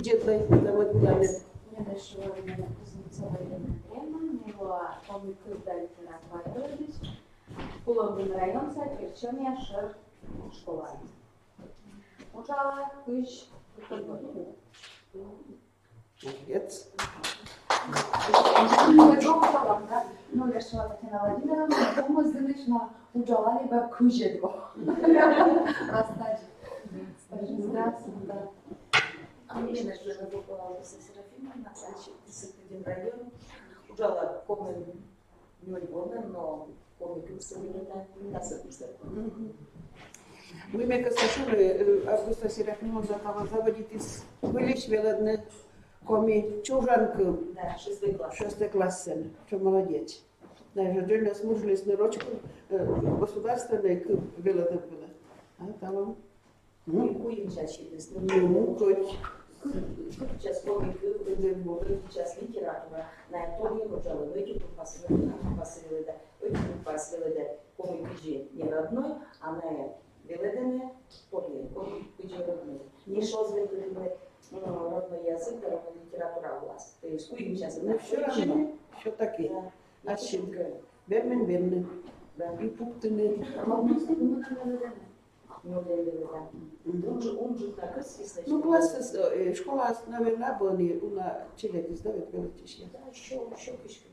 бюджетной, там отгуляли. Я решила именно Кузнецова Елена Андреевна, его помню, дали раз Валерьевич, Уловный район, Керчения, Шер, школа. Учала, кыш, Молодец. Ну, решила Татьяна Владимировна, помощь учала либо кыжедво. Расстать. Здравствуйте. Елена Жирновокова Серафимовна, значит, Сыктывдин район. Ужала комен нольбона, но комик современная насыпался. Мы мека слышали, Августа Серафимовна заводит из Вылечь велодны коми чужанку. Да, 6 класс. 6 класс, что молодец. Даже отдельно служили на рочку государственной к велодны было. А там Куем чаще, ну, хоть. сейчас комик, сейчас литература. На этом я ужала, но эти посылали, комик же не родной, а на велодне тоже комик же родной. Не шел звезды родной язык, родная литература у вас. То есть куем сейчас. Ну, все равно, все таки. А чем? Вермен, и пуктыны. Он же так и Ну, класс, школа, наверное, была не una человек издает величие. Да, еще кишки.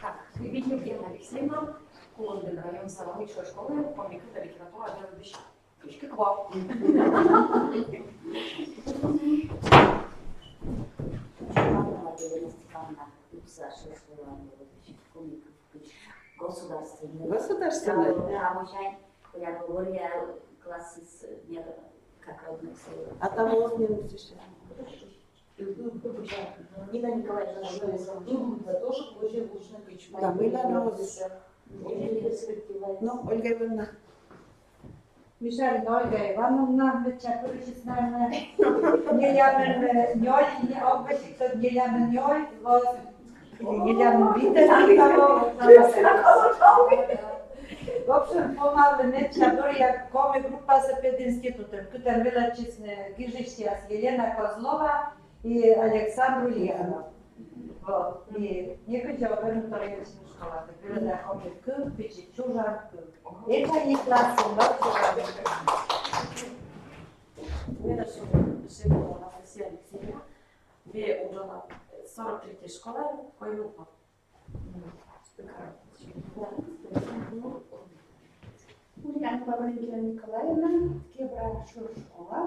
Так, Евгения Алексеевна, Уловный район, Высшей школы, помню, это литература, делающая кышки к вам. Государственная. Да, я говорю, я классы как родной слово. А там вот не напишешь. Нина Николаевна, тоже позже лучно печь. Да, мы на нос. Ну, Ольга Ивановна. Michelle Olga Ivановna, Večepovičić naime, Jeljamen njoj, obvešica Jeljamen njoj, Jeljamen Viteljikovo, в общем, помалу неча, дори як коми група са пет институтом, кутен величесне Гижищия с Елена Козлова и Александру Лианов. Вот. И некои обърнуто речна школа, така да коми къв, печи чужан къв. Ека и класен, да, чужан къв. Мера Шевкова Анастасия Алексеевна, вие учила 43 школа, кой упа. Ульяна Павловна Николаевна, Кебра школа.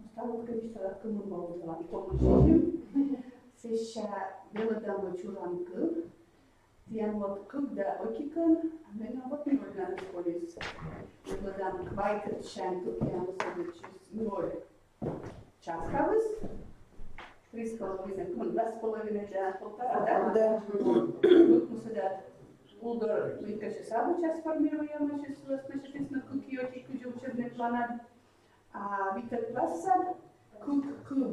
Осталось, конечно, кому было помощью. Сейчас белодам чуранкы. Я вот когда окикан, а мы вот не можем использовать. Белодам квайтер шанту, я вот ноль час кавыс. 3,5, 2,5 час, полтора, да? Тут мы сюда Улдор, мы, конечно, сам сейчас формируем, значит, на кукиоти, куди учебный план. А Виктор Классад, кук,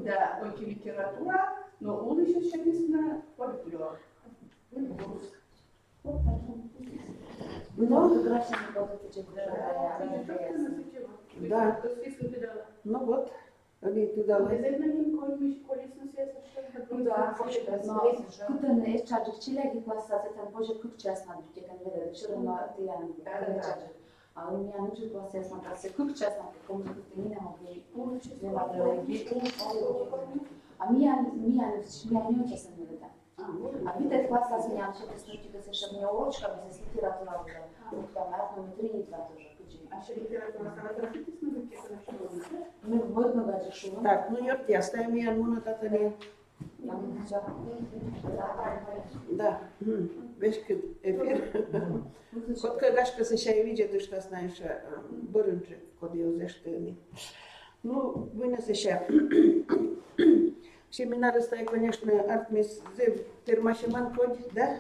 да, оки литература, но он еще написано фольклор. Вот так. Ну, Да. ну вот, они туда. Да, кутен е чаджик чилеги класа се там боже кук час на дите кан веде чирно ти я не чаджик. А ми я нучу класа я сам се кук час на кому ти не могли не могли бити. А ми я не час не веде. А виде класа се я ще представи да се ще ми урочка ми се литература уже. Там етнометрии това тоже. А ще литература стала трафитис на какие-то наши. Мы водно гаджик шума. Так, ну ёрти, оставим я муна татали. Да, весь эфир. Вот кагашка се ще видят, что знаешь, бұрынчы, код я узештыны. Ну, вынесе ще. Семинары стоят, конечно, артмис, термашеман код, да?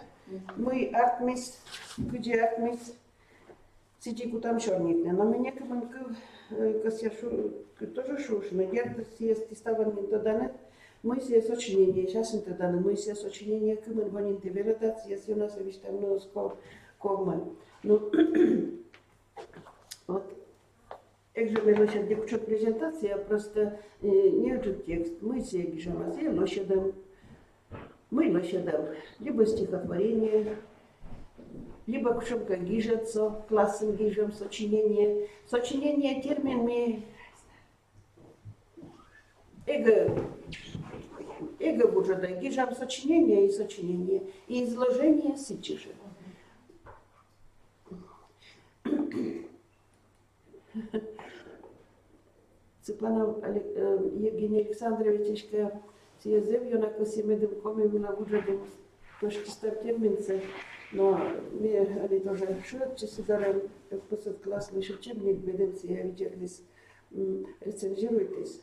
Мы артмис, куди артмис, сидику там шорнитне. Но мне команку, касяшу, тоже шушно, я съесть ставан додане. Мы все сочинения, сейчас это дано, мы все сочинения, кому ванин те вероятно, если у нас есть там много комы. Ну, Якщо ми лише якщо презентація, просто не вже текст. Мы все гижем, а все лошадям. Мы лошадям. Либо стихотворение, либо кушемка гижется, классом гижем, сочинение. Сочинение термин мы эго будет, гижем сочинение, и изложение сычижа. Цыпанов Евгений Александрович съездил на косимедем коми на вужадем точки став терминце, но мне они тоже шут часидаром посад класс лишь учебник бедемцы я виделись рецензируйтесь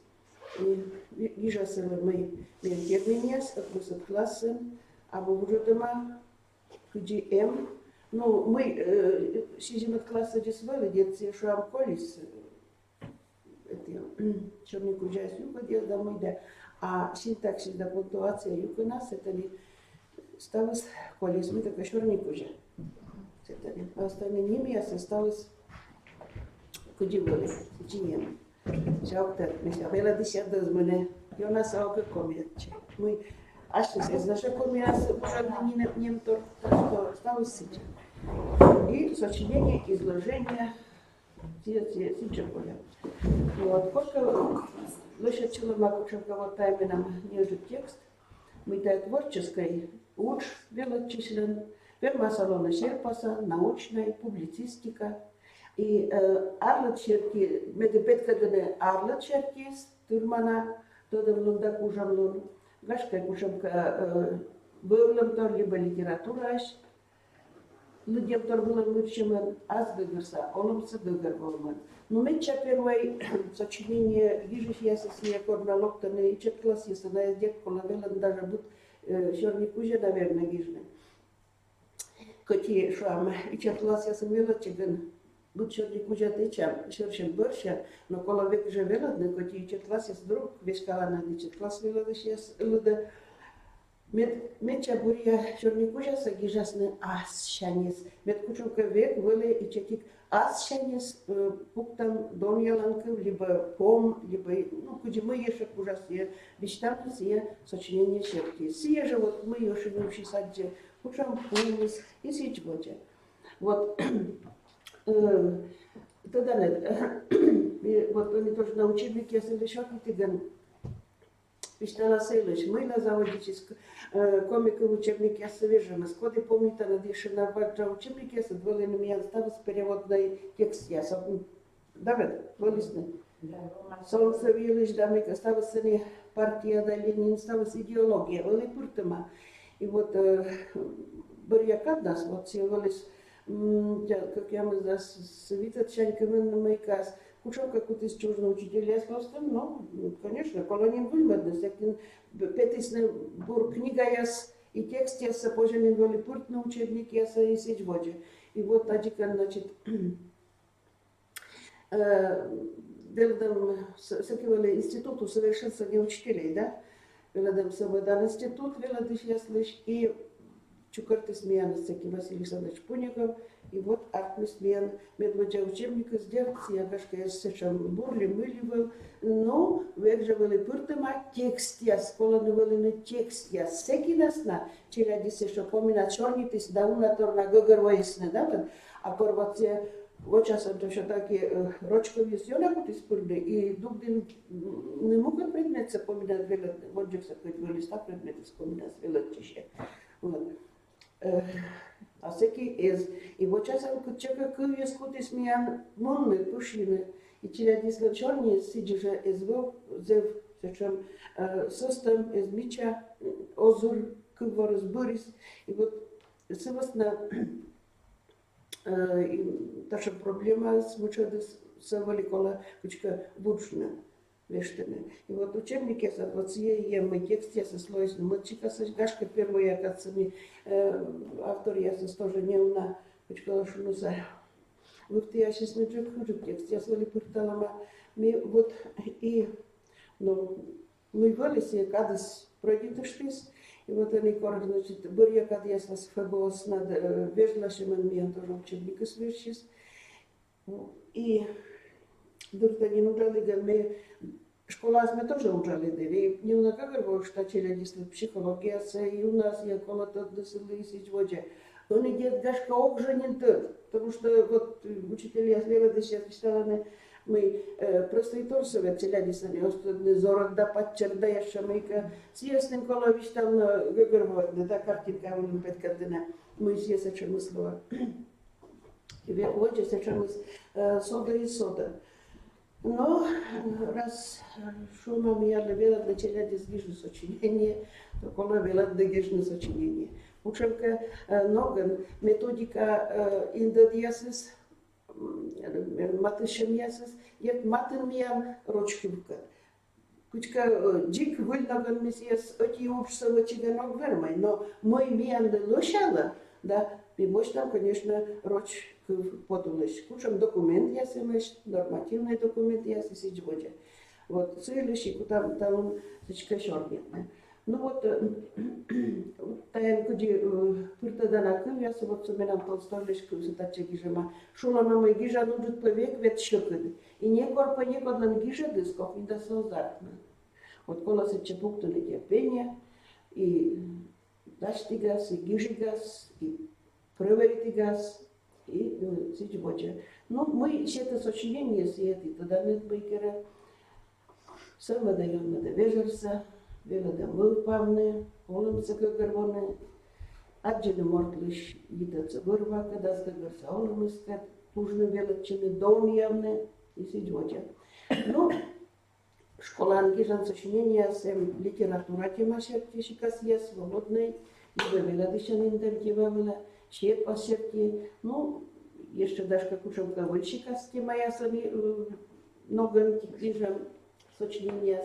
и вижу мы терминес от посад классен або вужадема КГМ. Ну мы сидим от класса десвали детцы шуам колис чернику джайс юка дел домой да, а синтаксис да пунктуация юка нас это ли сталось колис мы так чернику же, это ли а остальные ними осталось кудивали сочинение. Жалко, мы себя десять до мене и у нас алка комьяче мы аж из нашей комьяс уже не то что осталось сыча и сочинение изложение вот, сколько лучше человека, чем кого-то именно ниже текст, мы так творческой уч величислен, верма салона серпаса, научная публицистика и арлет черки, медепеткадene арлет черки, турмана, тодем лунда кужам лун, гашка кужамка вывлем либо литература, людям торгулам лучшим аз гыгырса, олымсы гыгыр болман. Но мы первое сочинение вижу я со своей корналоктаны и чет класс если на дед половина даже будет черный кузя наверное гижны. Коти шам и чет класс я смела чиган будет черный кузя течам чершен борща, но кола век же велодны коти чет класс я друг вескала на чет класс велоды сейчас луда. Меча буря черный кузя сагижасны ас шанис. Мет кучука век выле и чекик аз шанис пуктам доньяланков, либо пом, либо, ну, куди мы еще ужас, я бичтам сие сочинение черти. Сие же вот мы еще не учи садже, кучам помнис и сить водя. Вот, тогда нет, вот они тоже на учебнике, если еще не Пиштала Сейлыш, мы на заводическом комика учебнике я свежим. Скоды помните, надеюсь, на ваджа учебнике я двое на меня осталось переводный текст. Я сам, Давид, вылезный. Солнце вилыш, да, мы осталось не партия, да, Ленин, осталась идеология, вели пуртема. И вот барьякат нас, вот все вылез, как я мы за свитат шаньками на каз. Кучок какой-то из чужого учителя, я просто, ну, конечно, колонин выльмадность, якин петисный бур книга яс и текст яса, поженен воли пурт на учебник яса и сеть воде. И вот таджикан, значит, велдам сакивали институту совершенствования учителей, да? Велдам сободан институт, велдыш яслыш, и чукартыс миянас, саки Василий Александрович Пуников, и вот артмисмен медведя учебника сделать, я гашка я сечам бурли, мыливал, но векже вели пуртема текст я, сколаны вели не текст я, всеки насна, чиляди се шо помина чорнитис, да унатор на гогар воесне, да, а порвация, очасам то шо таки рочкови сьонакут испурли, и дугдин не могат предмет се поминат велят, воджек се които вели ста предмет се поминат велят чише. А всеки из и вот часом кучка куя скутис миан монны пушины и чиляди след черни сидиже из вов зев зачем состав из мича озур кворс бурис и вот согласно наша проблема с мучадис саваликола кучка буршна вештене. И вот учебники со вот мы тексте со слоем мальчика со гашка первая как сами автор я тоже не una кучка шунуса. Вот я сейчас не чувствую текст я своли порталама мы вот и ну мы вылезли кадыс пройдет штис и вот они корх значит буря кад я с фабос над вежлашем мне тоже учебника свежис и дуртани нужали мы школа мы тоже ужали и не у нас как бы что через психология и у нас я колото десылись воде. Он идет гашка окженен тот, потому что вот учителя смело сейчас читали мы просто и торсове целялись на него, что зорок да подчерда еще мы съестным колович там выгорвали, да картинка у них подкадена, мы съесть чем слова. И век воде чем сода и сода. Но раз что нам я навела для челяди сгижны сочинение, то кола вела дгижны сочинение. Учебка ноган методика индодиасис матышем ясис, ет матын миян рочкивка. Кучка джик выльнаган месьес оти упсова чиганок вермай, но мой миян де лошала, да, и больше там, конечно, роч подулыш. Кучам документ ясимеш, нормативный документ ясис и джводе. Вот, следующий, там сочка шорнетная. Ну вот, таян куди пыртадана кым ясы вот суменам толстолеш кым сытача гижема. Шулана мой гижа нуджут повек вет шокыды. И не корпа не кодлан гижа дысков, и да созартна. Вот колосы чепуктаны терпения, и даштигас, и гижигас, и проверитигас, и сичбоча. Ну, мы все это сочинение съети, тогда нет бейкера. Сама даем на довежерса. Вела да мылпавны, олымсы көгөрвоны, аджины мортлыш йдется вырва, когда сгогорса олымыска, тужны велочины дом явны и сидьвоча. Ну, школан гижан сочинения сэм литература тема шерти шикасья свободной, ибо вела дышан интертива вела, щепа шерти, ну, еще даже как учебка вольщикас тема я сами много гижан сочинения.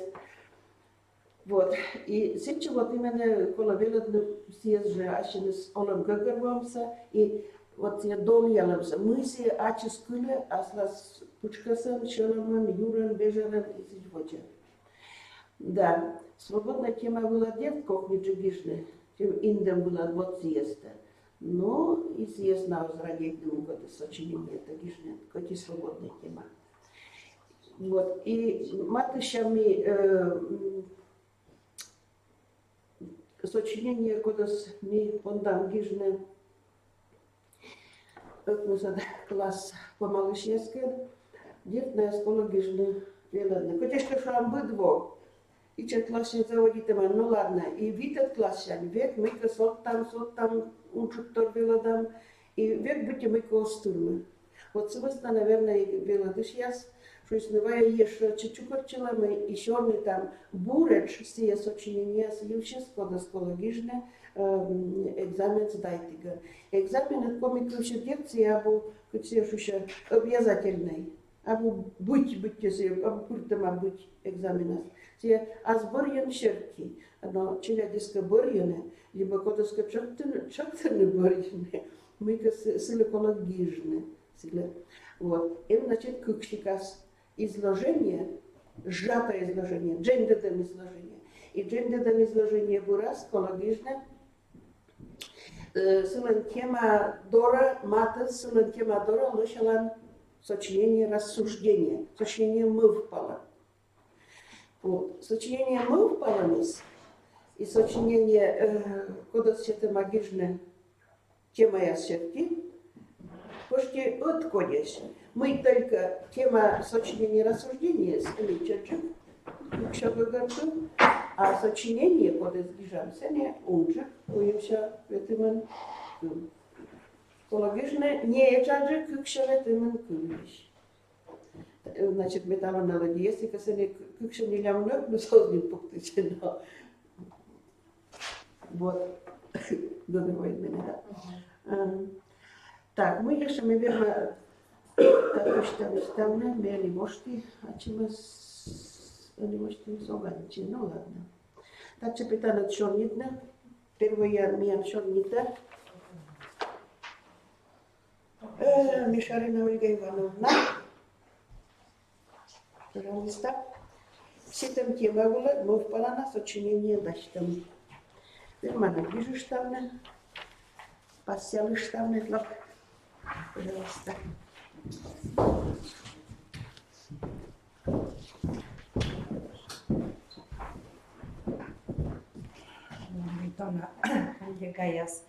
Вот. И сейчас вот именно кола велодно съезжа ашинес олам гагервамса и вот я дом яламса. Мы все аческуле аслас пучкасан, шеламан, юран, бежаран и сичвоча. Да, свободная тема была дед кухни джигишны, тем индем была вот съезда. Но и съезд на возродительном году сочинение тагишны, коти свободная тема. Вот. И матышами сочинение, когда ми пондам гижне, класс по-малышевски, детная школа гижне, велодна. Конечно, что он быдво, и чет класс не заводит, ну ладно, и вид от класса, век мы сот там, учуктор велодам, и век быть мы костюмы. Вот смысл, наверное, велодыш яс, что иснувая еще чечукорчила мы еще не там буреч сие сочинения сьюще скода скологижне экзамен сдайтига. Экзамен комикуще декции або кучешуще обязательный. Або быть або куртама быть экзаменас. Сие азборьен шерки. Но челядиска борьене, либо кодоска чоктырны борьене. Мы силикологижне. Вот. И значит кукшикас. Изложение, сжатое изложение, джендерное изложение. И джендерное изложение бурас, кологижне, сылен тема дора, матес, сылен тема дора, лошалан сочинение рассуждения, сочинение мывпала. Вот. Сочинение мывпала и сочинение кодас чета магижне, тема ясерки, почти отходишь. Мы только тема сочинения рассуждения с Эличаджем, а сочинение под изгижамся не унже, уимся ветимен кым. Кологижне не ечаджи кыкша ветимен кымиш. Значит, металлоаналогия, если касание кыкша не лямнёк, но созден пуктычено. Вот. Добивает меня, да? Так, мы еще, наверное, так что ставно, мели мошти, а чего они мошти соганчи, ну ладно. Так что питание чорнитне, первое миян чорните. Мишарина Ольга Ивановна, пожалуйста. Ситем тема была, но впала на сочинение дачтам. Вермана ближе штавне, пассиалы штавне, пожалуйста. Vitona Aljegajas.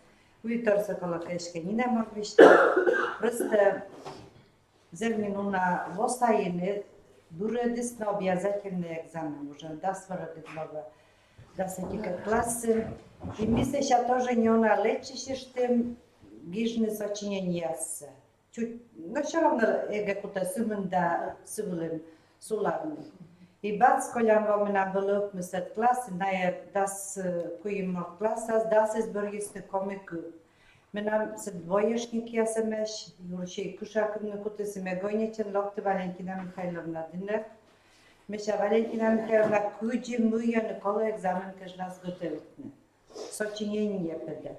Uitorsa kolokeške nine morvište. Просто зернина лосаине дуредис на обязательный экзамен уже да сварадидлова да сетика классы. И мисля, что тоже не она лечишь тем гижны сочинения с. Чуть, но все равно эго куда сумында сывлен суларны. И бац колян во меня было мисет классы, на das куим классас das is бъргисне комику. Менам се двоечник я семеш, юрши кушакны куте семе гойнечен локте Валентина Михайловна динер. Меша Валентина Михайловна куджи муя кола экзамен каж нас готовитне. Сочинение педе.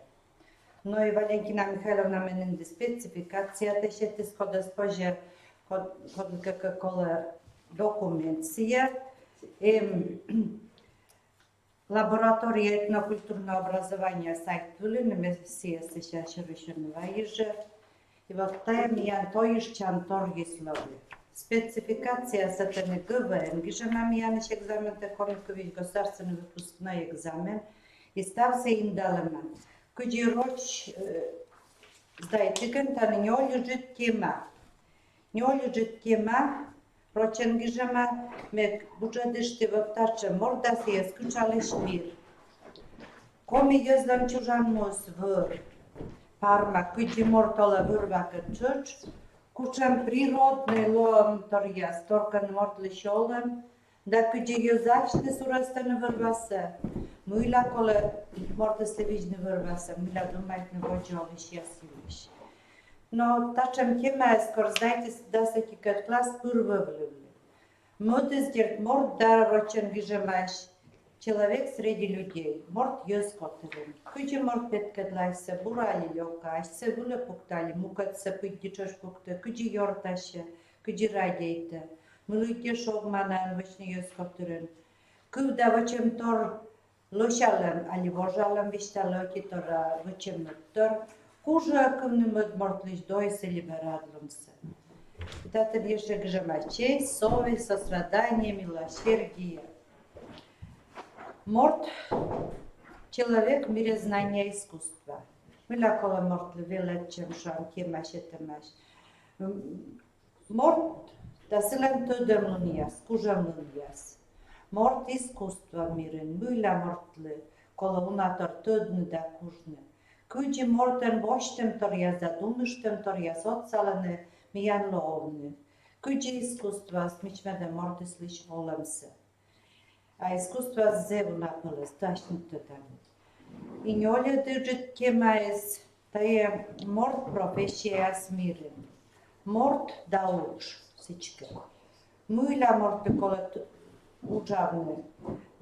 Но и Валентина Михайловна менен спецификация теше те схода споже код какола документация. Лаборатория этнокультурного образования сайт Тулин, мессия сейчас решена же. И вот там я тоишчан торгислови. Спецификация с этими ГВН, где нам я наш экзамен такой государственный выпускной экзамен, и стався индалеман. Куди роч сдайте гентан не лежит тема. Не лежит тема. Рочен гижема ме бюджетишти вăптарче морда се скучалеш мир. Коми јоздам чужан мос вăр. Парма куји мортала вырвака чуч. Кучам природне лоам торја сторкан мортле шолам. Да куји јозачте сурастане вырваса. Муила коле морда се вижне вырваса. Муила думајтне воđолиш јасилиш. Но тачам тема е скоро, знаете, да се ти кад клас първа влюбли. Модес дерт морд да рочен гижемаш. Человек среди людей, морд ёс котерен. Куджи морд пет кадлайся, бурали лёкаш, се вуле пуктали, мукат се пыддичаш пукта, куджи йорташа, куджи радейта. Мылуйте шогманан вачны ёс котерен. Кывда вачем тор лошалам, али вожалам вишталоки тора вачем тор. Кужа акъвнымăт мортлиш дойсе либерадлымсы. Это еще гжема честь, совесть, сострадание, милосердие. Морт – человек в мире знания и искусства. Мы лакола морт левелет чем шам темаш и темаш. Морт – да силен тъдъм луниас, кужам луниас. Морт – искусства мирен, мы ла мортле, кола унатор тъдны да кужне. Куджи мортен воштем торя задумыштем торя соцалане миян лоовне. Куджи искусства смичме да морте слиш олемсе. А искусства зеву напъле, сташните там. И ньоля държат кема ес, тая морт професия смирен. Морт да уч всички. Муйла морте колет учавне.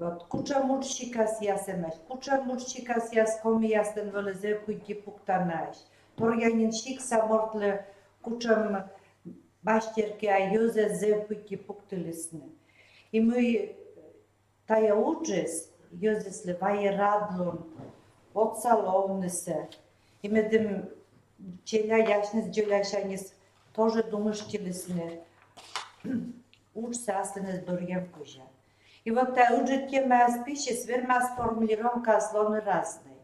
Вот куча муршика сиясемеш, куча муршика сияс коми ясен вълезе пуйти пуктанаш. Торянин шик са мортле кучам баштерки а юзе зе пуйти пуктелисне. И муй тая учес юзе сливае радлон, отсаловне се. И медем челя яшнес джеляшанис тоже думаштилисне. Уч се асленес дорjem кужа. И вот уже тема спишес, верма сформулировка словно разной.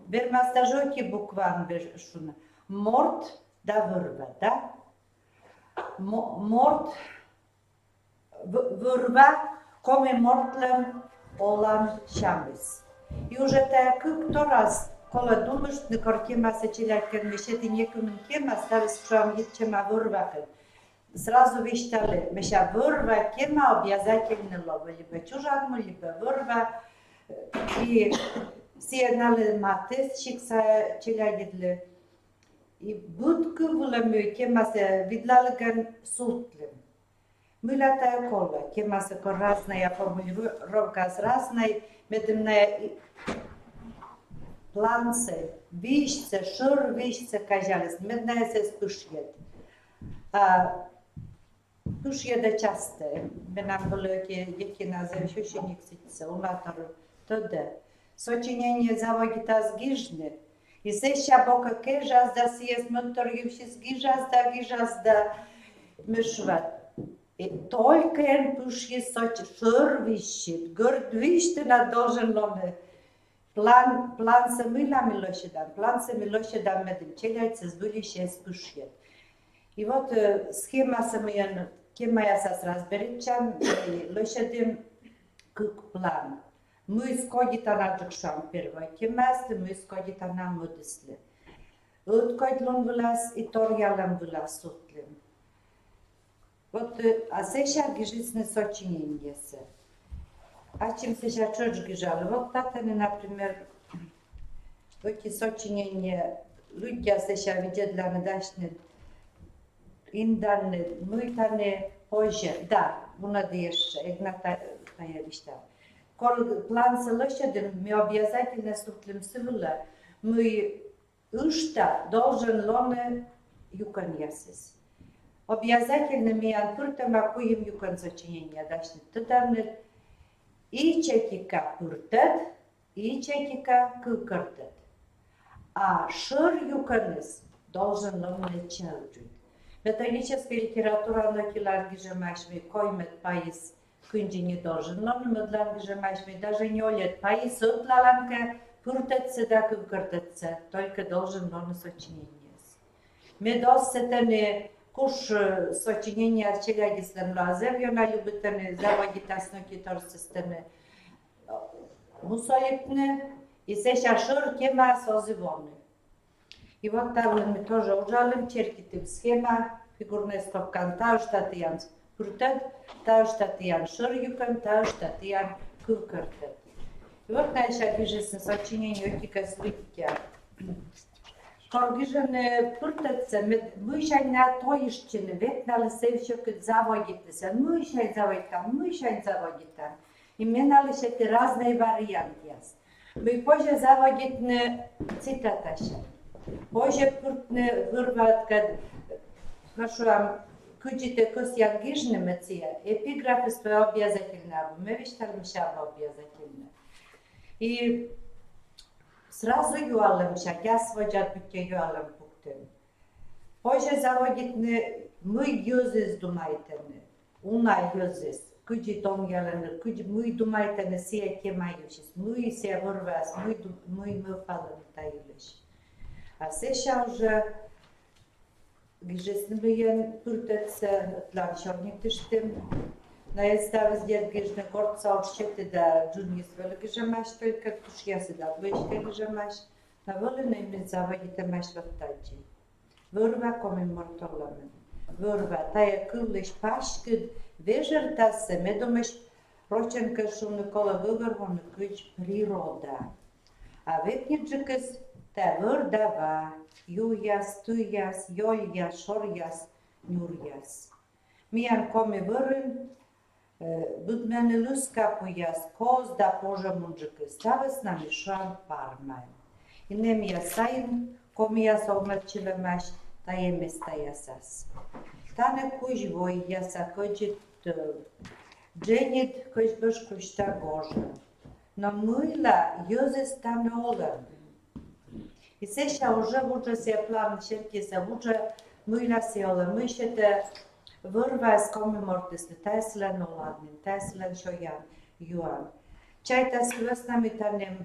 Верма стажоки букван бешуна. Морт да върва, да? Морт върва, коме мортлен олам шамес. И уже тая как то раз, кола думаш, на картима се челят към мешети некъм кема, стави скрам чема върваха. Сразу вещали, меша върва, кема обязательно лова, либо чужак му, либо върва. И си еднали матес, шик са челядидли. И будка вулами, кема се видлали ган сутлим. Мила тая кола, кема се кор разная формулировка с разной, медемная планце, вишце, шур вишце, кажалес, медная се спушьет. Tuż jede ciaste, by nam było jakie nazwy się nie chce, unator tode. Socinienie załogi ta zgiżny. I sesja boka keża zda si jest motorium się zgiża zda myszwa. Только en пуши соч шор вищит, горд виштина должен лоне. План се милошедан медим челяйца сбыли шест пушет. И вот схема самая, кема я сас разберечам, лошадим как план. Мы скодита на джукшам первой кемасты, мы скодита на мудисле. Откойдлон влас и торьялам влас сутлим. Вот, а сейчас гижисны сочинения се. А чем сейчас чуть гижали? Вот татаны, например, эти сочинения, люди сейчас видят для медачных инданны, мы таны позже, да, надо еще, игната наявишься. Кол план се лошадим, мы обязательно сутлим сывула, мы ушта должен лоне юканьясис. Обязательно миян пуртама куем юкан сочинения дашны тыдарны и чекика пуртат, и чекика кыкыртат. А шыр юканыс должен ломны челджут. Металлическая литература нокилар гижемашми коймет паис кынджи не должен, но мыдлан гижемашми даже не олет паис утлаланка пуртатся да кыкыртатся, только должен ломны сочинения. Медоссетаны Куш сочинения челягислен лазер, она любит заводить основки торсистены мусолитны, и сейчас шир тема созывоны. И вот там мы тоже ужалим черкитым схема, фигурная стопкан, та штатыян пуртет, та штатыян шир юкан, та штатыян кукартет. И вот наша бежесна сочинение отика слития. Korgižene purtace, myšaň na tojiščiny, větnali se však zavodit se, myšaň zavodit. I měnali se ty různé varianty. My pože zavodit ne citataše, pože purtne vyrvat, kad našuam kudžite kusjan gižne mecije, epigrafy svoje obязательné, my vyštali mšava obязательné. I сразу юалым шак, я сводят бутя юалым пуктым. Позже заводитны мы юзыз думайтыны, уна юзыз, куди том яланы, куди мы думайтыны сия кемаюшис, мы сия вырвас, мы палым таилыш. А сеша уже гижесны биян пуртатся тланшорник тыштым, на естав сделать гижны корца отщеты да джунис великижамаш, только туш я сюда близко гижамаш, на волны им заводите маш в таджи. Вырва коми мортолами, вырва тая кулыш пашкид, вежер тассе, медомеш роченка шумны кола выверховны кыч природа. А ветниджикас та вырдава, юяс, туяс, йольяс, шоряс, нюряс. Миян коми вырын, Budmene luska pojas, koz da poža munđike, stavas na mišan parmaj. I nem ja sajn, kom ja sa omrčile maš, ta je mesta jasas. Tane kuj voj jasa kođit, dženit kož baš kušta goža. No mujla joze stane olan. I seša уже vuđa se plan šerke se vuđa, mujla se olan, myšete, Vărvas comemortisne, taislen oladnin, taislen šojan, juan. Čaitas kvasnami tanem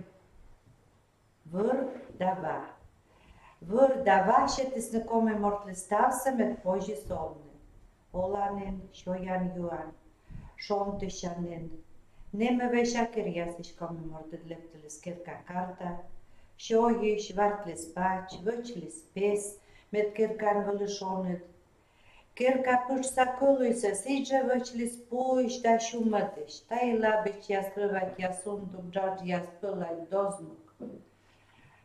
vărdava. Vărdava šetisne comemortis tavsamet poži somne. Olanin, šojan, juan, šontišanin. Neme veșakerias iš comemortit leptilis kirka karta. Šojiš, vartlis pač, văčlis pes, met kirkan vălišonit. Kirka pышса кылыйса, сиджа вăчлис пуиш да шуматиш, тай лабич я скрывать я сундук, джадж я спылать дознук.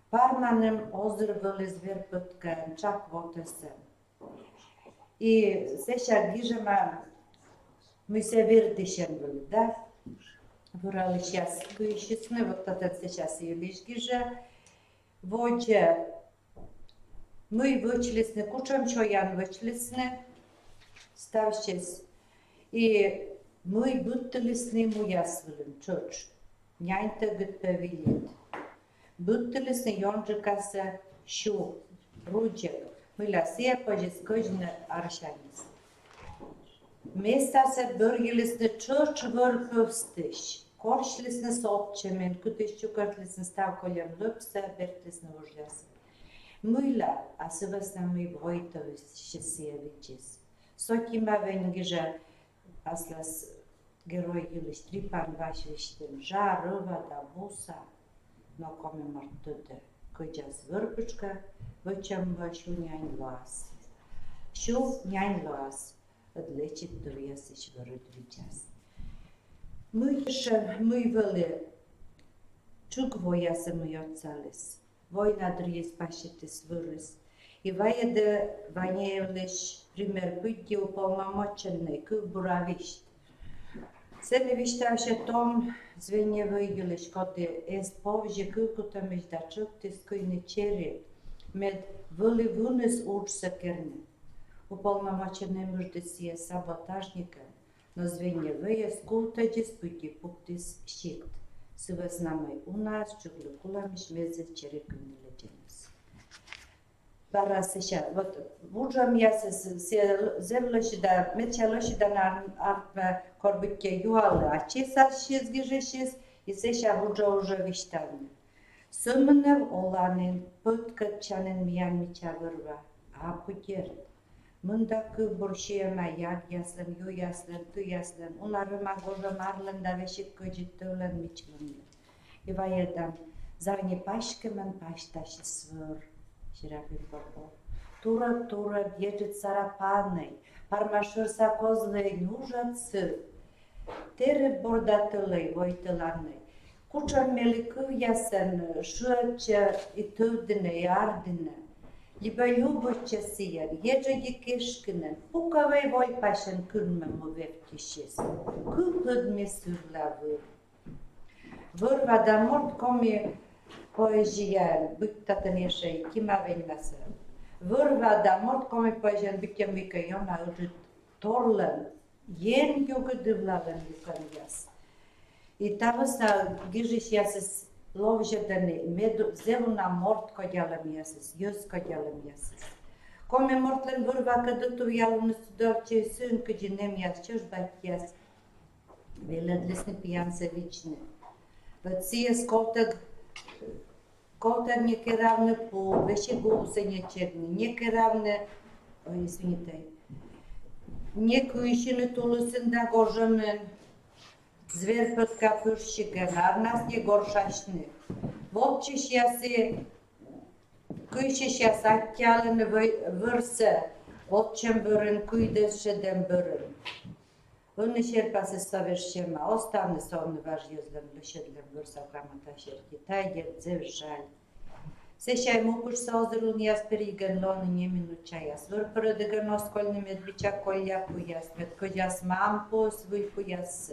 Парманем озыр вылез верпыткаем, чак вотесем. И сеша гижема мы се вердишен были, да? Вырали сейчас кыйшисны, вот этот сейчас и лишь гиже. Воджа мы вăчлисны, кучам чоян вăчлисны, stavšes. I мы buttalisni mujasvılın çoç. Njajte gıt pevilit. Buttalisni yonjikasa şu, ruđek. Mıyla sija pođe skođne aršanis. Местase бъргилисне чърч върпъвстиш. Коршлисне сопчемен, кутещукъртлисне став колям лъпса, бертисне вожляса. Мыйла, а съвъсна мый войтовис ще си явичис. Соки ма венгижа, аслас герой гилиш трипан вашвищен, жа, ръва, да буса, но коме мартуде, къджас върпучка, въчам въшу нянь лас. Шу нянь лас. Отличит довиясич вървичас. Мый въле, чук вояса мый отцалес. Война дриес пашете свърис. И вая да ванеевлеш, пример, пъти упълномоченне, къв боравищ. Се не вищавше том, звене въйгелеш, коте ес повже къвкото межда чъпте с къй не чери, мед въле вунес уч съкерне. Уполномоченный муждесия саботажника, но звенья выезд култадис пути пуктис щит. Сывас намай у нас чуглю куламиш мезет череками летенес. Бара сеща, вот вуджам я се землăși да мечалăși да на арпе корбитке юалы, а чеса шез гижешес и сеща вуджа уже виштавне. Сымнев оланен пыткат чанен миян мича вырва, а путер. Mândăcă borșiema iag яслен, ю яслен, ты яслен, унарыма гожа марлен да вешит кăjităлен мичлен. И ваедам, зарни пашкăмен пашташи свăр, ширапин попо. Тура бежит сарапанăй, пармашăр са козлăй, нужацы. Тере бордатăлăй, войтăланăй. Кучăр меликăв ясен, шăчă, и тăвдină, и ardină. Либо любовча сияр, ежеги кешкинен, пукавай вой пашен кürme mu vevtişes. Kıpıd me sırla vır. Vırva da mort komi poeziyan, bıktatın yaşay, kima venmesi. Vırva da mort komi poeziyan, bükken vika yona ırıt torlan, yen yogu dıvlalan yukan yas. I tavısna gijiş yasız, Lovžedani, zevna mort kodjalam jasis, jus kodjalam jasis. Kome mortlen vurva kadatu jalun studovče syn kudinem jas čužbat jas. Veledlisni pijanse vične. Văcies колтаг неке равне по, веше гусе нечерни, неке равне, извините, неке ишine tulusunda gojamen, Zverpătka pârșică, arnas e gorșașne. Vopciș iase, câișiș iasa cheală vârsă, vopcem bărân, cuides ședem bărân. Înnă șerpa se săveșema, ostană somnă vaș iuzlăm, lăședlăm vârsa camata șerchi, taide zev jal. Se șai mupăș să ozărun ias perigăn lonă neminu ceaias, vârpără de gănos colne medvicea colia puias, med căgeas mampo svâi puias.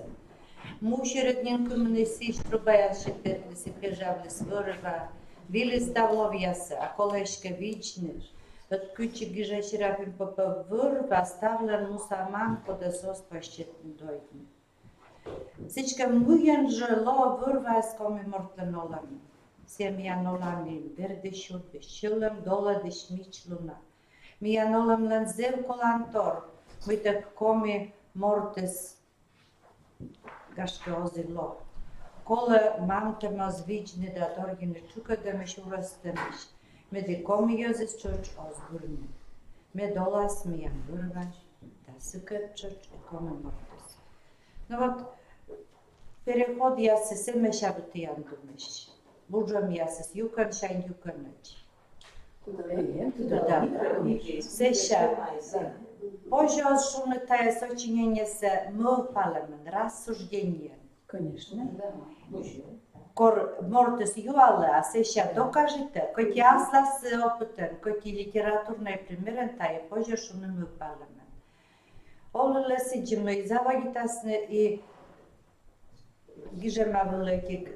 Мушереднен комунисти трубаяши петлиси прижавли свърва, вили ставловяса, а колешка вични, от кучи гижа ширапин попа върва, ставлен мусаман пода сос пащетни дойдни. Всичка муян жало върва с коми мортлен олами. Семиян олами, верде шутбе, шилам дола деш мичлуна. Миян олам лен зев колантор, митак коми мортес Gaška ozilo. Kola mamte maz vični da dorgine čuka da meš urastaniš. Me de komijozis čoč ozgurni. Me dolas mi jan vurvaš, da sıkat čoč i kome mortis. No вот, переход я се семе шабыты яндумеш. Buđam ja se jukan šajn jukanać. Da. Seša. Позже шумное сочинение с мылпалем, рассуждением. Конечно. Да. Кор мортес юале, а сега докажете, коти аслас опытен, коти литературный примерен, тая позже шумное мылпалем. Олуле сиджиме и завагитасне и гижема велики.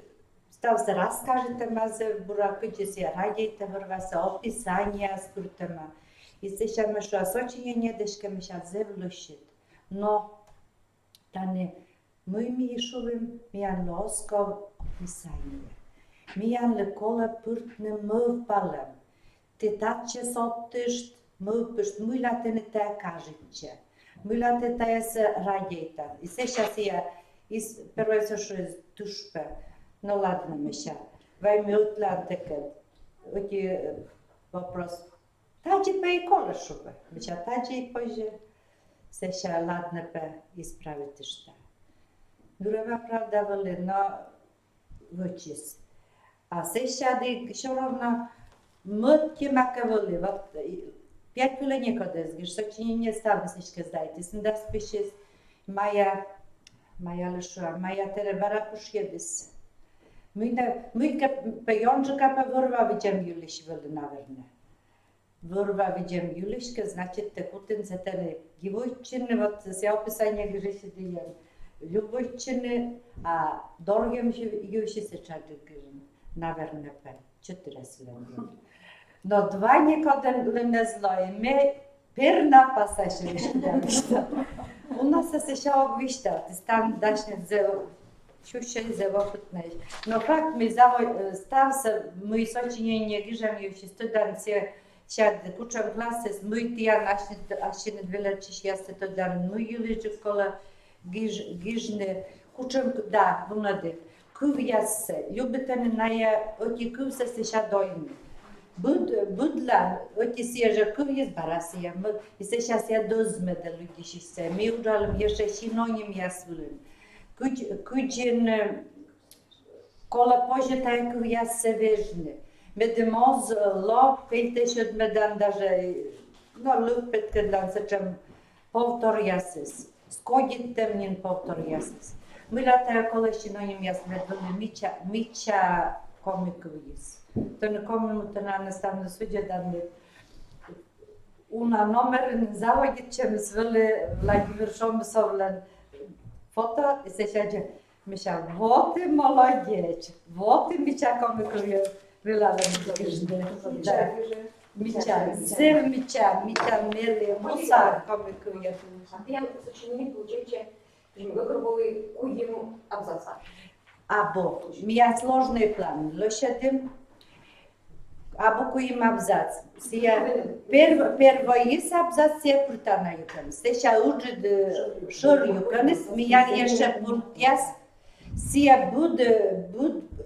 Став се разкажете мазе буракъче си радиите върва се описания скрутема. И сега мешу сочинение дешка меша зевлушит. Но тане мой ми ишувим миян лосков описание. Миян лекола пъртне мъвпалем. Те татче соптъщ мъвпъщ муйлате не те кажече. Byla to se radějta. I se šasia, i prvé co šlo z tušpe, no ladne myša. Vajmi utlanteket. Oti вопрос. Таджи пе и колешубе. Myša tađi pože se ša ladne pe ispraviti šta. Druga pravda voli, no văcis. A se ša di šorovna mătje maka voli. 5 хвилин неколи згиш, сочинение ставны сечке здайте. Сында спешес моя лишуа, моя теребара пушедис. Мы пеёнжика по вырва видим юлиш вели, наверное. Вырва видим юлишка, значит, текутин зетели гивойчины, вот ся описание греши дием. Любойчины, а дорогим юши сечади греши, наверное, 4 силен. Но 2 никогда не злое, мы перна пассажиры. У нас се ще обвища, там дашне чуще завопитнеш. Но факт ми стався, ми сочинення гижамівші студенці, ще куча класи, ми тія наші не двілечі, я се тоді, ми юличі кола гижне, куча, да, вунади. Кув ясе, любите не нає, оті кув се ще дойми. Budlan, oti sježe kuvje zbarasija, i se šas ja dozme da ljudi šise, mi uđalim još šinonim jasvulim. Kuđin kola pože taj kuv jas se vežne. Med moz lop, peljteš od medan daže, no lupet kedlan se čem povtor jases, skodit temnjen povtor jases. Mila taj kola šinonim jas medvili mića komikuvjis. To nekomu to nastavno suđe da mi una номер заводit će mi svili Vladimir Šomsovlen foto i se šeđe Miša, voti molodjeć, voti Mića komikuje vilalen gržne. Mića, zev Mića mili, musa komikuje. А те сочинения получаете, вы куем абзаца. Або, мия сложный план, лошадим, або куим абзац. Перво есть абзац, се прутана юкан. Сеша уджид шор юканис, мия еше пункт яс, сия буд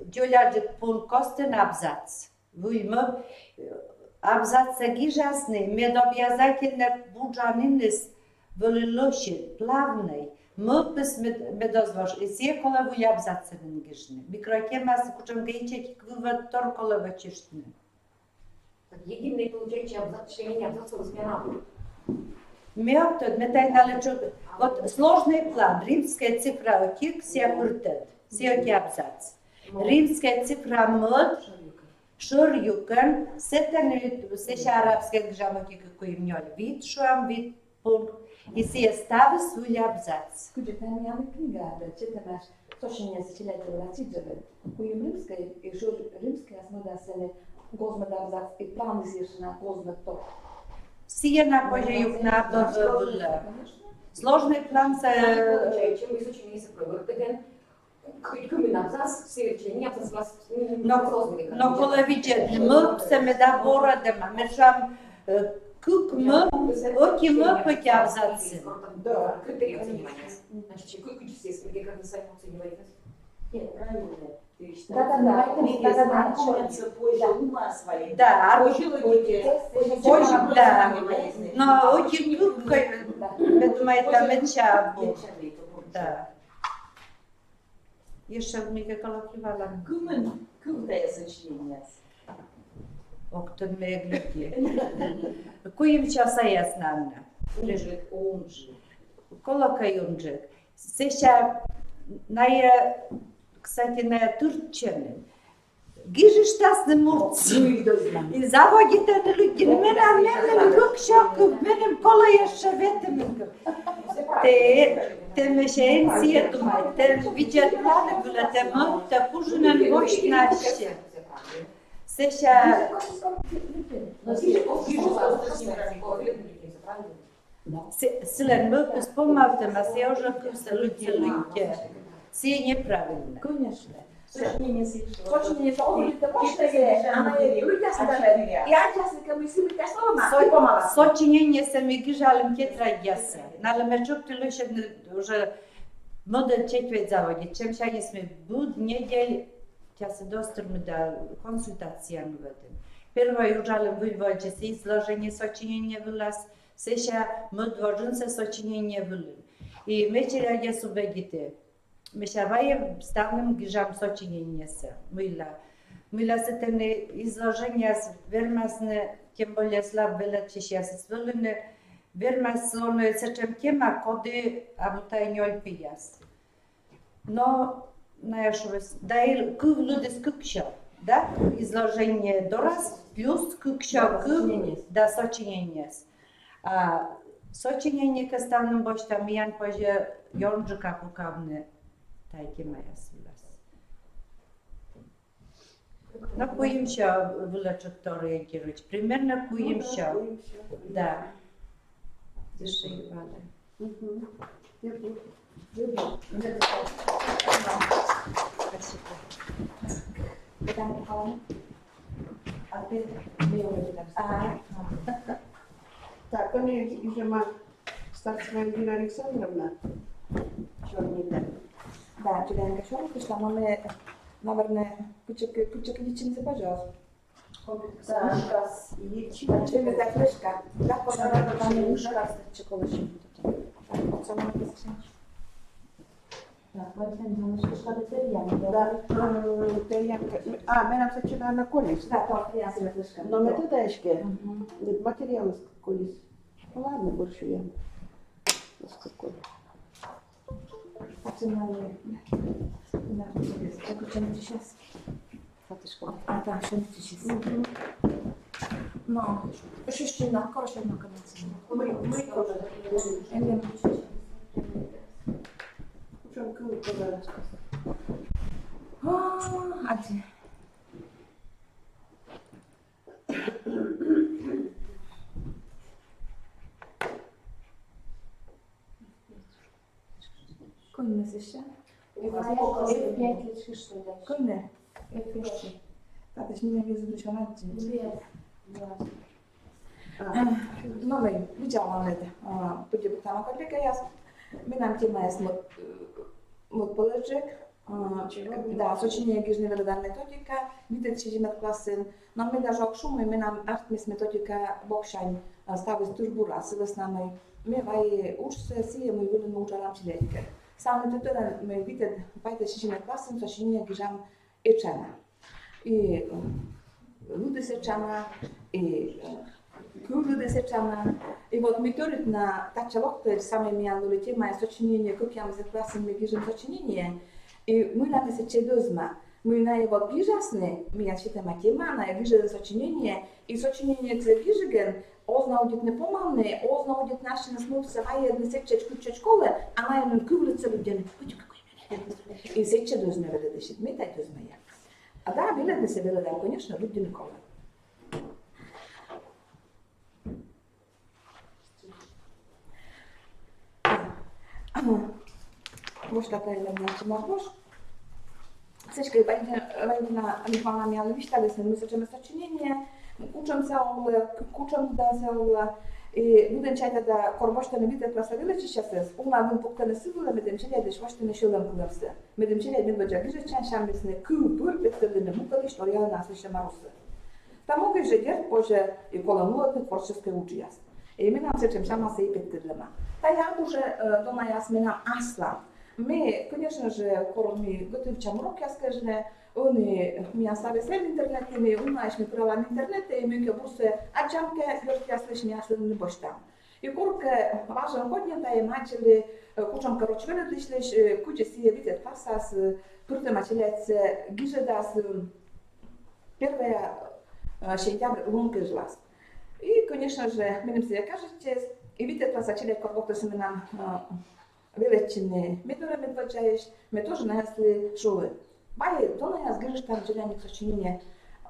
джоляджит пункт костен абзац. Вуйма абзац гижасный, медобязательно буджанинис волилоши, плавный. Мăpăs me dozvoș, e sie cola vui abzață în gâșne. Microchema să cucem găice cuvător cola văceștine. Единый получаете абзац, членение абзаца размера. Метод, метайналечок, вот сложный план, римская цифра окик, сия пуртет, сия оки абзац. Римская цифра мăd, шор юкан, сеша арабская гжамоки какой мнёль, вид шуам, вид пункт. I se stavi svoj abzac. Kuđe, taj mi javne knjiga, da ćete naš sošenje se čiljati relaciđeve. Kojim rimske jasno da se ne gozme da abzac i plan izješ na gozme to. Сия на коже юг надо сложный план се... Получаете, мы изучение се провъртеген, кумен абзац, се члени абзац вас Но кола видят, мы се ме да бора дема, мешам Кук мы, оки мы пъти абзаци. Да. Критерии оценивания. Значит, какой часы, как вы сами оцениваете? Нет, правильно. Да, Начнется позже ума своей. Да, позже, да. Но оки кук, медмайта меча был. Да. Еще мне колокливала. Кумное сочинение. Октон ме гледи. Куим часа яснанна. Унжик, унжик. Колока юнжик. Сеша ная, кстати, ная турчене. Гижи штасны мурци. И заводите на люди. Менем рукшок, менем кола jeszcze ветемик. Те мешенці думай. Те видят планы була, те мот, те пужунен гость наще. Сеша... Силен мъпъс по-малте, ма се ожа къвса луѓе. Си е неправилно. Конечно. Сочинение слышала. Сочинение слышала. Сочинение сами гижалым кетрагясы. Надо мечук ты лишь уже модель четверть заводить. Чем сейчас мы буд недель сейчас доступны до консультациям в этом. Первое ужалым выводится изложение сочинения вылаз. Сейчас мы должны сочинение вылаз. И мы через субъекты. Мы шаваем ставным гижам сочинение се. Мыла с этим изложение вермасне, тем более слаб величи сейчас вылыны. Вермаслоны с чем тема коды абутайнёй пияс. Но наешвес дай кувлуды скукша, да? Изложение дораз плюс кукша да сочинение. Сочинение к ставным бочтам ян позже ёнжика пукавны. Тайки моя свилась. Но куимся вылечат ориентировать. Примерно куимся. Да. Дыши, вода. Спасибо. Так, они уже ма старшая Эльвира Александровна. Черника. Да, Чуленька, що робиш там? Вони, наверное, почекайте, пожалуйста. Да, газ. Чи не так лишка? Так, Там лужка чеколочі. це мене писати. Так, потім там лужка детер'яна. Да, Терьянка. Менам сочина на колес. Так, так, я себе лужка. Но методички. Материалы с колес. Ну ладно, больше я. Сколько? А це мене... Так, що не зараз? Фатишко. А, так, що не зараз. Ну, що ще на коротше на канаці. Мы тоже. Елена. Причем когда А де? Коли не ще? F5 лички, что ли? Коли не? F5. Так, ти ж мене візу до чого надо. Две. No niin, widziałam это. Będzie pytana kolega, ja minam тема jest mod poleczek. Da, socinienie grznie wydana metodika, widzę 3 klasy. No my даже okšumui minam artmis metodika bokšain stavis turbura, sivasnamai. Me vai učse sije mu vilinu učalam čiletikę. Same tytułem my widzę pajte 3 klasy, socinienie grzam eczana. I ludy seczana, i Круглый десятчана. И вот мы тоже на тачалок, самое меня тема сочинение, как я за классом мы пишем сочинение. И мы на тысяче дозма. Мы на его пижасны, меня считаем тема, на вижу сочинение. И сочинение к вижиген, ознаудит не помалне, ознаудит наши насмутся, а я десятчечку чечкове, а на ему круглица людям. И сече дозма ведет, мы так дозма я. А да, билет не себе ведем, конечно, люди никого. Может, такая элемент можешь? Всички Валентина Михайловна miała wyślady z nimi soczymy socinienie, uczą się i будем читать да корбоштаны бите классовые сейчас ума бим покканы сывыла медем чиле деш ваштыны шылам кулапсы. Медем чиле бим баджа гиже чаншам бисне купур беттелдыны мукали история нас еще марусы. Там могут же делать позже и колонуотны творческое учияс. И мы нам всем сама сей беттелдыма. Та я уже дома ясмина асла. Мы, конечно же, коли ми готовчам урок, я скажу, вони меня ставят в интернете, ми унаєш ми права в интернете, і ми кабусе аджамке, я слышу, я слышу не бош там. И коротко важно ходня, та я начали, кучам короче вылетишь, куча сие видят фасас, пурте началец гижедас, 1 сентября лунка жлас. И, конечно же, мы нам себе кажете, и видят вас начали коротко с нам величины медура медваджаешь, мы тоже насли шулы. Бай, то на нас грыжь там желание сочинения.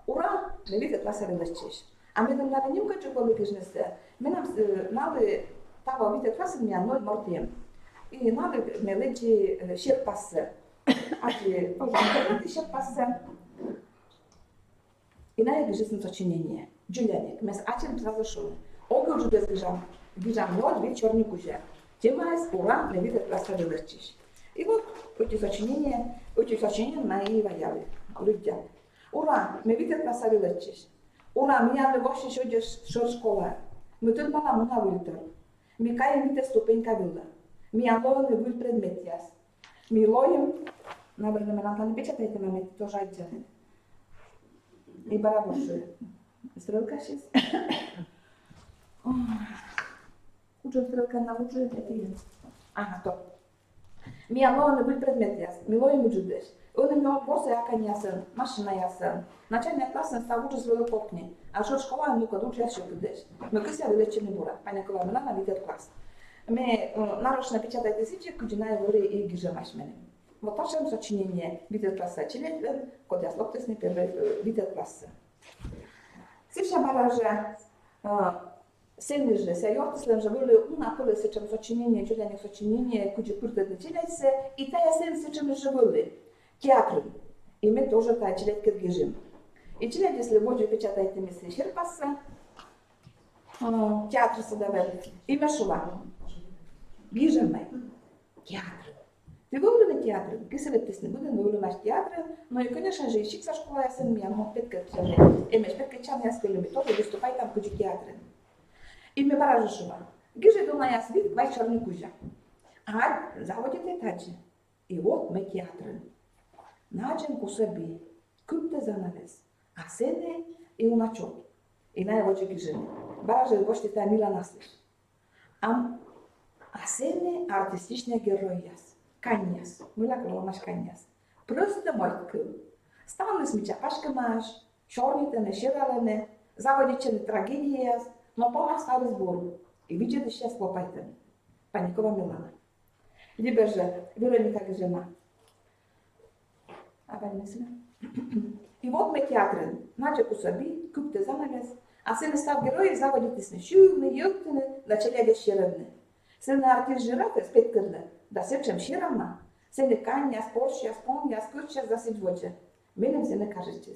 Ура, мы видят вас величишь. А мы там на немка чего грыжнесе. Мы нам навы того видят вас меня 0 мортем. И навы мы лечи шерпасе. Aci porządek się pasem. I na jak jest zaczynienie. Dziulenik, mes acem zazaszły. Ogół już bez grzam no, dwie czarne kuzie. Тема jest ura, не видят класа вылечишь. И вот эти сочинения мои ваяли, люди. Ура, me видят класа вылечишь. Ура, меня не вообще ходишь в школу. Мы тут мала муна выльтер. Ми каем видят ступенька вылла. Ми алоем не выль предмет яс. Ми лоем, наверное, нам не печатайте на мете, тоже отдельно. И барабуши. Стрелка сейчас. Uczę sтрелка nauczy, это jest. Aha, to. Mi alone był предмет яс. Милой ему джудеш. Он имел просто яка нясен, машина ясен. Начальная класса стал учить свою кухню. А что школа ну куда учить еще джудеш. Мы кися вылечи не бура. Паня кола мена на видет класс. Мы нарочно печатайте сичи, куджина его и гижемаш мене. Вот наше сочинение видет класса чилен, куда слоптесный первый видет класса. Сивша баража Сильно же, серьезно, że były unapole się czym socinienie, dzielenie socinienie, kudzie kurde dzieleć się i ta jest się czym że były. Teatr. I my тоже ta dzieleć kiedy I dzieleć jest любовью печатайте мысли Щерпаса. Театр садовый. И Машула. Гижемай. Театр. Ты выбрал на театр? Киселептис не будет, но выбрал театр. Ну и, конечно же, ищи со школы, я сын меня мог петкать. Имеешь петкачан, я скажу, тоже выступай там куде театры. I my barażyszyła. Gdzie do nas wid, dwa czarne kuzia. A zawodzie te tacie. I вот my teatrem. Nadzień ku sobie, kupte zanawes. A syny i unaczot. I na jawodzie giżyny. Baraży właśnie ta mila naslysz. A syny artystyczne gerojas. Kanias. Mila kolonasz kanias. Proste mojtky. Stany smycia paszkę masz. Czornie te sieralene. Zawodzie cię tragedie No pomach stały zbór i widzieli się z łopajtem. Panikowa Milana. Liberze, Weronika Grzyma. A pani myśli? I вот my teatrem. Nadzie ku sobie, kupte zanawes, a syn stał geroje zawoditysny, siłny, jutny, dla ciebie średny. Syn artyst żyrafy spytkadle, da syczem sierama. Syny kania, sporsia, sponia, skurcia, zasyć wodzie. Mynem syny każecie.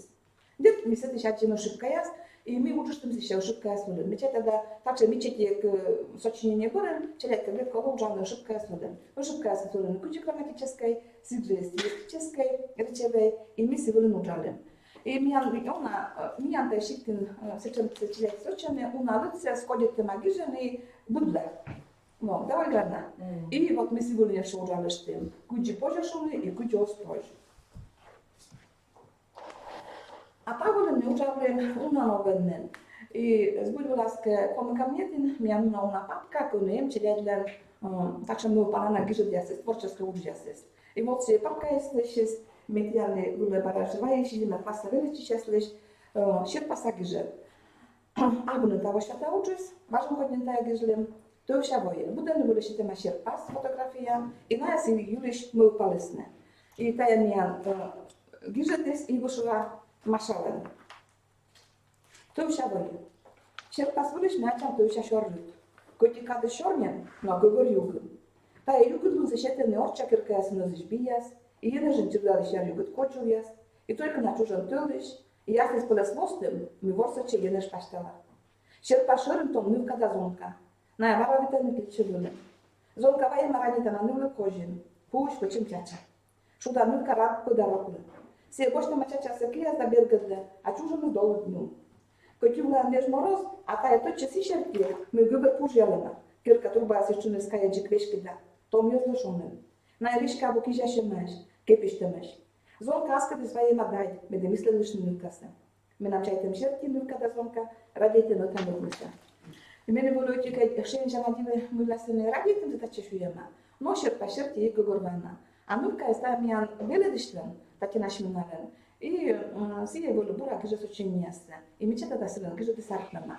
Dit mi se tysiacie no szybka jest, i my uczymy się szybko jest ludem. My cię teda, także my cię jak socinienie borem, czyli jak wie koło szybko jest ludem. No szybko jest ludem kudzie gramatycznej, stylistycznej, rечевой, i my się wolno uczalem. I mian też ten syczem czyli socjane, ona ludzie schodzić te magiczne i budle. No, dawaj gadna. I вот my się wolno się uczalem z tym, kudzie pożeszony i kudzie ospoży. A tak wolę nie uczałem unanowennym. I zbudził laskę komikamietyn, miałem na papka, konem, czyli dla także mój pana na górze jest tworczego uczenia jest. I właśnie papka jest medialny w barażowej, jeśli na klasa wyleci jest Щерпаса górze. A będę tego świata uczyć, ważną chodnię tak górze, to się boję. Będę wolę się tema Щерпас fotografia i na jest już mój palesny. I ta ja miałam górze jest i wyszła Машален. To się boję. Щерпас вылез мячам то się шорнит. Коти кады шорнен, но говорю юг. Та юг тут защита не орча киркас на збияс, и я даже тягали się юг кочуяс. И только на чужом тылыш, и я с полослостым, мы ворса чегенеш паштала. Щерпас шорн том нывка да зонка. На варавита не кричевле. Зонка вай маранита на нывле кожин. Пуш почем чача. Шуда нывка рад подарокуле. Se gosta de maciacia să cria sta bergădle, a ciujul două nu. Că tu la neș moros, a ta e tot ce si șertie, mi găbă pujelena. Chiar că turba se čune skaja de kveșki da. Tom eu zlošonem. Na riška bu kija še meš, kepište meš. Zonka aska de svoje madaj, me de misle liš nivka se. Me nam čajtem šerti nivka da zonka, radijte no tam odluča. I mene volujte că šenja nadive mila se ne radijte de ta češujema. No šerpa šerti je gogorvana. A nivka je sta mian vele dištven. Takie na śmienałem. I sie było bura, że to cię nie jest. I mi cię to da sobie, że to sarkna ma.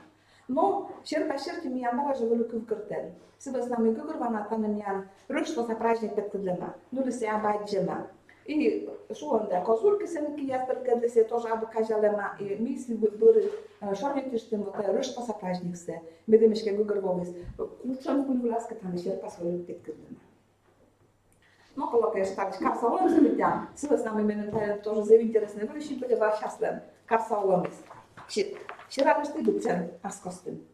No, sierpa mi amara, że wielki kartel. Sobie znamy gogorwana, tam miałam ruszto za praźnik pod kudlema. Nuli się abać dzieła. I szło da kozurki synki, ja tylko się to, że aby kaziale ma. I mi się były szornie też tym, bo to ruszto za praźnik se. My dymieszkie gogorwowy. Kurczę, były laskę tam sierpa swoją pod kudlema. Ну, колокая считались карсауламс ведя. Сила с нами именно тоже заинтересны были, были счастливы. Карсауламс. Ширалыш ты бутцен, аскостын.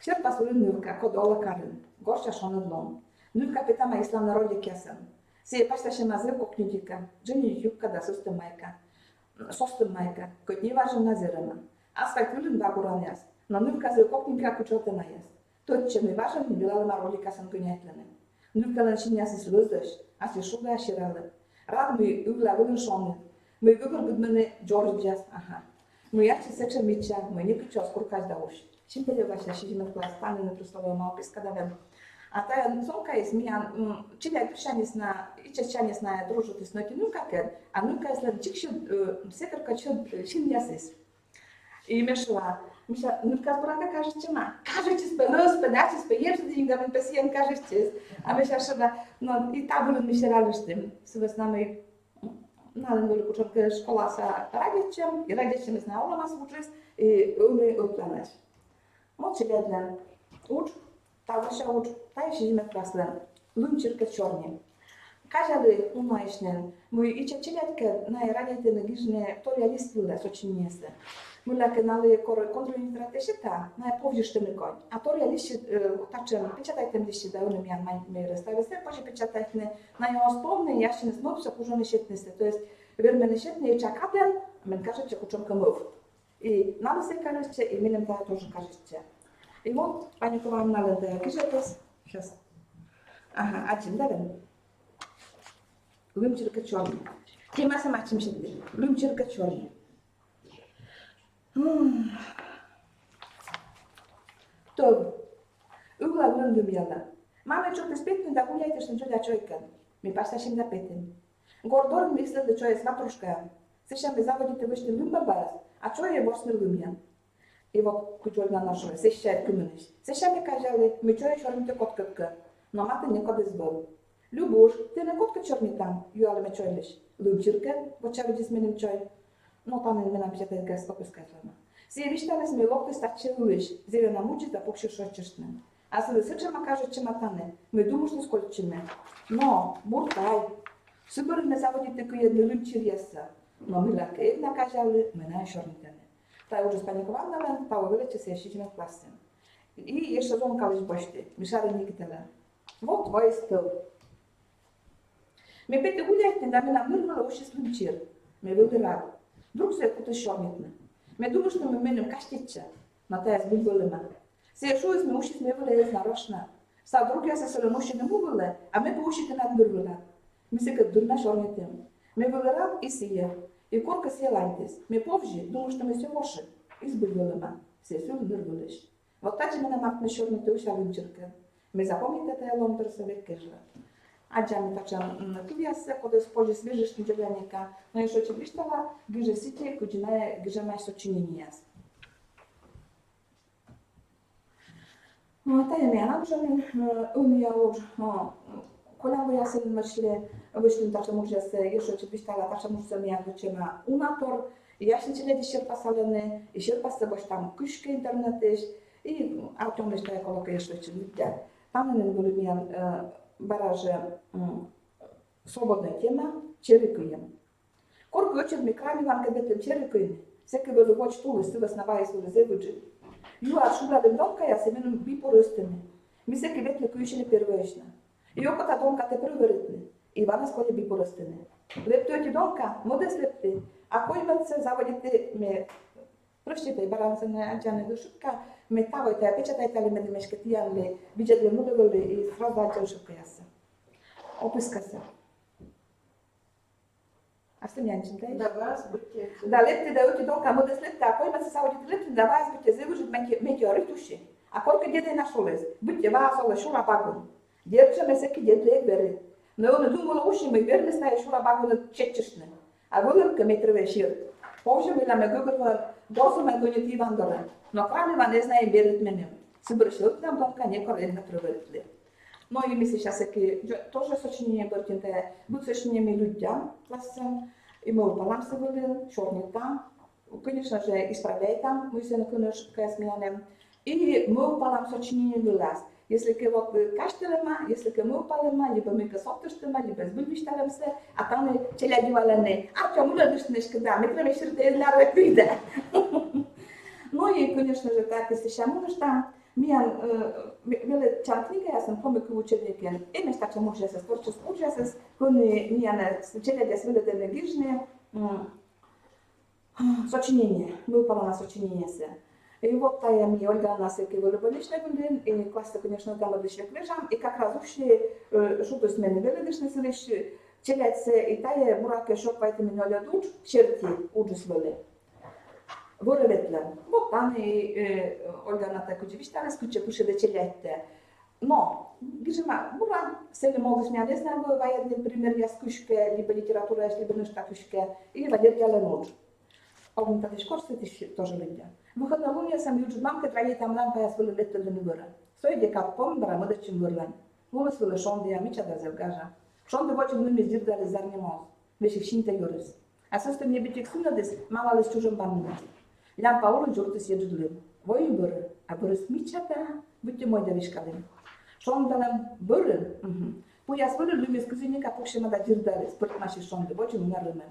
Шир пасулы нюрка, кодола карын. Горча шонын лом. Нюрка питама ислам народе кесен. Сие пашташе назрев кокнюдика. Джини юбка да сустын майка. Состын майка. Кот не важен назирама. Асфальт вилен багуран яс. Но нюрка зрев кокнюдика кучотына яс. Тот, чем не важен, не билала народе кесен гынятлены. Нюркалан шинясы слөздöş, асы шуга ширалы. Рад мы үгла вылын шоны. Мы выбор гудманы Джорджияс, ага. Мы ячи сеча мича, мы не кучос куркаш дауш. Шимпеле ваша шижимет класс, паны на трустовая малпис кадавен. А та сумка есть миян, чиля пришанис на, и чачанис на дружут из ноти нюрка кен, а нюрка есть чикши, секерка чод шинясис. И мешла. Миша, нюрка сбрака кажется, кажется, спелос, педачис, поежды, ингамен песиен кажется. А Миша шада, no i ta były myśleliśmy, sobie znamy, no ale byli początku szkoła sa radzieciem i radzieciem znała nas uczyć i umy odplanać. Moczy jedne, ucz, ta się ucz, ta się zimę klasle, lumczyrkę czornie. Każdy umajśny, mój idzie cieliatkę na radziecie negiżne, to realistyle, co ci nie jest. Mulla kanały kontrolintratę się ta, na powdzisz ten koń. A to realiście, taczem, pieczataj ten liście dałem mian mej restauracji, pozie pieczataj na ją wspomnę, ja się znów zakurzony świetnisty. To jest wyrmeny świetny i czakaten, a men każecie kuczonkę mów. I nam się każecie i minim ta też każecie. I вот, panikowałam na lędę, jakiś jest? Aha, a czym dałem? Lumczyrkę czorny. Ty ma sama czym się dyszy. Lumczyrkę czorny. To ugla wlądum jala. Mamy człowiek spytny, da gulaj też na człowieka człowieka. Mi pasta się zapytym. Gordor myślę, że człowiek jest matruszka. Słyszę, my zawodzi tego jeszcze lumba baz, a człowiek własny lumian. I вот kuczol na naszą, słyszę, kumynyś. Słyszę, my kazali, my człowiek szormy to kotkę. No ma ty niekody zbał. Lubusz, ty na kotkę czorny tam, ju ale my człowiek. Lumczyrkę, bo trzeba będzie zmienić człowiek. No tam my nam się ten gest opiskać. Сие виштане сме локти стаче луиш, зеле на мучите покши шочешне. А се да сечема каже, че матане, ме думушно сколчиме. Но, буртай, супер ме заводите кои едни лунчи веса. Но милаке една кажали, ме най-шорнитене. Та уже спаникован навен, та увеличе се ешичиме в класен. И еше зон калиш бошти, мишаре никителе. Вот твой стъл. Ме пете гуляйте да ме намирвала уши с лунчир. Ме вилди рад. Друг се е кута шорнитне. Ме думаш да ме менем кащича, на тая сбулбълема. Се шуи сме уши сме въле нарочна. Са другия се селенуши не му въле, а ме по ушите над мървъла. Ми се като дурна шорните му. Ме въле рад и сия. И корка си лайтес. Ме повжи, думаш да ме се лоше. И сбулбълема. Се сул мървълеш. Вот таче ме намакне шорните уша лунчерка. Ме запомните тая ломтър се век кежла. A dziami taczam na kliasę, kiedy spodzie zwierzysz tym dzielnika, no jeszcze oczywiście ta gdzie sycie, gdzie ma się czynienie jest. No to ja miałam, że Unia już, kolego ja sobie myślę, wyślę taczam już jest, jeszcze oczywiście ta taczam już sobie miałam, że ma unator, i ja się ciele dzisiaj pasaleny, i się pasaboś tam kuszkę internety, i automatycznie ta ekologia jeszcze widzę. Tam nie były miałam baraże swobodna tema, czerwikujem. Korku oczek mi krami wam kiedy tym czerwikujem, sekie były watch tuły, z tego snawaje sobie zewudży. Jua szubladem domka ja se menom biporystyny. Mi sekie wetle kujšine pierweszna. I oko ta domka te prverytny. I vana skolje biporystyny. Leptuje ti domka, modes lepty. A koji se zavodite me prošćite balance na ađane do šutka, me tavojte, a pečatajte ali me mešketijanle, biđadle mulevali i srazdađe u šupka jasa. Opiska se. A s tim jančim taj? Da vas budete... Da lepte da uti domka modes lepte, a koji se zavodite lepte, da vas budete zevužit meteorituši. A koliko djede na šoles, budete vas ove šula bagun. Djerčeme seki djede ekberi. No ono dumalo uši me verme staje šula bagun čečešne. A gulimke me trve šir. Povžemila me gugrva dosu me donjeti vandore. No kraneva ne znaje berit menem. Сибршил нам домка некорректно проверили. Но и мисля, сейчас тоже сочинение бъртите, будь сочинение людям, класом, и мы упалам се были, черный там, конечно же, исправляй там, мы се наконец шутка сменяем, и мы упалам сочинение вылаз. если вот каштелема, если мы упалема, либо мы косоптыштема, либо с бульбишталемсе, а там челяди валены, а чем улыбишь, да, мы прямо еще это вида. Ну и, конечно же, так, если сейчас что Mian vielä chalkniga ja sen pomikku učenike. Emme šta će može se sporčus učes, kuni mian čelja svele da negirne сочинение. Мы упала на сочинение се. И вот тая ми Ольга нас еки волейболичный гундин, и класса, конечно, там отлично лежам, и как раз вообще что-то с мене веледишный селищ, челяться, и тая бураке шок поэтому не олядуч, черти уджус вели. Вырветлен. Вот там и Ольга на так удивительно скуча пуше да челятте. Но, гижема, бура, се не могу смя, не знаю, военный пример, я скучка, либо литература, либо нечто кучка, и Валерия Ленуч. Он тогда шкорсы тоже люди. Выходной луне сам юджу мамка троей там лампа я свою лето для невыра. Сой дека пом бара мы дочим вырлань. Луна свою шонды я мича да зевгажа. Шонды вочим мы миздир дали зарни мол. Веши шинта юрис. А состо мне битик сунадис, мама лес чужим баннами. Лампа улу джуртис еджудлым. Вой быры, а бырыс мича да, будьте мой девишкалым. Шондалам быры. Пуя свою люмис кузиника пукшема да дирдали, спорт наши шонды, вочим умерлымен.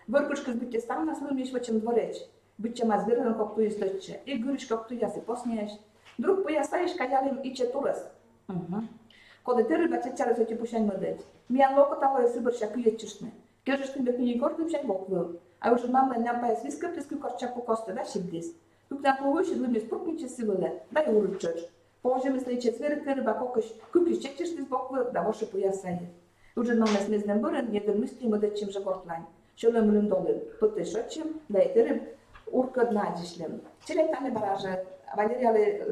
Въркучка с битте стан на слъмиш въчем двореч, битче ма звиран както изтъче, и гуриш както я се посмееш. Друг поясаеш каялим и четурас. Коде те риба че чара се ти пушен младеч. Миян локо тало е сибърша куечешне. Кежеш бе куни гордым шай боквил. А уже мама нямпа е свиска приску корча по коста да шибдис. Тук на повыше длъмис пуркниче сивеле, да и уручъч. Положи мисли че цвирите риба кокаш, кукиш чечеш с боквил, да воше поясае. Уже номе смезнем бърен, не дърмисли младечим жагортлайн. Шолем лундолен, пътешочим, да и тереб уркът надишлем. Челетане баража, Валерия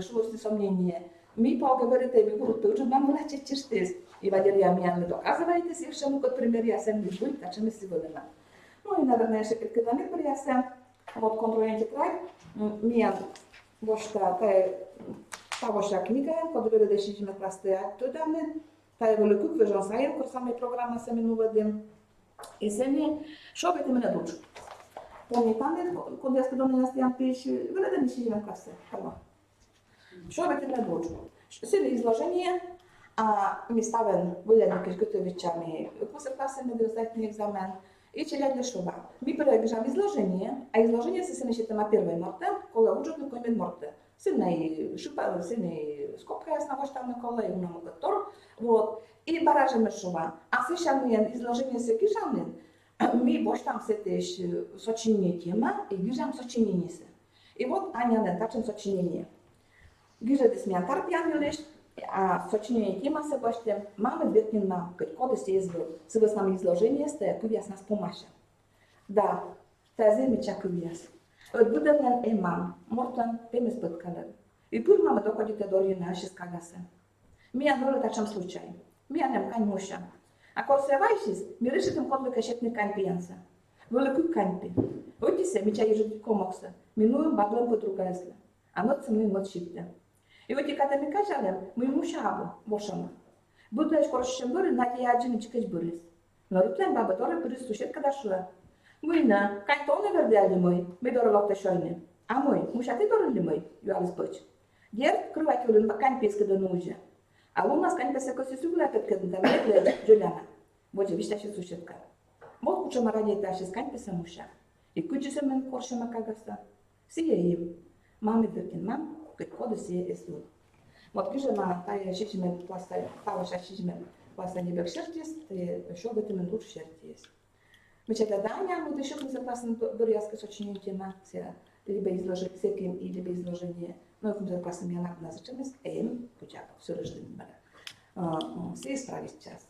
шулости сомнение. Ми поговорите ми группе, уже нам влаче чештес. И Валерия ми доказывайте си, ще му като пример я съм не жуй, така че ми си водена. Ну и, наверное, ще когда ми при я съм от контролните край, ми та ваша книга, когато бъде да шижиме класте актуален, та е великук вежан сайен, кор саме програма се минува ден. И сега, що бете ме надучу? Помните, когато аз като не стоям пише, вие да ми си живем класа. Що бете ме надучу? Сега изложение, ми ставен вилядник готовичами, после класа ми дързайтни екзамен, и челядля шуба. Ми пребежам изложение, а изложение се семешите на първа марта, кола учат на кой мен марта. Сина и шупа, сина и скопка ясна воща на кола и уна мокатор, вот. И баражаме шуба. А сега ми изложение се гижамнен. Ми бощам се теж сочинение тема и гижам сочинение се. И вот Аня не тачен сочинение. Гижа да смян тарпян лиш, а сочинение тема се бощем, маме бетнин мам, като да се извил. Се възнам изложение сте, къв ясна спомаша. Да, тази ми чакав яс. Отбуден е мам, мортан пеме спъткален. И пур мама доходите дори на шескага се. Мия роля тачам случай. Мия нем кань муша. Ако се вайшис, ми решитам код кашетни кань пиянса. Велику кань пи. Ойти се, ми чай жити комокса. Минуем баблам по друга изля. А мът се мът шипте. И ойти ката ми кажалем, ми муша або, бошама. Будеш коршем бъри, нати яджини чикач бърис. Нарутлен баба доре бърис сушет када шуа. Муина, кань то не вердяли мой, ми доре локта шойне. А мой, муша ти доре ли мой, юалис пъч. Дер, кръвати улин, ба кань писка да нужа. А у нас кань песе коси суглепет къден там е Джуляна. Боже, вижте ще сушетка. Мот куча ради та ще скань песе муша. И кучи се мен корше макагаса. Си е им. Мами дъркин мам, какво да си е студ. Мот кижа ма тая шишиме пласта, тава ша шишиме пласта не бек шертис, те шобете мен луч шертис. Мече да няма да шукни за пластен бъряска сочинение тема, либо изложение, всеки им либо изложение. Но ако да класам я на зачемес, почакав, все ръжден бъде. Се изправи с час.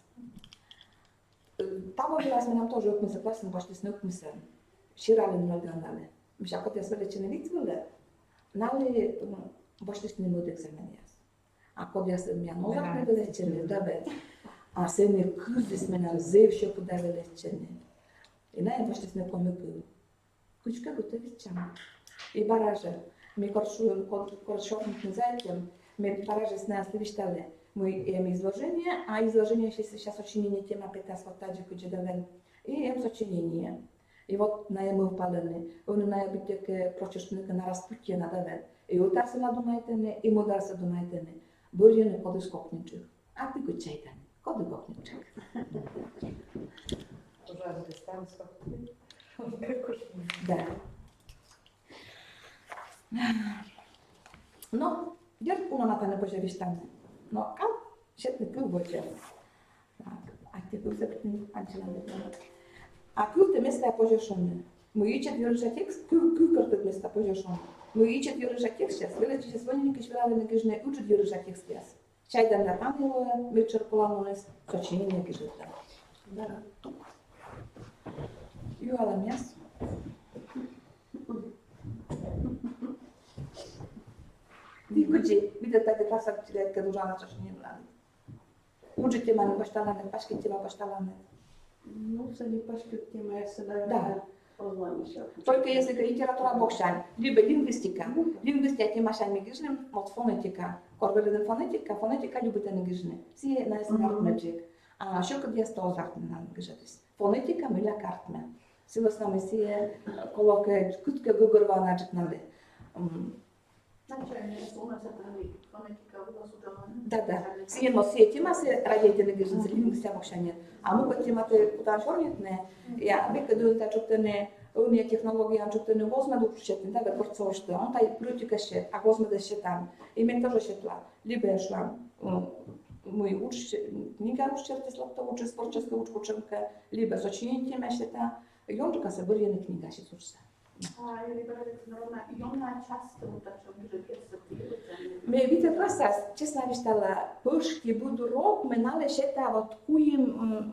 Таба била сме нам тоже окме за класен, бащи сме окме се. Ширален много ганале. Мишако те свърля, че не лицвале. Нали, бащи сме му да екзамен яс. Ако да съм я нозак не да лечене, да бе. А се не къзли сме на зевше по да лечене. И най бащи сме помекъл. Кучка готови чам. И баража. Ми коршовник не заедем, ми параже с нас виждали мы изложение, а изложение сейчас сочинение тема 15 вот таджи куджедавен, и сочинение. И вот на ему упадали, он на битек прочешника на распутие надавен. И утар се надумайтене, и мудар се думайтене. Börjene kody skokniczych. A ty go czajtan, kody gokniczych. Пожалуйста, там сколько. Да. No, jälkeen unohtaa posiavistanne. No, sitten kyllä a ty był zeptny Angelany. A kyllä mesta poziomny. Mówicie że tekst, kyllä mesta poziomny. Mówicie że tekst, wyleci się dzwonnik świetlawy grzne uczyć że tekst jest. Czajdan na pamięć, wieczór polanunes, codziennie grzne. Da. Juhala miast. Gdzie widzę takie klasa, które duża na coś nie brali. Uczycie mamy posztalane, paszkiecie ma posztalane. Ну, це не перспектива, я себе Да. познайомився. Только если литература бокшан, либо лингвистика. Лингвистика тема шайми гижнем, вот фонетика. Корвеледен фонетика, фонетика любит они гижне. Сие на эснартмеджик. А що коли я сто захтне нам гижетись. Фонетика миля картме. Сила с нами сие колоке кутке гугурвана джикнали. Znaczy, u nas fonetyka ułożona. Да. Сие но сие тема се радиете на гижне, лингвистика бокшане. А му коли темате куда шорнетне, я бека дунта чуктене Unia technologia, czy ten возьме do świetny, tak, po coś to, on taj polityka się, a возьме do świetla. I mentorze świetla, libe szłam, mój kniga uczciwty slapto uczy, sporczewska uczynkę, libe zacznięcie ma świetla, i on czeka sobie jedna kniga się córce. A ja liberalna i ona часто taczą, że jest to My widzę klasas, честно вистала, пышки буду рок, мы нале świetla, вот kujem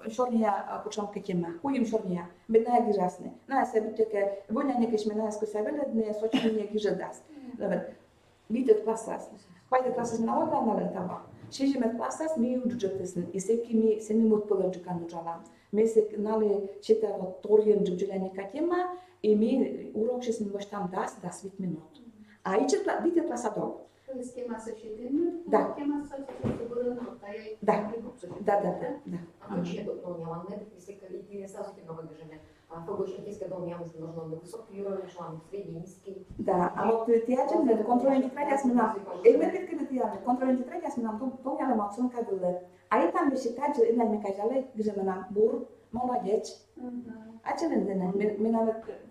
шорния почамка тема, kujem шорния, бедная гижасны. На себе таке, воня некеш мене скосавеледне, сочинение гижедас. Добре, widzę klasas, Pajde klasas nauka nalentava. Šežime klasas mi udžetesni, iseki mi seni mutpala džikanu džalam. Mi se nali šitava torjen džuđeleni katema i mi urok šesni možtam das 10 minut. A iće vidite klasa dog. Schema să citim, Da. schema să citim cu Da. Da. Вообще тут не ладно, если и сразу много движения. А фагошническое дом я нужно на высокий уровень, шлам, средний, низкий. Da, a вот тиачен контролен третья смена. Эльме петкене тиачен контролен третья смена, то я ломацун кадуле. А и там еще таджи и нам кажале, где мена бур, молодец. А челен дене,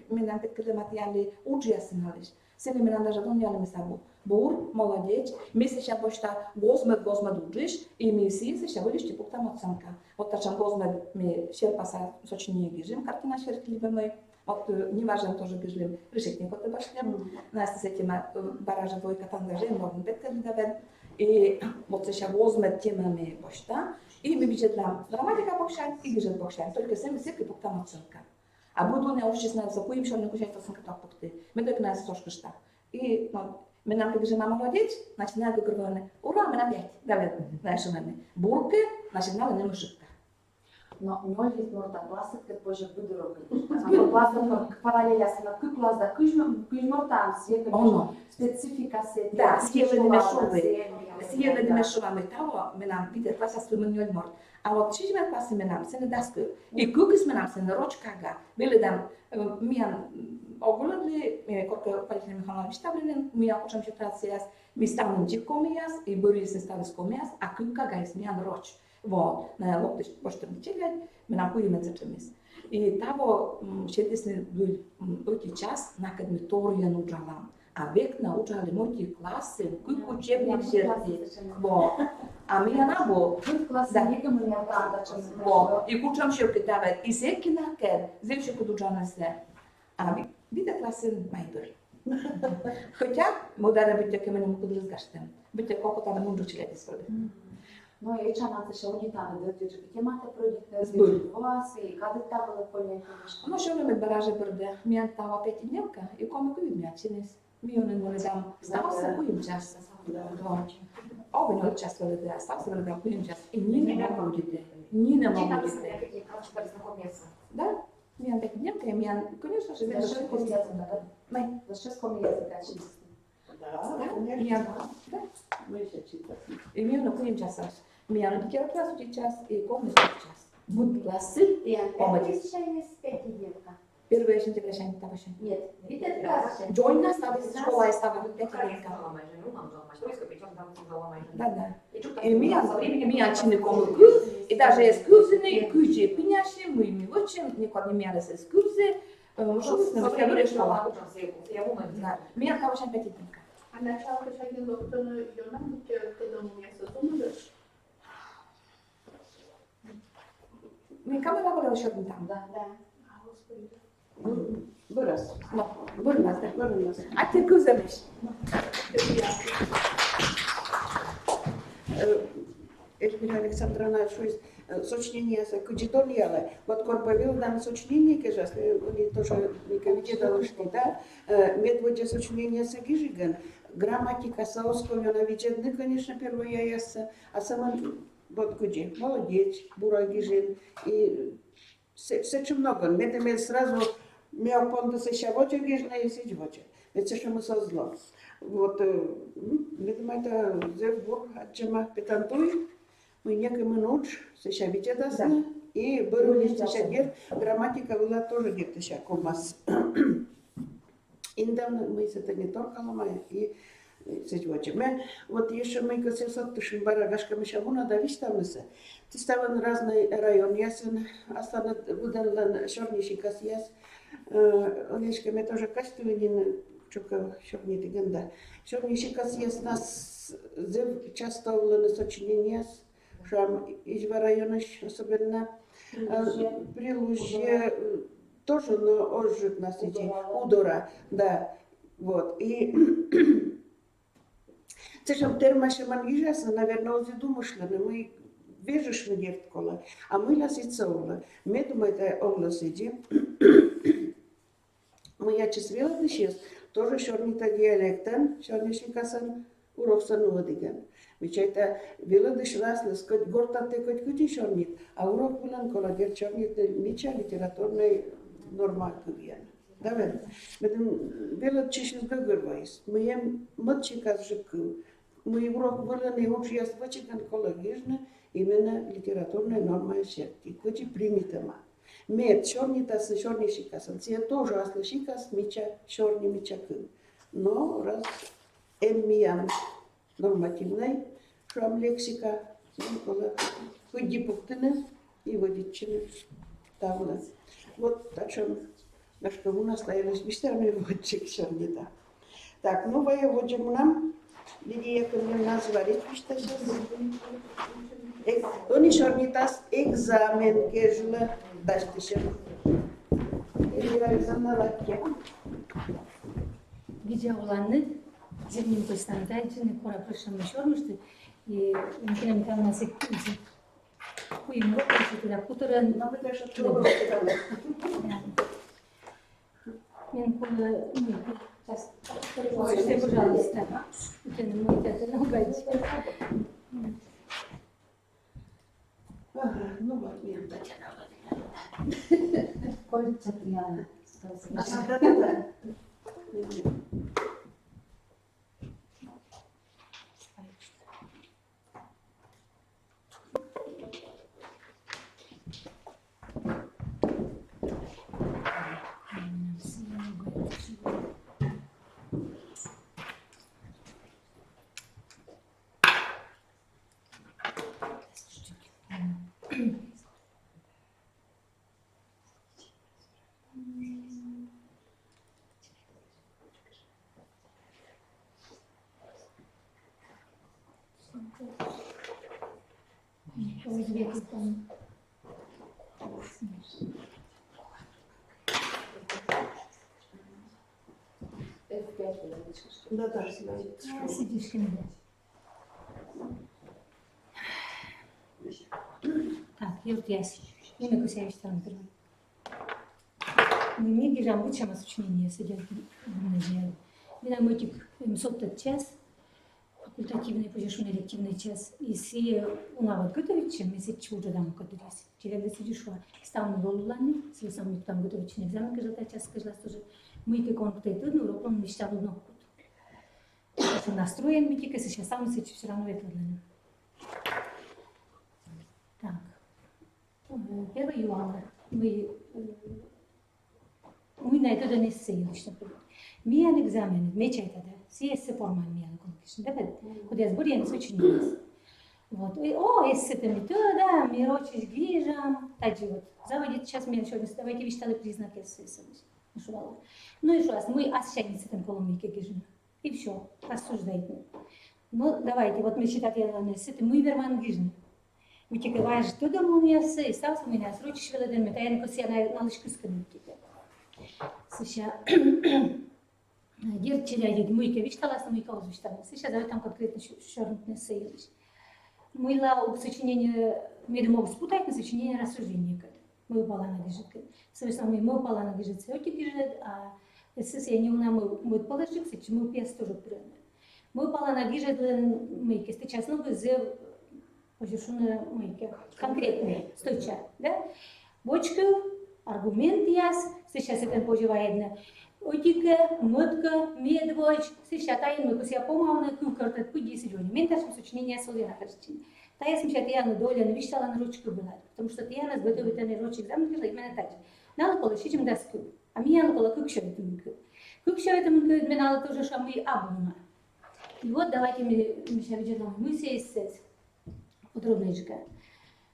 менам петкене материали уджиясыналиш. Сели менам даже доньяли месабу. Бур, молодец. Мы сейчас почта гозмет уджиш, и мы все сейчас вылишь типа там оценка. Вот тачам гозмет мы шерпаса сочинение гижим, картина шерклибемой. Вот не важно тоже гижлим, решетник вот башлем. Нас с этим баража двойка там даже много беткали давен. И вот сейчас гозмет темами почта, и мы видим там грамматика бокшан и гижет бокшан. Только сами все типа там оценка. А буду не учиться на закуем, что не кушать оценка так пукты. Мы только нас сошка что. И мы нам говорим, мама молодец, начинаем говорить, ура, мы на 5, давай, знаешь, мы бурки, начинали не мышитка. Но ноль есть морда класса, как позже буду робить. А класса параллеля с на класса, кujмортам все, специфика се. Да, съедали мешуваме того, мы нам видят класса с ноль морд. А вот чижме класса мы нам се не даску. И кукис мы нам се на рочкага. Били дам миян огледли, колко палихне механал виставленен, миян почем читация, ми станем чикомияс и борис се стави скомияс, а кукага is миян роч. Вот, на локтиш поштем чилять, мы нам куиме зачемис. И того шетисне был час, на кадмитория нуджалам. А век научали моти классы, кук учебник серти. Вот. А меня на бо. Класса не мы не отдача. Вот. И кучам шерки давай. И секи на кер, зевши кудуджана се. А вида классы майбер. Хотя, модара битя кемене му кудрыз гаштем. Битя колко там мунджу чилети своли. Но я чана се шони там да държи темата проекта Збой. вас и каде тавала понятно. Ну що ми бараже бърде? Миян тава петидневка и коме куи мячинес. Мионен му не дам. Става се куим час. Обе ноль час веледе, а става се веледе куим час. И ни не могу дете. Ни не могу дете. Какие прочитали знакомиться. Да? Миян петидневка и миян, конечно же, За шест комбинаций, Май. за 6 комбинаций, Да, Миян. Да. ми ще читати. И миян куим часаш. Миян литература сути час и коме сути час. Буд классы. Я Помолись. сейчас есть 5 девка. Первое интеграция не того. Нет, видите, класс. Джойна стала школа стала Украинская ломайжа, ну, нам дома, что искать, причем там ломайжа. Да. И чё И меня со временем чины комуку, и даже экскурсии, кучи пиняши, мы ми очень, никак не менялись экскурсии. Что вы знаете, школа? Меня хорошая аппетитненько. А начало шаги доктора Йона, когда у меня созумно, Мы камера была еще не там. Да. а господи. Вырос. Ну, вырнас, да. Вырос. А ты куземиш? Эльвира Александровна, что есть сочинение с кучидоньяла. Вот корбовил нам сочинение, кажется, они тоже никогда должны, да? Медводя сочинение с гижиган. Грамматика саоского, она видит, конечно, первая яса, а сама вот где, молодец, бура гижин. И все много. Медведь сразу мяу пондаса щавоча гижна и сидьвоча. Это что мы создали. Вот, медведь это зевбур, отчема петантуй. Мы некому ночь, сейчас ведь это сна, и было сейчас дед, грамматика была тоже где-то сейчас комас. Индавно мы это не только ломаем, и мы вот еще мы как сотышим барагашка мы шамуна да виштамыса. Ты ставан разный район ясен, остана буден шорнейший касьяс, олешками тоже качественный, чука шорний тиганда. Шорнейший касьяс нас часто на сочинение. Шам из района особенно при Луже тоже но ожит на сети удора, да, вот и цешам термаше мангижаса, наверное, ози думашлами мы вежешь на девткола, а мы ласица ола, мы думаем это ола сиди, мы я чисвела дышес, тоже шорнита диалектен, шорниши касан урок сануадиген. Мечайта вилодыш раслы, скоть гортате коть кути шорнит, а урок вилан колагер шорнит меча литературной норма кывьян. Давай. Медем вилод чишис гагырвайс. Мы ем мытчикас жикы. Мы урок вилан и общий вачиган колагежна именно литературной нормой серти. Коти примитема. Мед шорнитас и шорнишикас. Це тоже аслышикас меча шорни мечакы. Но раз эммиян нормативной, шрам лексика, ходи пуктины и водичины тавна. Вот о чем наш коммуна стоялась мистерами водчик шорнита. Так, новая водим нам, Лидия Камиловна зварит, что сейчас. Они шорнитас экзамен кежла дастишем. Лидия Александровна Лакья. Видео уланны, зерним постандаете, кора пришла шормышты, и мы там нас экскурсии. Хуем роком, туда кутуран. Нам это что трудно сказать. Мен куда, сейчас, пожалуйста, это не мой театр, наугайте. Ну вот, нет, Татьяна. Кольца Тряна. Да. Да, Сидишь, Кенда. Так, йорт ясь. Имя кусяешь там первый. Мы не гижам учим осучнение сидят в гимназии. Меня мотик сотта час, факультативный, позже элективный час. И си у нас вот готовить, чем если чего-то там готовить. Через это сидишь, ставим долланы, если сам там готовить экзамен, каждый час, каждый тоже. Мы как он кто-то, ну, урок он мечтал много. Настроен митик, если сейчас сам все равно это для него. Так. 1 июня мы Мина это не сейлиш, например. Миян экзамен, мечайта, да, сиессе форма миян конкишн, да, вот я сборен сочинилась. Вот, и, о, если это не то, да, мирочись гижам, таджи вот, заводит сейчас меня еще раз, давайте вещали признаки эссенции. Ну и что раз, мы осчастливцы там коломейки гижим, и все, осуждайте. Ну, давайте, вот мы считать, мы верман гижим. Витика ваш, что там у меня и стал у меня срочно велоден, это я не косия на лышку скинуть. Сейчас, девчонки, я мойка, вичталась, мойка узвичталась. Сейчас давай там конкретно шорнутный сейлиш. Мыла у сочинения, мы могу спутать на сочинение рассуждения. Мы упала на гижет. Соответственно, мы упала на гижет, все-таки гижет, а если не у нас мы положимся, мы пьес тоже прямо. Мы упала на гижет, мы сейчас ну без позиционные мойки, конкретные, стойча, да? Бочка, аргумент яс, сейчас это поживает. Отика, мотка, медвоч, сейчас таин мы куся помавна, кукарта, пуди сегодня. Ментаж сочинение солена картины. Та я смещаю Яну доля, навещала на ручку была, потому что Яна сготовит на ручек замки, именно так. Надо получить им доску, а мне надо было кукшевать мунку. Кукшевать мунку, мне надо тоже, что мы абума. И вот давайте мы сейчас видим, мы все есть подробничка.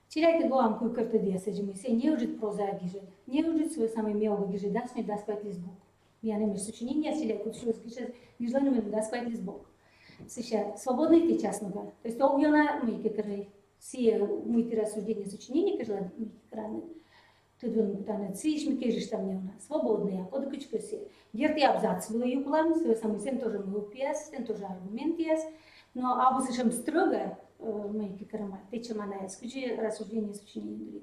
Чиряйте вам кукарта десять, мы все не ужит проза гижет, не ужит свой самый мелкий гижет, даст мне даскать листбук. Я не могу сочинение, селя кучу скажет, нежелательно мне даскать листбук. Сейчас свободный ты частного. То есть то угона мы которые все мы рассуждения сочинения, которые мы краны. Тут он питание цвиш мы кежишь там не у нас свободные, а под кучку все. Дерти абзац было юклам, свой самый сем тоже мы пьес, тем тоже аргумент есть. Но абу слишком строго мы крама, ты чем она есть, кучу рассуждения сочинения других.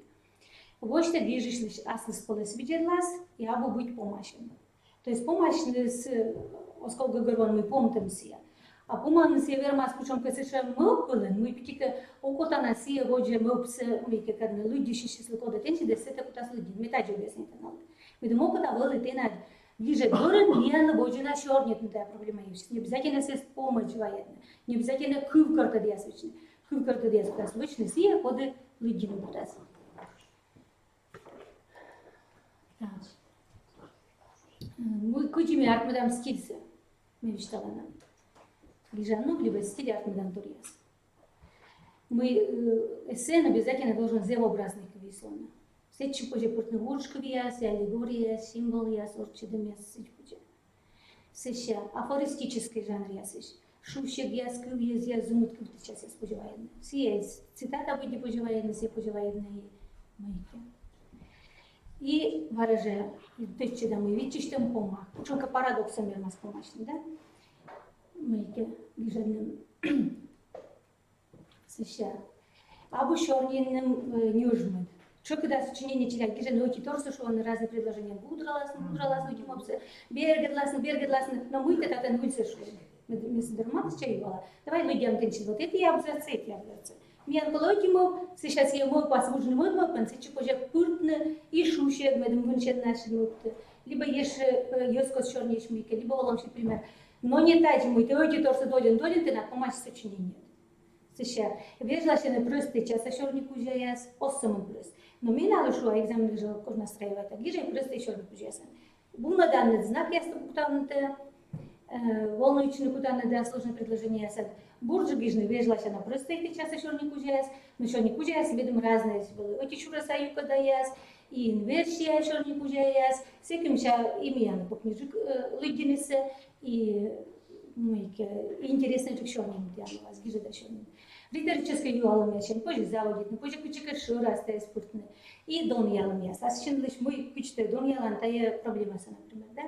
Вот что движешь лишь аслы с полос виделась, и абу быть помощен. То есть помощь с осколка горван мы помним все. А поман се верма скучам касеша мълпълен, мой пикика окота на сия годжа мълпса, мейка кадна люди шиши слокода тенчи да сета кута следи, метаджи обясните нали. Мы думал, когда вылы ты на ближе город, не на боджина шорнет на проблема есть. Не обязательно се помощь военная, не обязательно кывкарта диасвичная. Кывкарта диасвичная сия коды люди не будут. Мы кучами армадам скидся, мы вещала нам. Лежану, либо стиль армаданториас. Мы эссен обязательно должен зевообразный кавислона. Все чипожи портны воршковиас, аллегория, символ яс, орчеда мяс, сеща афористический жанр ясиш. Шущек яс, кывьез яс, зумут кывты час яс поживаедны. Все цитата будет поживаедны, все поживаедны и майки. И выражая, то есть, когда мы видим, что мы пома, только парадоксом я нас помощник, да? Майке бежаным сеща. Абу шорнинным нюжмы. Что когда сочинение читать, где же ночи торсу, что он разные предложения будралас, ночи мопсы, бергедлас, но мы это не высошло. Мы с дермат чаевала. Давай людям тенчить вот эти абзацы, эти абзацы. Мне анколотимо, сейчас я мой послужный мой пансичи позже пуртны и шушек, мы думаем, наши нотты. Либо еще ёскос чернейш мика, либо воломший пример. Но не так же мы теории торса долин, ты на помощь сочинения. Сейчас, вежла ще не прости час, а шорник уже яс, осамый плюс. Но мне надо, что экзамен лежал, кожа настраивает, а гиже прости шорник уже ясен. Буна данный знак, я стал кутанный, волнующий кутанный, да, сложное предложение ясен. Бурджи гижны, вежла ще на прости час, а шорник уже яс, но шорник уже яс, видим разные были. Оти шура саю, когда яс, и инверсия шорник уже яс, всяким ша имя, по книжек лыгинесе, и интересный шорник, я у вас гиже да шорник. Риторическое юаломящен, позже заводит, позже кучка шура стая спортная. И дон яломяс. А сейчас лишь мой кучка дон ялан, тая проблема, например, да?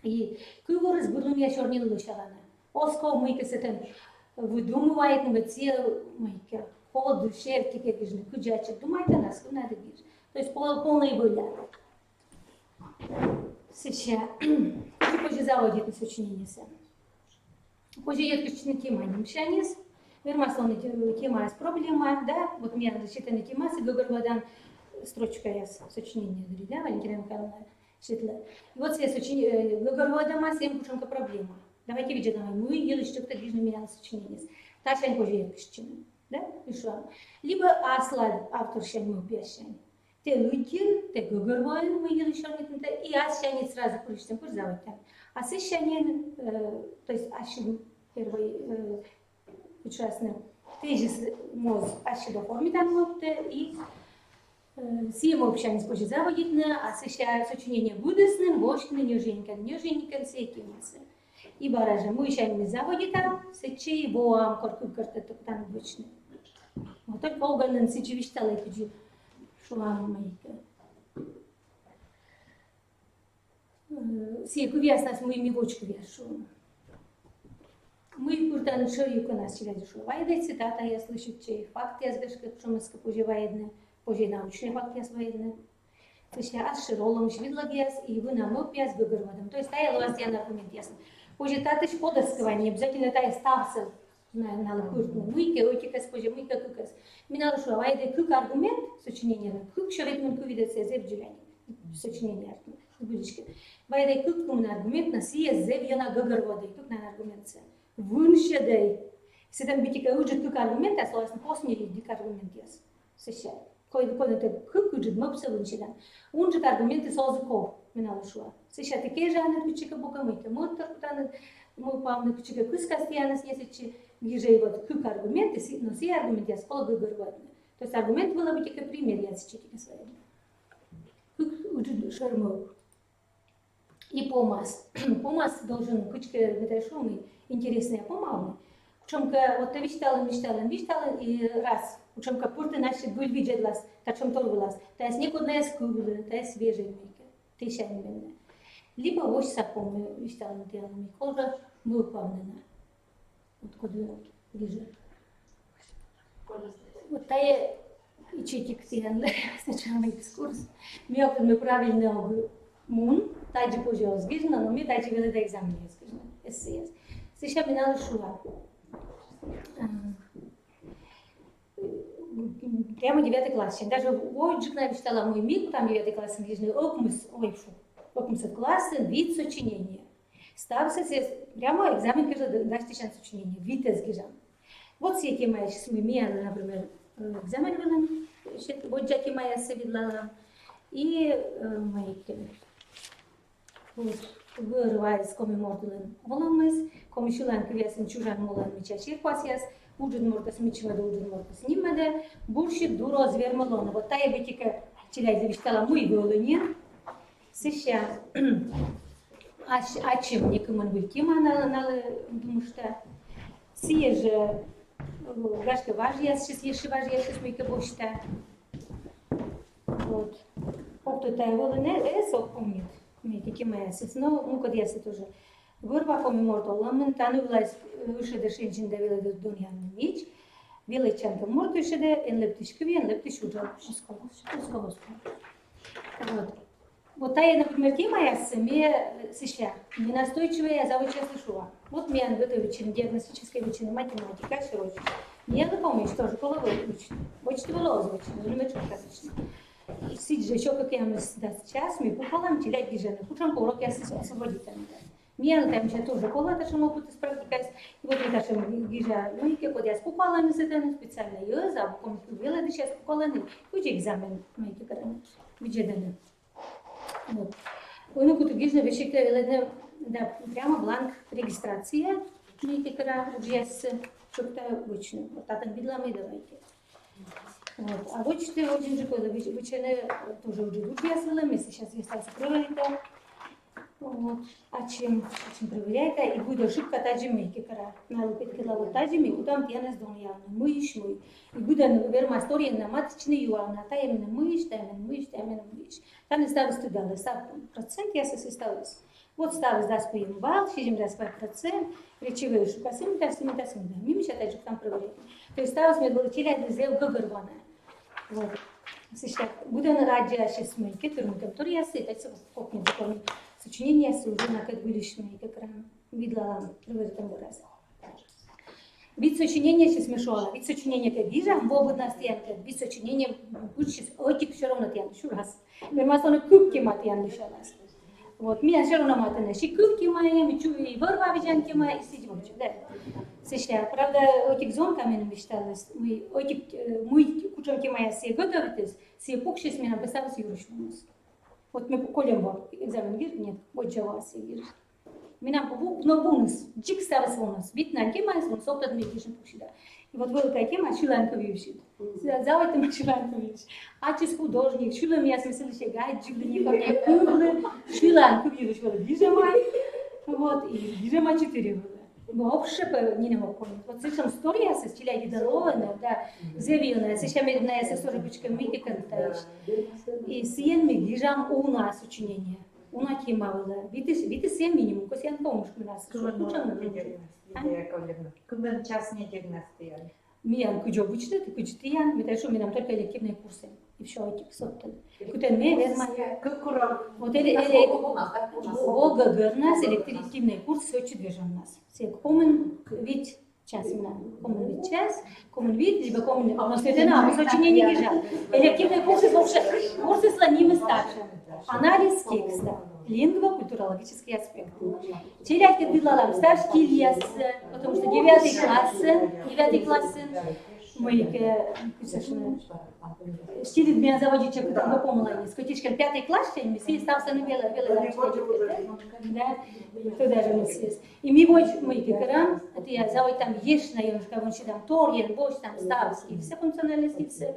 И кого разбудил меня черный лучалана. Оскол мойка с этим выдумывает, но все мойка. Холод душе, как гижны, куджачек. Думайте нас, куда надо гиж. То есть полная воля. Сейчас позже заводит на сочинение сам. Позже я кучка тема не мешанец. Вермасловная тема есть проблема, да, вот у меня засчитана тема, с Гогорвадан строчка есть сочинение, да, Валентина Михайловна считала. И вот я сочинение, Гогорвадама всем пушенка проблема. Давайте видим, мы ели что-то ближне меня сочинение. Тачань позже я кучина, да, и что? Либо аслад автор щань мы пьящань. те луйтин, те гугурвоин, мы ели шорнитнте, и аз шанит сразу куричтем курзавитем. А с шанин, то есть ашин первый участник, тежис моз аши до формитан мопте, и Сиема общание с позже заводитна, а сейчас сочинение будесны, вошкны, неженькен, секимасы. И баража, мы еще не заводита, сечи, боам, коркукарта, топтан бочны. Вот так полганын сечи виштала и пиджи шуама майка. Сие кувяс нас мы мивочку вяшу. Мы куртан шоюка нас через шувайда, цитата я слышу, чей факт я сгашка, что мы скопуживаедны. Позже научный факт я своедны. То есть я аж широлом швидлогиас и вы нам опиас гугурвадом. То есть тая луастьян аргумент ясно. Позже татыш подоскование, не обязательно тая стався на лакуртну. Мыйке, ойкикас, позже мыйка кукас. Минало шо, вайде кук аргумент сочинения, кук шоветмен кувидеться зев джиляни. Сочинение будечки. Вайде кук кумн аргумент на сие зев яна гугурвадай, кук на аргумент се. Вуншедай. Седем битика уджет кук аргумент, а слоасн посмели дик аргумент яс. Сещай. Кой те куджит мопса вуншедан. Унжет аргументы созыков минало шо. Сещай таке жанр кучика богамыйка. Мотор кутаны мой памны кучика кускастьянас есечи гижей вот кук аргументы, но все аргументы я спола гугурвадны. То есть аргумент было бы только пример я сечетика своей. Кук уджит шармов. И помаз. Помаз должен кучка ветрешумый, интересная помавны. Учомка вот мечтала и раз. Учомка пурты наши был виджедлас, тачом торвелас. Та есть некудная скубла, та есть свежая мейка. Ты шайменная. Либо вось сапом мечтала делами. Колга мы упавнена. Вот куда вижу. Вот та я и читик тиан сначала экскурс. Мы правильно мун, та же позже озгижна, но мы та же вели до экзамена озгижна. Эссеяс. Сейчас минало шуа. Прямо 9 класс. Даже Войджик читала мой миг, там 9 класс английский, окмыс от класса, вид сочинения. Стався прямо экзамен, кажется, дашь шанс сочинения, вид изгижан. Вот все эти мои сейчас мы мияны, например, экзамен вылым, вот джаки моя совидлала, и мои вот вырываясь коми мордулен оломыс, коми шулан квясен чужан молан мечачир пасяс, уджин мортас мичвада, уджин мортас нимаде, бурши дуро звермалона. Вот тая бетика чиляй завиштала мой голунин. Сеща, а чем некому вылькима налы, думаю, что сие же гашка важья, сейчас еши важья, сейчас мойка бошта. Вот. Опто тая голуне, сок помнит. Мейки мэсис, но мукад ясы тоже. Вырва коми мортолламын, тану власть выше до шинчин давила до дуньяны нич, вилы чанта морту еще до, эн лептишкови, эн лептишуджал. Вот. Вот та, например, тема ясы, мне сеща, ненастойчивая, я завуча слышала. Вот мне готовить диагностической вычины математика, широче. Я напомню, что же головой учить. Очень было озвучено, но это сказочно. Сидже, еще как я сейчас, мы купалам телять гижены, кучам порок я освободитель. Мне там сейчас тоже кола, то что могут исправить. И вот это что гижа, ну и как я купалам из этого специально, я за комнату вела, да сейчас купалам, куча экзамен, мы эти караны, виджеданы. Вот. Ну куда гижа вещи, да, прямо бланк регистрация, мы эти караны, уже что-то обычно, вот так видела мы давайте. Вот. А вот что очень же было, вычены тоже уже душ ясвела, мы сейчас остался проверить. Вот. А чем проверяет, и будет ошибка таджимейки, кара на лупетке лаву таджимейку, там тянес дон явно, мыш мой. И будет верма история на маточный юана, та именно мыш, та именно мыш, та именно мыш. Там не ставилось туда, став процент я составилась. Вот ставилось даст по им бал, 62%, речевые шукасим, да, мимо сейчас там проверяет. То есть ставилось мне было терять сделал гагорвана. Вот. Сейчас буду на радио сейчас мы которые я сыт, как не запомню. Сочинение уже на как вылеченные, как рано видела в этом разе. Вид сочинения сейчас мешала, вид сочинения как вижу, бобу на стенке, вид сочинения сейчас отик все равно тян, еще раз. Мы массово кубки матян лишалась. Вот, меня все равно матян, ши кубки мои, мы чуем и ворва видянки мои, и сидим, да. Сейчас, правда, отик зонками мечталась, мы отик, мы кучам велика моя все готовитесь, все пукши с меня написалось юрочному. Вот мы колем вам экзамен гир, нет, вот жава все гир. Меня но бонус, джик ставит бонус, бит на тема, он соптат мне гишен пукшида. И вот велика тема шиланка вившит. Завайте мы шиланка вившит. А чис художник, шилам я смысл ще гайд, джигли как я куглы, шиланка вившит, вот гижемай, вот и гижема 4 года. Вообще не могу понять. Вот слышим история со стиля Видалована, да, заявленная, сейчас медная сестричка Митика Антаевич. И сien мы гижам у нас учение. У нас тема видите сien минимум, кос я помню, что у нас. Кумен час недельно стояли. Миян куджо учит, куджтиян, мы даже у меня только элективные курсы. И все эти соттан. Кутен не верма. Вот Ога Гернас, элективные курсы, все чудвежен у нас. Все комен вид час именно. Комен вид час, комен вид, либо комен... Но светена, мы сочинение не гижат. Элективные курсы вообще, курсы слоним и старше. Анализ текста. Лингво-культурологический аспект. Терять бедлалам старший лес, потому что 9 классы, мы стили меня заводить человек, там попомнила, скотичка 5 класс, мы все стався на белое, да, кто даже не съест. И мы вот мы керам, это я заводить там ешь на юношка, вон там торген, бош там ставский, все функциональности, все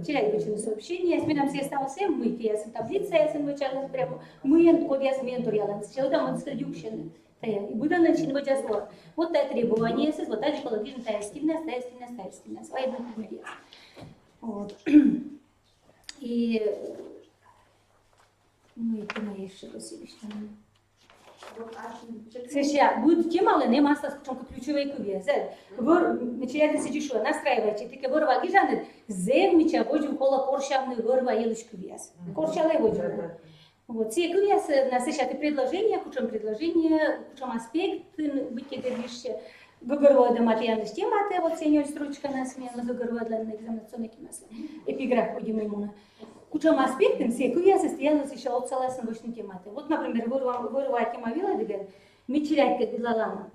терять учили сообщения, если нам все стався, мы я сам таблица, я сам вычарла прямо, мы код я сам менториалан, сейчас там он стадиукшен. И буду начинать слово. Вот это требование, вот это экологично, та стильность. Военный пример. Вот. И ну это мои широкие. Сейчас будет тема, але не масса, скажем, ключевые кувьезы. Вы начинаете сидеть, настраиваете, ты кого рвали жанр, земляча, вождь кола коршавный вырва елочку кувьез. Коршавный вождь. Вот, все кувьез насыщают предложения, кучам аспект, быть говоришь, выгорвала до материальности тематы, вот сеньор строчка на смену, выгорвала для экзаменационной киносы, эпиграф ходим именно. Кучам аспектом все кувьез состоялось еще от целостной научной тематы. Вот, например, вырвала тема виладыган, мечерять как бедлалана,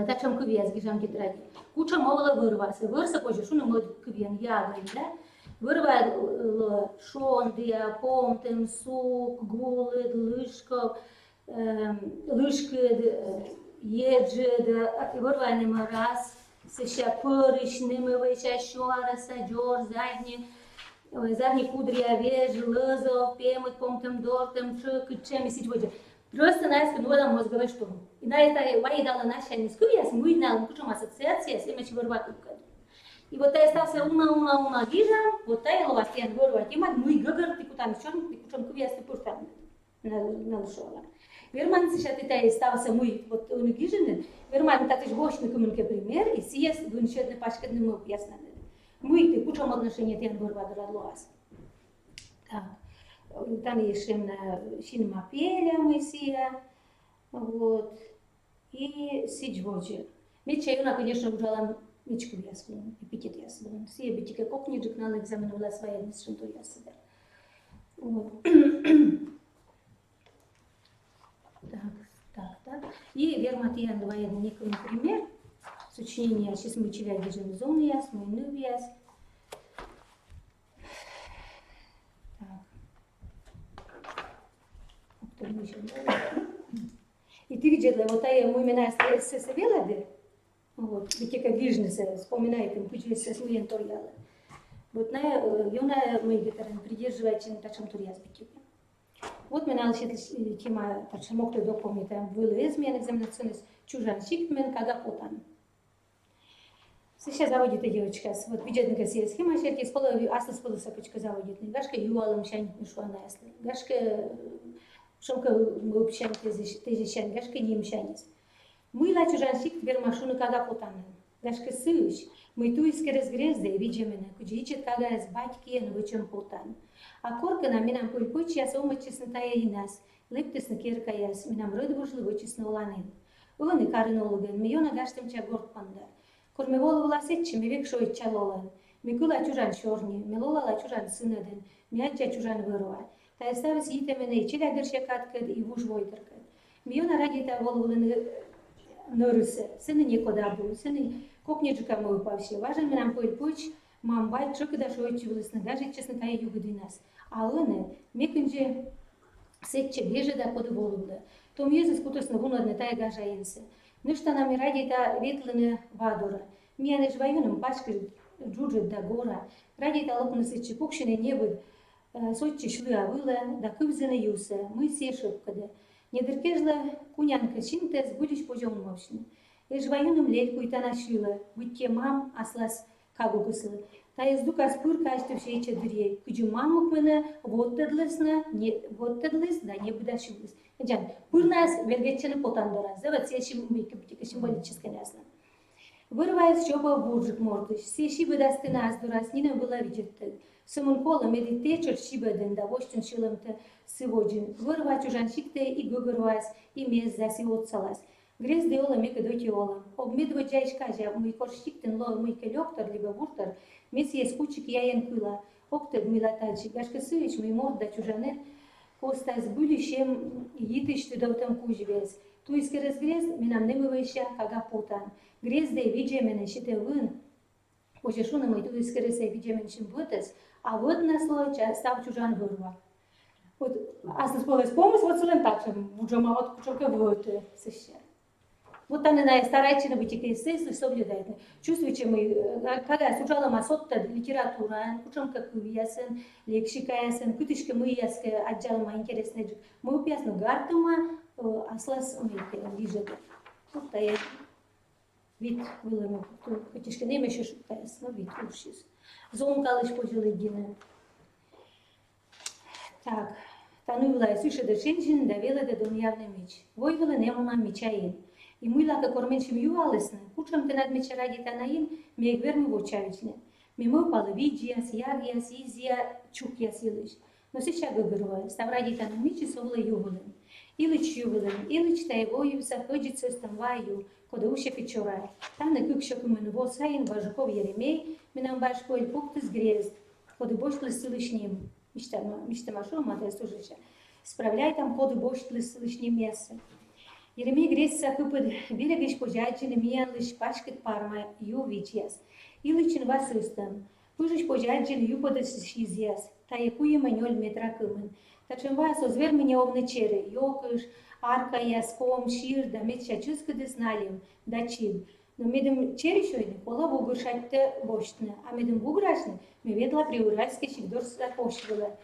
так чем кувьез гижам тетради. Куча мовила вырваться, вырса позже, что на мой кувьен ягой, да? Вырвала шондия, помтем, сук, гулы, лыжков, лыжки, еджи, вырвала нема раз, сеща пырыш, нымывайша, шуара, садёр, задний кудря, веж, лызов, пемыт, помтем, дортем, чык, чем и сидводи. Просто на это новая мозговая штурм. И на это мои дала наша нескуяс, мы на кучу ассоциации, с этим вырвать. И вот я остался уна гижа, вот я ловас я говорю, тема мы гагар ты куда ничем ты кучом кувьяс ты пуртан на лошола. Верман сейчас это остался мы вот он гижен, верман так же гошный коммунике пример, и сейчас вынчетный пашка не мы ясно. Мы ты кучом отношения ты говорю ловас. Так. Там еще на шинмапеля мы все, вот. И сидводжи. Мечаю, конечно, ужала мечку ясну, эпитет ясну. Все битики копничек на экзаменовала своя несшинту ясну. Вот. Так. И верматия давая некий пример. Сочинение сейчас мы чего держим зону ясну, иную ясну. И ты видела, вот я мой меня совела, вот, ведь как бизнеса, вспоминает, им кучу с моим торьяла. Вот на юна мои ветераны придерживаются на таком турьяз битюки. Вот меня началась тема, так что мог кто помнить, там было измен экзаменационный чужан шиктмен, когда потан. Сейчас заводит девочка, вот видят на сельской схема, сейчас асла спала сапочка заводит, гашка юалом шанит не шла на асла, гашка шумка мы общаем тези шан, гашка не мшанис. Мы на чужан шик теперь машину когда потанен, гашка сыш, мы ту иске разгрезды видим меня, куджичит когда с батьки на вычем потан. А корка на минам пульпучи, я сома честная и нас, лептес на кирка яс, минам рыд вышли вычестно уланин. Он и каринологен, миона гаштем ча горд панда. Кормевола власетче, ми век шоит чалолан. Микула чужан шорни, милола чужан сынеден, мянча чужан вырва. Та оставис ите мене, чиля герше каткад и вуж войтеркад. Миона ради та волвулен нырысе, сыны некода был, сыны кокничка мой упавший. Важен минам пульпуч, Мам бай чок да шойчи власна, даже честно кая юга динас. А лыны, мекенже секче беже да под волуда. Том езы скутос на вуна на тая гажа инсе. Ну что нам и ради та ветлыны вадора. Мияны жваюным пачкой джуджет да гора. Ради та лопны сычи пукшины небы сочи шлы авыла, да кывзины юса, мы все шепкада. Недеркежла кунянка чинтес будешь пожем мощно. И жваюным лельку и та нашила, будьте мам аслас кагу кыслы. Та ездука спыр качты все чадырей. Куджу мамук мене вот тедлесна, вот тедлес, да не будашивлес. Джан, пырнас верветчаны потандора. Завод сешим микроптика символическая ясна. Вырываясь щепа буржик мордыш, все шибы дасты нас дурас, нина была видеть. Сымын кола медитечер шибеден, да воштен шилым-то сыводжин. Вырывать ужаншикте и гугырвась, и мез заси отсалась. Грез деола мека доти ола. Обмедва джайш кажа, мой корштиктен ло мойка лёктор, либо вуртор, мес ес кучик яен кыла. Октед милатальчик, гашка сывич, мой морд да чужанет, костас будущем йитыш тудовтам кужвес. Tu iskeres grez, minam nemывайша кага потан. Грез да виджемен шите вын. Ожешуна мой tu iskeres виджемен шим бутес, а вот на слой став чужан вырва. Вот astăzi povesc pomos, вот să le întacem, bugeam avut cu ciocă văte, să știa. Вот она на старайчина бытика естественно соблюдает. Чувствуете мы, когда сужала масотта литература, кучам как ясен, лексика ясен, кутишка мы яске отдел ма интересный. Мы упясно гартума, аслас умейте лежит. Вот я вид вылами, кутишка не мешешь упясно вид ушис. Зон калыш пожеледины. Так, тану влай суша да женщин довела до домьявный меч. Войвела нему нам мечаин. И мы лака корменшим юалесны, кучам ты над меча ради танаин, ми гверми вочавичне. Мимо палавиджиас, ягиас, изия, чукиас илыш. Но сейчас гыгырва, став ради тана мечи совла ювелен. Илыч ювелен, илыч та его ювса ходит состам ваю, кода уше печора. Таны кыкшок мен восаин, важуков Еремей, минам башкой пуктыс грез, кода бош плесылыш ним. Мишта машо, мата служаща. Справляй там кода бош плесылыш ним мясо. Еремей гресса купит берегиш пожаджины миян лишь пашкет парма ю вичьяс. Илычин васыстам. Пужиш пожаджины ю подашизьяс. Та якуе манёль метра кымын. Тачем вас озвер меня овнечере. Йокыш, арка яском, шир, да метча чыскыдыс налим, да чил. Но медем черешойны, кола бугыршатте боштны. А медем буграшны, меведла приуральске шигдор запошвала.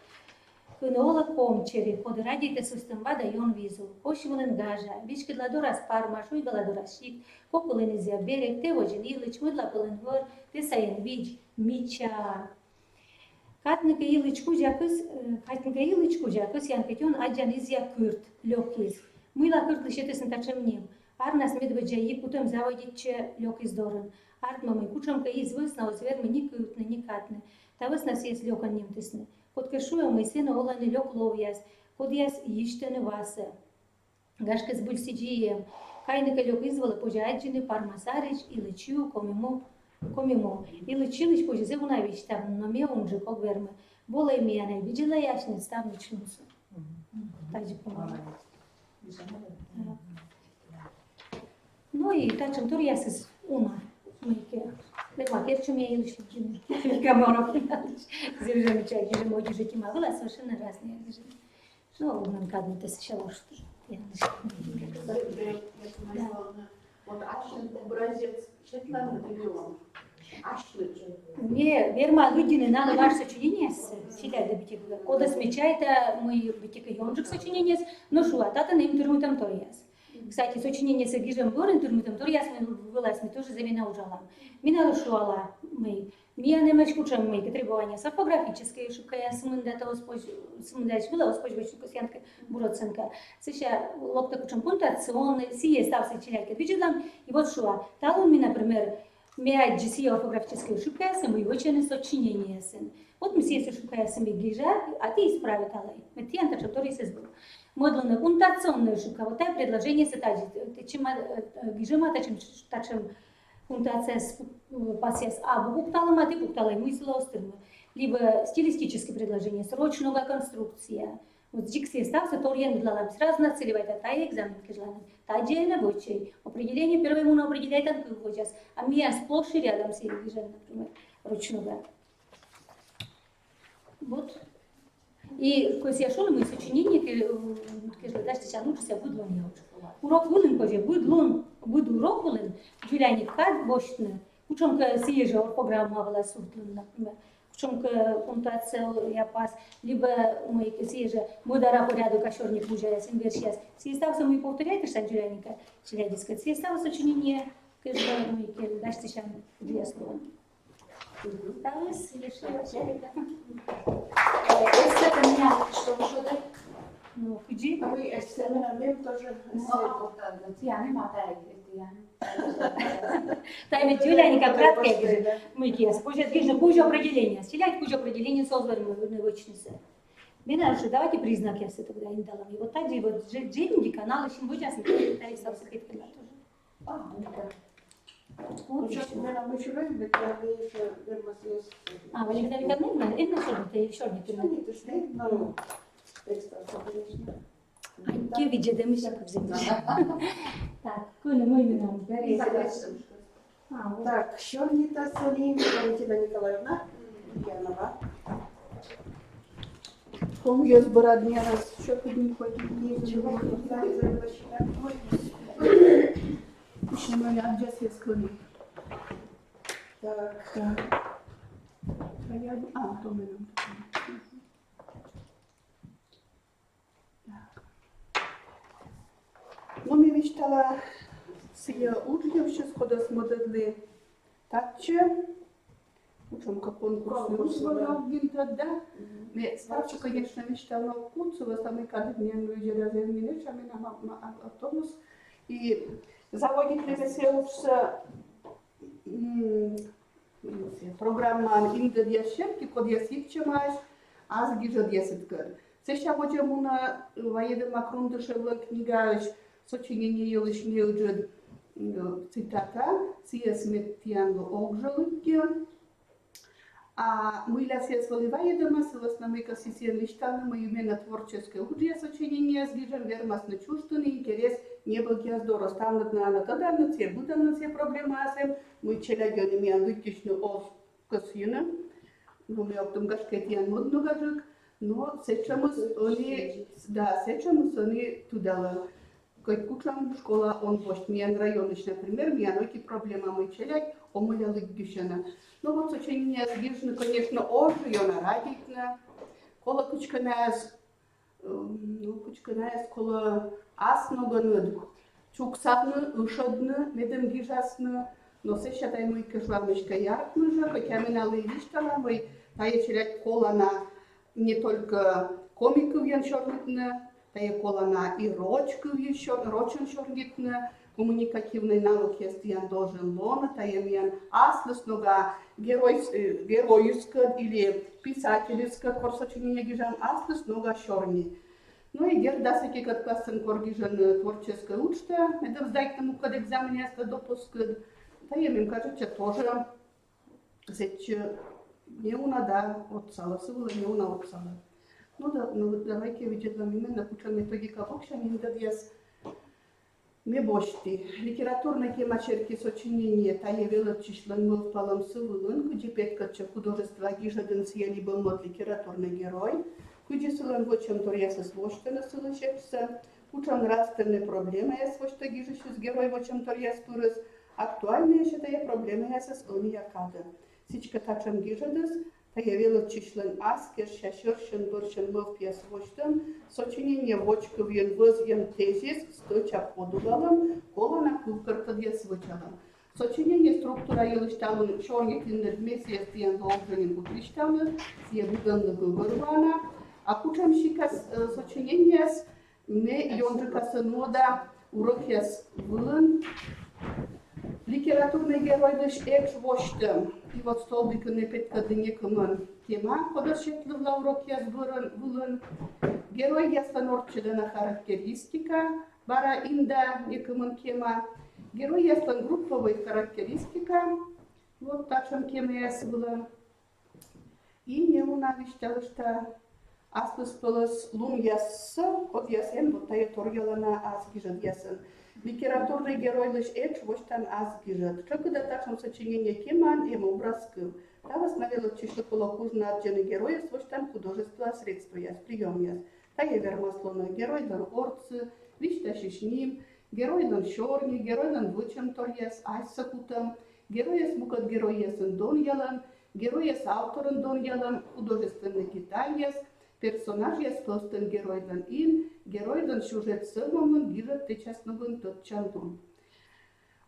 Кынола комчери, ходы радите сустымба да йон визу. Кошивылын гажа, бишкет ладорас парма, шуйга ладорас шик, копылын изя берег, те вожин илыч, мыдла пылын вор, те саен вич, мича. Катника илычку жакыс, ян петён аджан изя кырт, лёгкиз. Мыла кырт лишетесен тачемнем. Арнас медведжа якутым заводитче лёгкиз дорын. Артмамы кучамка из высна, озвермы ни кыртны, ни катны. Та высна сес лёкан немтысны. Код кешуя мы сына оланы лёк ловьяс, код яс иштены васа. Гашкас бульсиджием, кайныка лёк извала пожаджины пармасарыч и лычу комимо. И лычилыч пожизе унавич там, но ме он же ког вермы. Бола и мияна, видела яшнец там начнутся. Так же помогает. Ну и так чем тур ясыс уна. Лема керчу меня или что делать? Только морок зержем чай, зержем очень жить не могла, совершенно разные зержем. Ну, нам как-то сначала что. Вот ашен образец Светланы Давиловны. Не, верма людины надо ваше сочинение сидя до битика. Кода смечает мы битика ёнжик сочинение, но шуа тата на им турму там торияс. Кстати, сочинение с Гижем Горен турму там торияс мы вылазь, мы тоже за меня ужала. Меня шуала мы. Меня не мешкучам мы требования сорфографические, шукая смындата смындач была воспользоваться косянка буроценка. Сейчас лопта кучам пунктуационный, сие стався челяки. Видела и вот шуа. Талон мне, например, меня джисия орфографические шукая, мы очень сочинение сын. Вот мы все шукая сами Гижа, а ты исправит алай. Это я так который созбыл. Модлана пунктуационная шука. Вот это предложение сатаджи. Ты чем Гижема тачем пунктуация пасьяс а буктала маты буктала мысль острова. Либо стилистическое предложение, срочная конструкция. Вот дикция стався, торьян длалам сразу нацеливает, а та экзамен кижланам. Та отдельно вочей. Определение первое ему определяет анкыл вочас. А меня сплошь и рядом с Гижем, например. ручного. Вот. И коли я шла, мои сочинения, когда дальше я лучше себя буду не учу. Урок вулен, коли буду урок вулен, Джулиане кад бошне, учим к съезжу программа была суртлен, например. Учим к пунктуация я пас, либо мы к съезжу мудара порядок ашорник уже синверсия. Съездал сам и повторяет, что Джулианика, челядиска. Съездал сочинение, когда мы к дальше я две слова. Осталось еще Este меня что уже да? ну, иди. А мы экстерминамент тоже. Я не могу Та ведь Юляника краткая, мы кес, куча определения. Стилять куча определений созвали мы вычницы. Мне же давайте признаки все тогда им дала. И вот так же вот джинги канал еще будет ясно, да и сам секрет тоже. Вот Сейчас еще. мы нам еще любим, я еще вермас. А, вы никогда не одна? Это что это еще не Что ты. не ты стоит, но экстра, конечно. А где видишь, да мы все взяли. Так, коли мы именно А, вот. Так, Щорнита Соли, Валентина Николаевна, Янова. Помню, збирання раз, що тобі ходить, Чего вы знаете, ще мене адже склоні. Так, То мене. Ну, ми вічтала сія учнів, що сходосмотрели татче. Ученка конкурсу условия гинтада. Мы ставче, конечно, мечтала курсу, самый кадетный люди разъявлены, чами на автобус. И заводить превеселся программа «Индер ящерки», код ясик чемаешь, аз гижет яситкар. Сейчас будем на воеде Макрон дешевле книга, сочинение елыш не уджет цитата, сия сметьянго огжелыки. А мы для себя своливая дома, согласно кассисия лиштана, мы именно творческое удия сочинение с гижем, вермас на чувственный интерес, не был гездоро, станут на тогда на все, будут на все проблемы, мы челядёны ми андутичну ов кассина, ну мы об том гашкетьян модно гажик, но сечемус они, да, сечемус они тудала. Как кучам школа он бошт, миян районыш, например, мияноки проблема мы челядь, омыляли гюшена. Ну вот сочинение сгижно, конечно, ожиёна радитна, кола кучканаяс, кола асногоnud, чуксатны, ушодны, медем гижасны, но сеща тай мой кешвамышка яркны же, хотя мы на лывиштала, мы тая челядь кола на не только комиков ян шорнитна, тая кола на и рочков еще, рочен шорнитна, коммуникативный навык есть я должен лона, таемьян аслыснога героическое или писательское корсочинение гижан аслыснога шорни. Ну и гердасаки как классен коргижан творческое учта, это сдать тому код экзамене допуск, таемим кажется тоже сеч не уна да отцала, сывала не уна отцала. Ну да, ну давайте видеть вам именно куча методика вообще не дадес. Мы бошти. Литературная тема черки сочинения тае величислен мы в палом сылын, куди петкача художества гижаден съели был мод литературный герой, куди сылын вочем торьяса свойственно сылышепса, кучам нравственные проблемы я свойство гижащус герой вочем торьяс турыс, актуальные считая проблемы я со склони якада. Сичка тачем гижадес, тае величислен аскер, шашершен, боршен мов пьес вочтем, сочинение вочков ен возьем тезис, сточа подугалом, кола на кукарта дья свочалом. Сочинение структура елышталын чорниклинер вместе с тем должным утришталын, с ебуданны гугурвана, а кучам шикас сочинение с me йонжика сынода урокес вылын, литературный герой лишь экш воштем. И вот столбик не петкадыне кымын тема, подошетли в лауроке вылын. Герой ястанорчедена характеристика, бара инда некымын тема. Герой ястан групповая характеристика, вот тачем тема яс вылын. И не унавиштел, что аспыспылыс лум яссы, от ясен, вот тая торгелана азгижет ясен. Литературный герой лишь эч, вот там азгижет. Что когда тачем сочинение кеман, им образков. Тавас навело чишло полокужно отжены героя свойством художества средства яс, прием яс. Тая вермаслона герой дан орцы, вишта шишним, герой дан шорни, герой дан вычем торьяс, айса кутам, герой яс мукат герой ясын дон ялам, герой яс авторын дон ялам, художественный гиталь яс, персонаж яс пылстын герой дан ин, герой дан сюжет сымымын гират течасныгын тотчандун.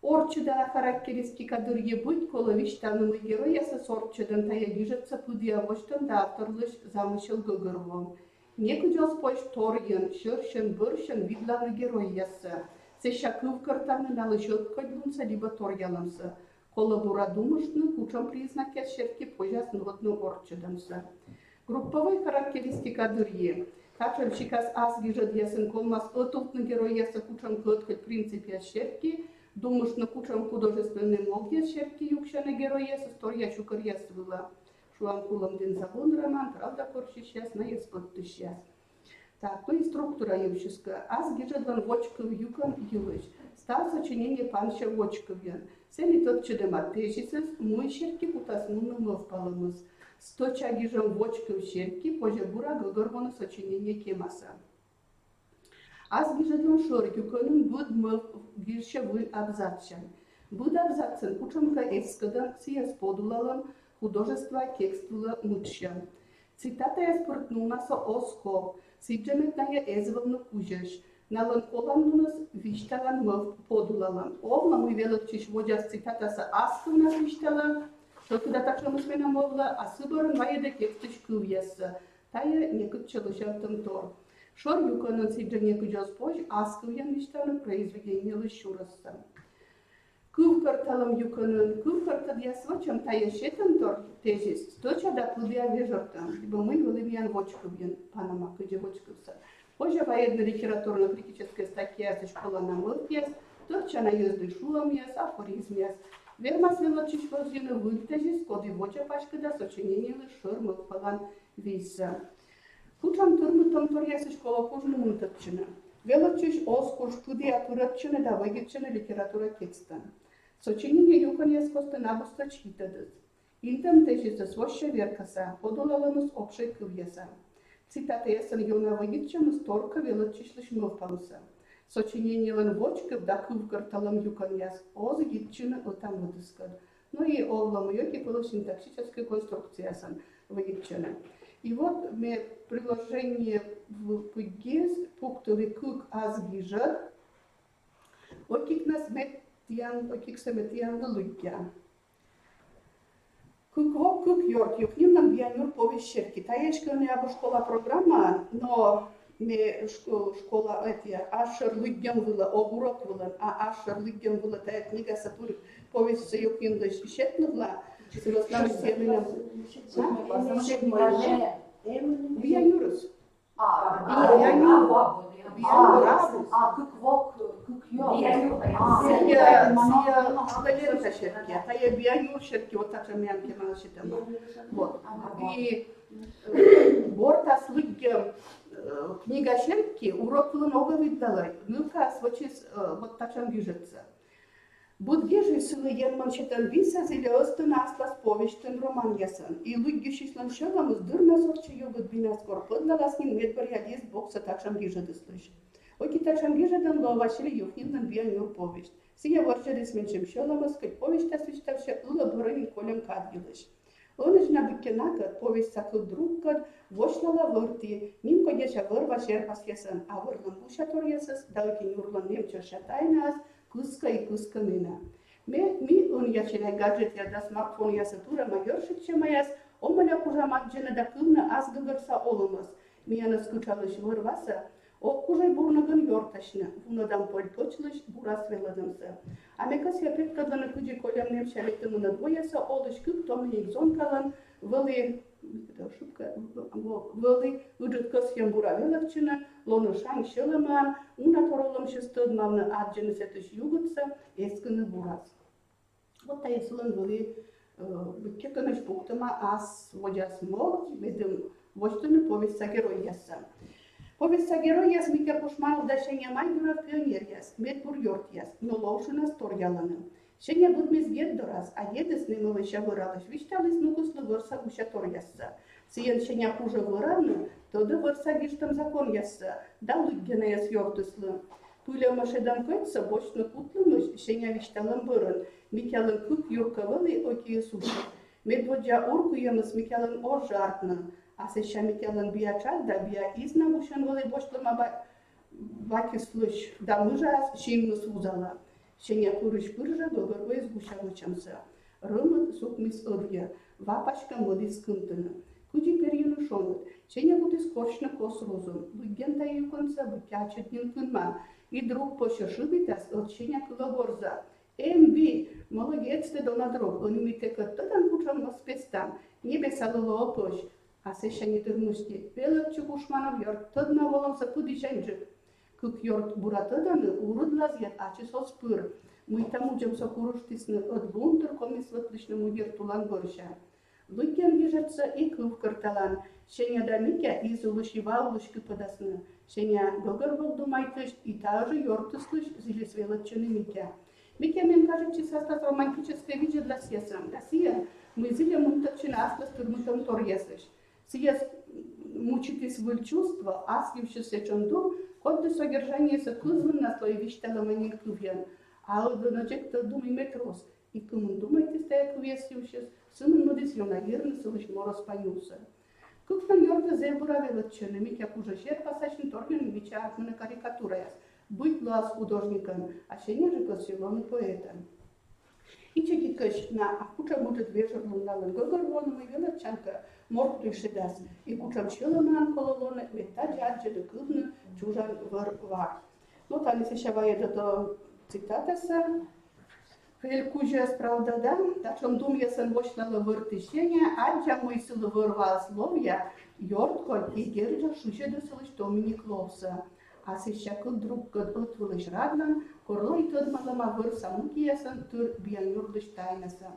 Орчыда характеристикадыр ебыть, кола виштанымы герой ясы сорчыдан тая гижатся пыдиявоштан да авторлыш замысел гыгырвом. Некудел спойш торьен, шыршен, быршен видланы герой ясы. Сеща кывкартаны налышылт кодлунса, либо торьялымсы. Кола бура думышны, кучам признак ящерки пожас нылытны орчыдансы. Групповой характеристикадыр е. Качам шикас аз гижат ясын колмас ытылтны герой ясы кучам кыткать принцип ящерки, думышны кучам художественный мог ящерки юкшаны герой ясы сторья чукар ясы была. Шуам кулам ден забун роман, правда корчи сейчас, на яспыты сейчас. Так, ну и структура евческая. Аз гижадан вочков юкам юлыш. Стал сочинение панша вочковьян. Сели тот чедемат тежисес, мой щерки кутасмуны мовпалымыз. Сточа гижам вочков щерки, позже бура гыгырвоны сочинение кемаса. Аз гижадан шор юканын буд мов гирше вы абзацчан. Буд абзацын кучамка эскадан сияс подулалам, художества текстула мучшам. Цитата я спортнулнаса оско, сиджеметная эзвалну кужеш, налан коланнунас вишталан мов подулалам. Овла мы велочиш водяс цитатаса аскунас вишталан, только да так что мы смена мовла, а сыборын ваеда текстыш кывьяса, тая некут челышалтым тор. Шор юканын сиджене кужас пож, аскывьян вишталан произведение лышураса. Кывкарталам юканын, кывкартад я свочам тая шетам тор тежис, сточа да плыдя вежортам, ибо мы вылымьян вочковьян, панама кыджи вочковса. Позже военная литературно-критическая статья со школа на мылпьяс, тотча на езды шуламьяс, афоризмьяс. Вермас велочиш возжены выльтежис, коды воча пашкада сочинение лишор мылпалан виса. Кучам турмутом торьясы школа кужну мунтатчина. Велочиш оскуш студия туратчина да вагитчина литература текстан. Сочинение юканьяс коста набуста читадыз. Интам тежиса своща веркаса, подулаланус обшей кывьяса. Цитата ясан юна вагитчина сторка велочишлыш мылпалыса. Сочинение лан вочков да кывкарталам юканьяс, оз гитчина отам выдыскад. Ну и овлам йоки было синтаксической конструкциясан вагитчина. И вот мне приложение в ПГС, пунктовый кук азгижат, окик нас метьян, окик саметьян лугьян. Куквок кук йорт, юхним нам бьянюр повещерки. Таешка у меня школа программа, но мне школа эти, ашер лугьян была, огурок была, а ашер лугьян была, тая книга сатурик, повесть юхним дощ щетнула. Бьянюрус. Куквок, кукьор. Сия шерки, а я бьянюр шерки, вот так же мянки малышитама. Вот. И борта слыгем книга шерки, урок было много видала. Ну-ка, свочис вот так же движется. Будгежи сылы янман шетан виса зеле остын аслас повештен роман ясан. И лугги шишлан шагамыз дырна сорчы йогыт бинас корпыдналаснин медбарьядист бокса такшам гижады слыш. Оки такшам гижадан ловашили юхниндан бьянюр повешт. Сия ворчадис меншем шаламыз, кать повешта свиштавша ыла бұрын колем кадгилыш. Оныжна біккенакат повесть сакыл другкат вошлала вырти, ним кодеша вырва шерпас ясан, а вырлан бушатор ясас, далекин урлан немча шатайнас, кыска и кыска мина. Ми он яшене гаджет яда смартфон яса тура майоршик чемаяс, омаля кужа макджена да кылна аз гыгырса олымыз. Мияны скучалыш вырваса, о кужай бурнагын йорташны, унадан польточлыш бурас веладымсы. Амекас япет каданы кыджи колям немшалетымына двояса, олыш кык томник зонкалан, вылы уджет косьем бура велакчына, лоны шаң шылыман, уна торолым шыстыдмавны аджыны сетыш югытса, эскыны бурас. Вот тая сылын вылы кеканыш пуктыма аз водяс мог, медым вочтыны повестя герой яса. Повестя герой яс митя пушмал дашеня майдура пионер яс, медбур йорт яс, но лоушына сторьяланы. Шеня будмез геддорас, а едес немылы шавыралыш, вишталыс нукуслы вырса ушатор ясса. Сиен шеня хуже выраны, тоды вырса гиштам закон ясса, да лыггена яс йортыслы. Пуля машедан көтсі бочны кутлымыш, шеня вишталым бұрын, Микялын күк юркавылы окие суши. Медводжа урку емыс Микялын ор жартны, а сеша Микялын биячат да бия изна бушан вылы бошлыма бакислыш, да мыжас шинны сузала. Шеня курыш пыржа гогорвой сгущавычамсы. Рымын сукмис ырья, вапачка мылис кынтыны. Куди перьюну шонут, шеня будис коршна кос розум, лыгента юконца бутячет нин кынман, и друг пошешибитас от шеня кылогорза. Эмби, молодец ты дона друг, он имите каттадан кучам спестам, небе салыло опош, а сеша не дырнушти, велат чугушманов йорт, тадна воломса пуди женджик. Кук йорт буратаданы урud лазьят ачисос пыр. Мы там уджем сокуруштисны от лунтер комис вытлышному вертулан борща. Лыкен бежатся и клуб карталан. Шеня да микя из улыши подасны. Шеня гогор был думайтыш и та же йортыслыш зилис велатчыны микя. Микя мен кажется состав романтическое видео для сесам. Россия мы зиле мунтачина аслас турмутом торьесыш. Сиес мучитесь в чувства, аскившись чонду, код содержание сокузван на слой вишталамани кувьян. А удоначек-то думай метрос. И кому думаете, стая кувьясившись, сыном модисьона верно сылыш мороз понюса. Кукфан йорта зебура велатчыны, микя кужа шер пасачный торген мича атмана карикатураяс. Быть лас художником, а шеня же классилон поэтом. И чеки кыш на акуча будет вечер лундалын гогорвон мы велатчанка морг решидас. И кучам чиломан кололоны метта джаджеды кылны чужан вар. Ну, там еще ваеда до цитатаса. Великужас правда да, тачом думя сан вочнала выртышения, аджа мой силы вырвал словья, йортко и герджа шуше досылыш томини кловса. А сещакыл друг год отвылыш раднан, корлой тыдмалама выр самукиясан тур биян юрдыш тайнаса.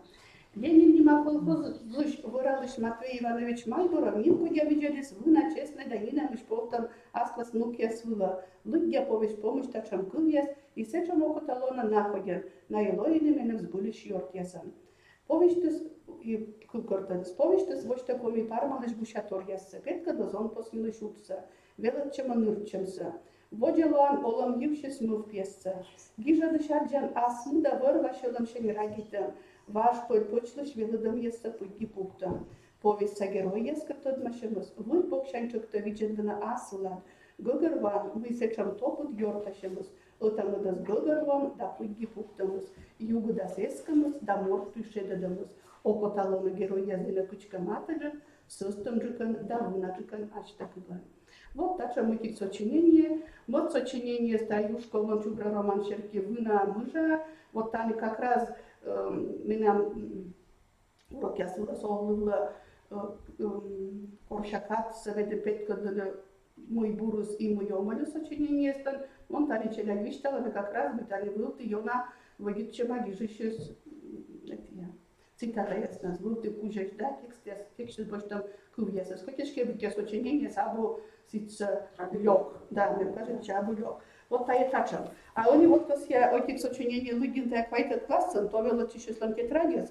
Ленин нема колхозлыш выралыш Матвей Иванович Майборов, ним кудя виделись вына честной данина мыш полтом асклас нукия свыла. Лыгя повесть помощь тачам кыльяс, и сечам окуталона находят, на елоине мене взбулиш йортясан. Повештес и кылкортадыс, повештес вочта коми пармалыш бушатор ясса, петка дозон послилы шутса, велатчама нырчамса. Водилан олам ювшес мыв пьесца. Гижа дышаджан асмуда вырвашелам шенирагитам. Ваш почлыш велыдам ясса пыгги пуктам. Повесть герой яска тодмашемыс. Вуй бокшанчыкта виджендана асылан. Гыгырван высечам топут йорташемыс. Отамыдас гыгырван да пыгги пуктамыс. Югудас эскамыс да мор тышедадамыс. Окоталоны герой яздина кучкаматажы, сыстымжыкан да вунаджыкан ачтакыган. Вот так же мы сочинение. Вот сочинение Стаюшка, он чубра роман Шерки Вына Мыжа. Вот там как раз меня урок я соловила Оршакат, Саведе Петка, мой бурус и мой омалю сочинение. Он там челяк виштала, как раз битали был ты ёна водит чемаги жищес. Цитата ясна, был ты кужеш, да, текст больше там кувьясас. Хочешь кебики сочинение, сабу сица лёг, да, мне кажется, чабу лёг. Вот та и тачам. А они вот после этих сочинений лыгинта квайтет классен, то вело чищеслам тетрадец.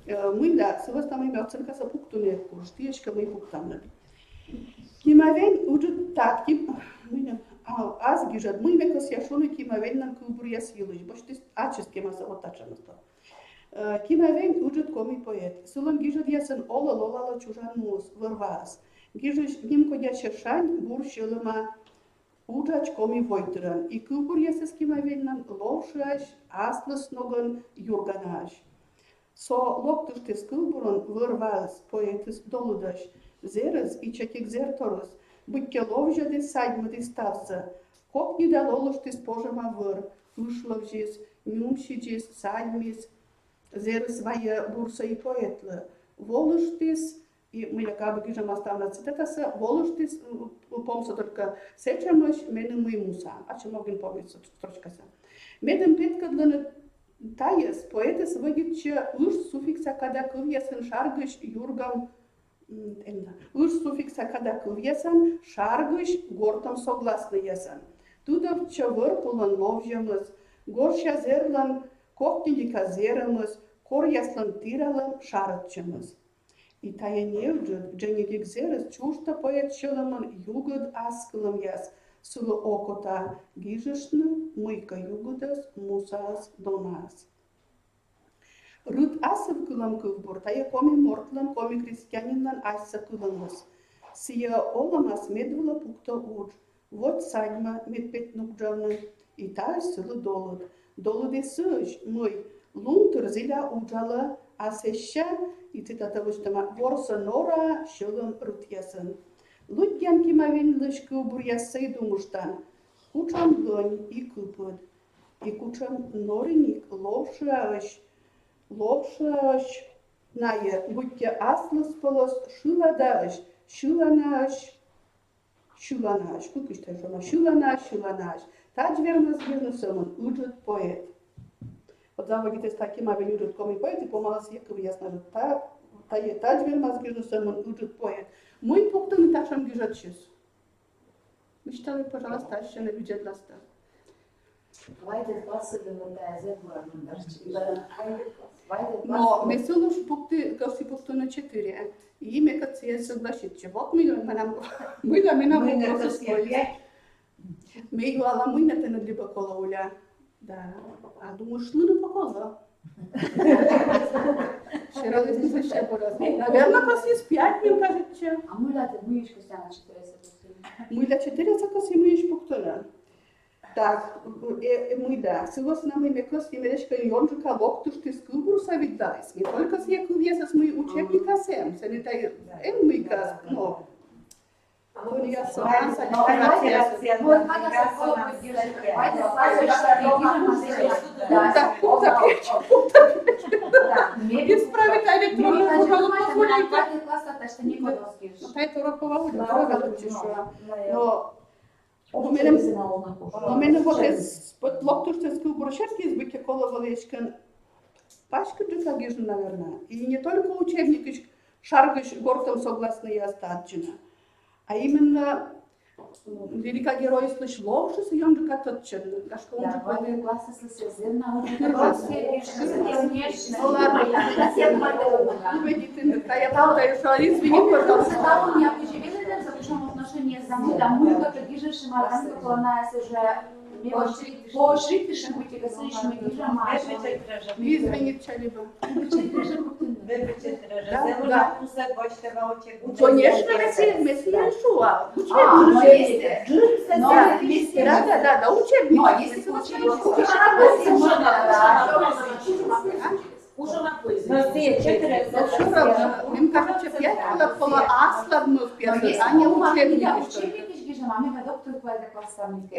Мы да, с вас там имя оценка за пуктуне курс, тиечка мы пуктам. Кимавен уджет так, аз гижат, мы имя кос яшуны кимавен нам кубурья силыш, бочти ачески маса вот тачам сто. Кимавен уджет коми поэт. Сулам гижат ясен ола лолала чужан мус, вырвас. Гижиш ним кодя шершань, бурщилыма, уджач коми войтыран. И кубурья с кимавеннан лошаш, аслыс ноган юрганаш. Со локтушкес кубурон вырвас поэтис долудаш. Зерес и чекик зерторус, будьте ловжады сайдмады ставса. Коп не дал олуштис пожема выр, ушловжис, нюмщичис, сайдмис, зерес вая бурса и поэтлы. Волуштис, и мы якобы гижем оставна цитатаса, волуштис, помса только сечамыш, менем мы муса, а чем могем помнить строчкаса. Медем петкадланы таес, поэтес выгитче уж суффикса когда кывьясын шаргыш юргам, уж суффикса когда кывьясан шаргыш гортом согласны ясан. Туда в чавыр пулан ловжемыз, горща зерлан kohtingi kazerimiz, kor yaslantıralım şarıtçımız. İtaya nevcut, cenigik zeres çuşta poet şılımın yugud askılım yas, sıvı okota gijışnı, mıyka yugudas, musas donas. Rıt asıv kılım kılbur, taya komi mortlam, komi kristyaninlan assa kılımız. Siya olamaz medvula pukta uç, vot sadma medpet nukcanı, İtal sılı dolud. Dolud esıç, mıy, luntur zila ucalı, aseşşa, iti tatavuştama, vorsa nora, şılım rıt yasın. Lütgen kimavin lışkı bur yasay dumuştan, kuçam gön i kıpıd, i kuçam norinik lopşaş, naya, будьте аслыс полос, шыладаш, şılanaş, kukuşta şuna, şılanaş. Taç vermez gürnüsümün, ucud poet. От заводите с таким авенюрут коми поэт, и помалась яков ясно, таç vermez gürnüsümün, ucud poet. Мы пуктаны ташам гюжатчис. Мечтали, пожалуйста, еще на бюджет ласта. Вайде классы ГВТЗ Но меселуш пукты, кавси пукту на 4. И ме кад се соглашит, че вот мы на мина вопросы стоит. Мы юала мыйната на длиба кола уля. Да. А думаешь, ну на покола. Ширалась не зачем пораз. Наверное, класс есть 5, мне кажется. А мы ляты, мы еще стяна 400. Мы для 4 класс и мы еще пуктуна. Так, мы да. Сылос нам имя класс и мерешка йонжика локтуш ты скубру савиддайс. Не только с яку весас мы учебника сем. Санитай мы каз, но. Я сама исправить электронную журналу позволите. Это уроковая уля, но у мене вот из локтушевского буршетки из быки кола валечкан пачка джика гижу, наверное. И не только учебник, шаргаш гортом согласны остатчина. А именно велика геройство шловши с йонжика тотчен. А что он же Вайде классы слезерна, я правда, извини, пожалуйста. Я поживела, запишем отношения с домой, мы как гижешь, марганка планается же поощрить, быть гасришь, мы гижем, Извини, чалиба. Конечно, Конечно, месье Шуа. Да, учебник. Уже на пользу. Им кажется, 5 было аслабно в первый, а не учебники. Mamy doktor poeta klasowy.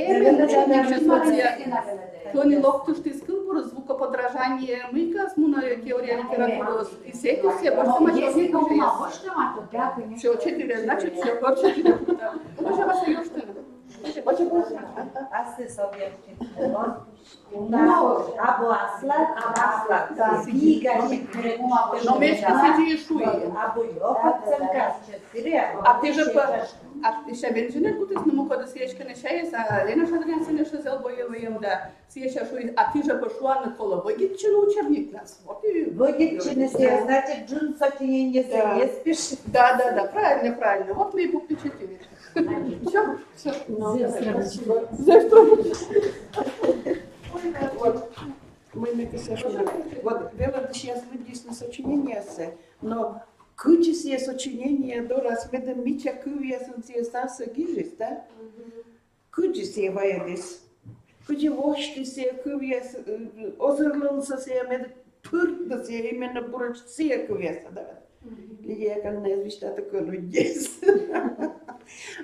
Тони локтуш ти скълбур, звукоподражание, мыка, смуна теория литературы, и сети все, больше мачовник уже есть. Все, 4, значит, все, вообще 4. Może was już tyle. Asy sobie albo aslat, giga się No mieszka siedzi i szuje. albo jopacem kascie, A ty, że ще бензина кутис не мога да сиечка не шея, са Лена Шадрян се неше зел боеваем да сиеча шуи, а ти же пошла на кола Вагитчина учебник нас. Вот и Вагитчина се, значит, джун сотни не спеши. Да, правильно. Вот мы и буквы 4. Все. Вот. Мы написали. Вот, было сейчас дійсно сочинение, но Кучи сочинение до размеда мича кувиясын сиестарса гижис, да? Кучи се ваядис. Кучи вошти се кувияс, озырлынса се мед пыртна се именно бурач се кувияса, да? Лидия канна извещата колудес.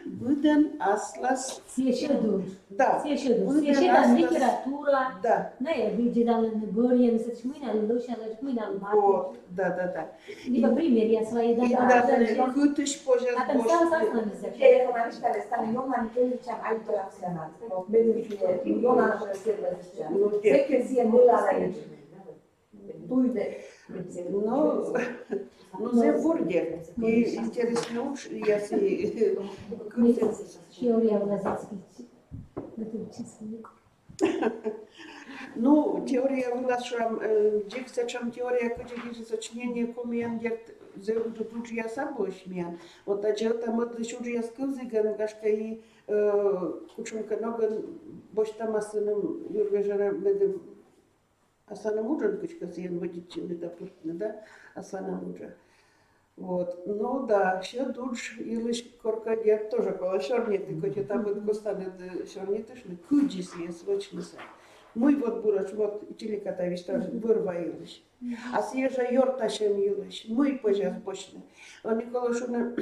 Буден аслас. Сиешеду. Да. Сиешеда литература. Да. Не, видела на Борье, на Сачмина, Лушала, Шмина, Вот, да. Либо пример я свои И да, кутыш пожар А там сам сам Я помню, стане Йона Николичем Альторационат. Йона наша следваща. Всеки си е била на Туйде. Ну, за бургер. И интересно уж, если... Теория Лазарский. Это учиться. Ну, теория была, что дикция, теория, которая сочинение комендер, зовут тут я собой шмян. Вот а че там вот еще я скузиган, гашка и кучунка ноган, бош там асаным юрвежара медем асаным уджан кучка съен водичины допустим, да, асаным уджа. Вот, ну да, ще душ илыш коркадер тоже кола шорнеты, хоть там вот костаны шорнетышны, куджис есть вочнысы. Мой вот бурач, вот телекатавиш тоже вырва илыш. А свежа йорташем илыш, мой пожас бочны. Он Никола Шуна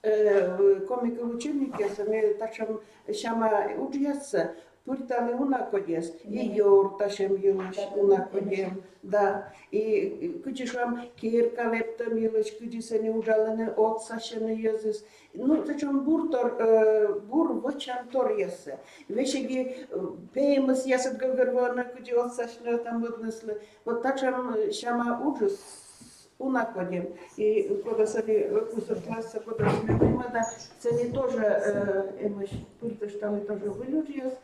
комика учебники, сами ташам шама уджияса, пуртали унакодес, и йорташем илыш унакодем, да. И кучишам кирка лептам илыш, кучисани ужаланы отсашены языс. Ну, зачем бур вочан торьясы. Вещи пеймас ясат гагарвана, кучи отсашны там выднесли. Вот ташам шама ужас. Унаходим. И когда сами кусок класса, когда смеемся, цени тоже эмош, пульты штаны тоже вылюдьют.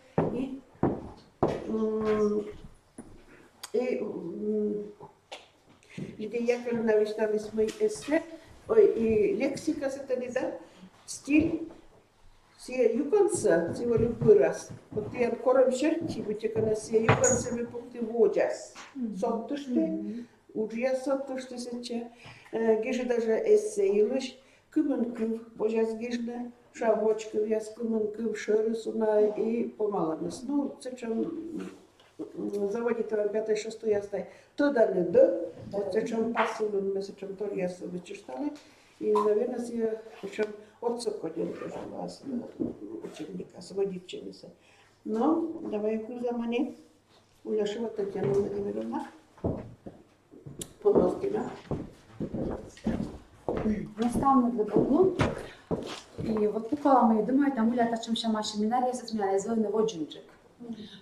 Где я когда навещали мои эссе, и лексика это не да, стиль. Все юконца, всего любой раз. Вот я кором шерти, вот я когда все юконцы выпукты водяс. Соттушты. Уж то, что сейчас гиже даже эссейлыш, кумынков, божас гижне, шавочков, я с кумынков, шерысуна и помаленность. Ну, зачем заводит вам 5-6 ястай, то да не да, зачем пасулun, мы зачем то ясно вычитали, и, наверное, я зачем отцокоден тоже вас учебника, сводительница. Но, давай кузамани, Уляшева Татьяна Владимировна. Полностью. Наставно для Богу. И вот покола мы думаю, там уля тачем шама семинария со смяна извойный воджинчик.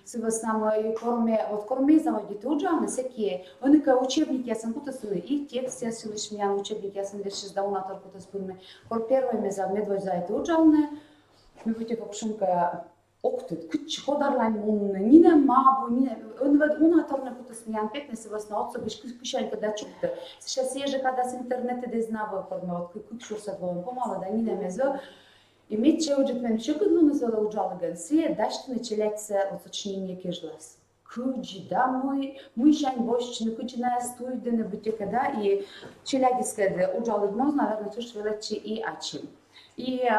Сива с нами корме заводит уджаны всякие. Он как учебники я сам путаю и текст я силы шмян учебники я сам лишь сдавна только путаю спульны. Кор первый мы за медведь за это уджаны. Мы хоть как шумка октут, küçük odarlan munne, nine mabu, nine, una torne putu смян 15 весна, отцо биш кушань когда чукты. Сейчас еже когда с интернета дезнава форме, вот как шурса двоем помало, да нине мезо. И мече уджет мен чукы луны зола уджалыган, все дашты началяться от сочинения кежлас. Куджи, да, мой жань бошчины, кучиная стуйдene бутека, да, и челяги скеды уджалыг можно, наверное, чуш величи и ачим. И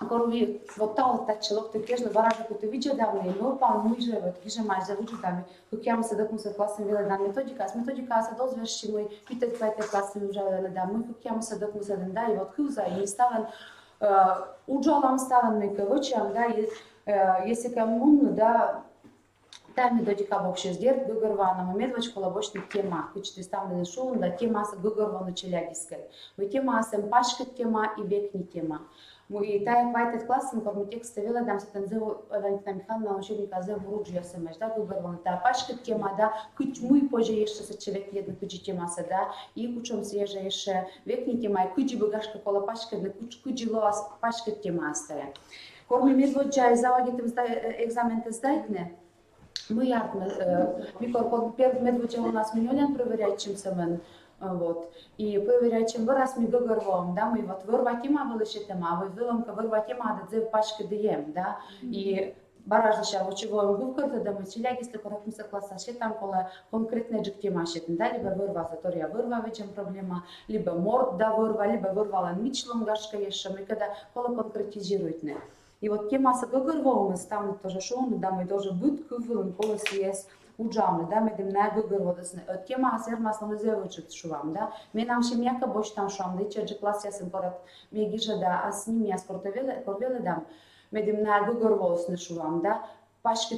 Корви вот та человек ты кежно баража куты видя давно, но пан мой живет, киже май за вучитами. Как я мы садок мы сад классом вела да методика сад дозвеши мой питать по этой классом уже вела да мы как я мы садок мы саден да и вот куза и ставен уджалам ставен мы кавычам да и если кому да та методика вообще сдерт гугорвана момент воч колобочный тема кучты ставны шоу да тема с гугорвана челягиской. Вы тема сам пашка тема и векни тема. И тая квайтет классом, как текст ставила, там се танзел Валентина Михайловна учебника за вруджия самеш, да, гугорвана та пашка тема, да, куч мой позже еще со человек jedna кучи тема се, да, и кучом свеже еще векни тема, и кучи багашка кола пашка, да, кучи лоас пашка тема остая. Корми медводжа заводит экзаменты сдайтне, мы ярдме, микор первый медводжа у нас миньолян проверяет, чем самен. Вот. И проверяем, чем раз мы говорим, да, мы вот вырва тема вылечит тема, вы выломка вырва тема, да, дзев пачка даем, да, и бараж ще очевидно вивкорти, да ми челяги класа класа ще там коли конкретне джектема ще да, либо вирва заторія вирва вечем проблема, либо морд да вирва, либо вирвала мичлом гашка ще ми когда коли конкретизирують не. И вот тема с гугорвом ставит тоже шоу, да, мы тоже будь кувилен коли есть уджавны, да, мы дем на гугорводасны. Тема серма основной зевучит шувам, да. Мы нам ще мяка бош там шувам, да, че класс я сам порад мегиже да, а с ними я спортовели дам. Медим на гугорвосны шувам, да. Пашка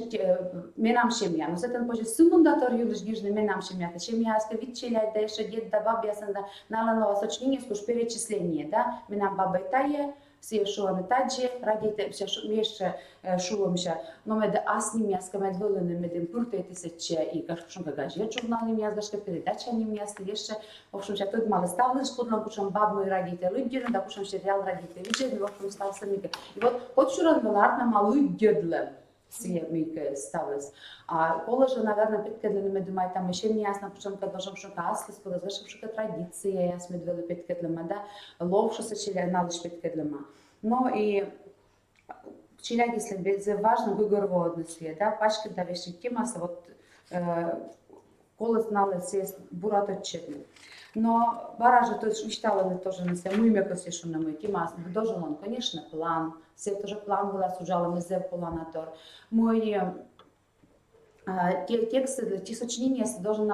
менам шемя, но сетен позже сумундатор юлиш гижны менам шемя, та шемя ска витчеля да еще дед да бабя санда налано сочинение скуш перечисление, да. Менам баба тае все шувам таджи, радите все еще шувамша, но мед асни мяска мед вылыны медим пурте тысяча и кашпшон кагажет журналы мясгашка передача не мяска еще, в общем, сейчас тут мало ставлю скудно, кушам бабу и радите люди, да кушам сериал радите видели, в общем, стал самика. И вот шуран валарна малую гедлем. все мейка ставились. А коли же, наверное, підкидлені, ми думаємо, там ще не ясно, почему должен шука асли, сподобалось, ваше шука традиція, я смідвели підкидлема, да, ловше сочиля, налиш підкидлема. Ну і челяги, если без важно вигороводний світ, да, пачки да вещи кимаса, вот коли знали, все бурато читали. Но баража то считала тоже на себя, мы мекоси что на мы кимас, должен он, конечно, план, все тоже план была сужала, мы зев планатор. Мой те тексты для те сочинения должен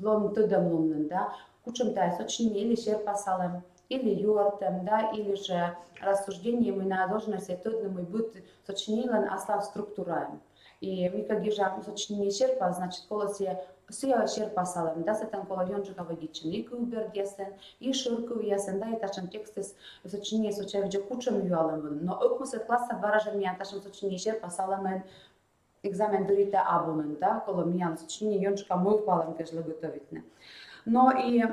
лон тудем лунен, да, кучем та сочинение или шерпасалем, или юартем, да, или же рассуждение мы на должности тудем мы будет сочинилен, а став структураем. И мы как гижа сочинение шерпа, значит, колосе Сия шерпасалем, да, сетен кола Йончика водичен, и кубер ясен, и шурку ясен, да, и ташен тексты сочинение сочевиджа кучем юалем, но окусет класса баража мия ташен сочинение шерпасалем экзамен дурите абумен, да, кола мия сочинение Йончика мой палем кеш готовитне. Но и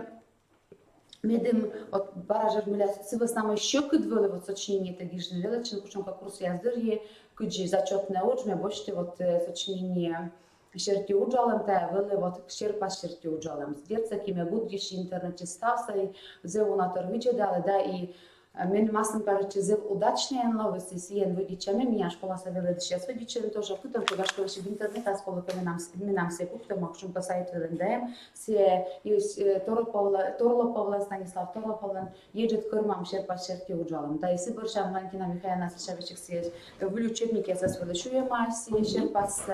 медем от баража миля сива само еще кудвели вот сочинение тагижне величен, кучем как курс яздырье, куджи зачетне учме, бочте вот сочинение Шерти уджалем те вели вот шерпа шерти уджалем. Здерца киме будгіші інтернеті стався і взяв на торвіче дали, да, і мен масам кажучи, зев удачний новості сієн водічами, мія школа савели ще водічами, тож кутом кудашко в інтернет, а сколи ми нам все куптом, акшум по сайт велендаєм, все Торло Павлен, Станіслав Торло Павлен, їжджет кормам шерпа шерти уджалем. Та і Сиборчан Валентина Михайловна Сашевичек сіє в учебнике за свеличує масі, шерпас,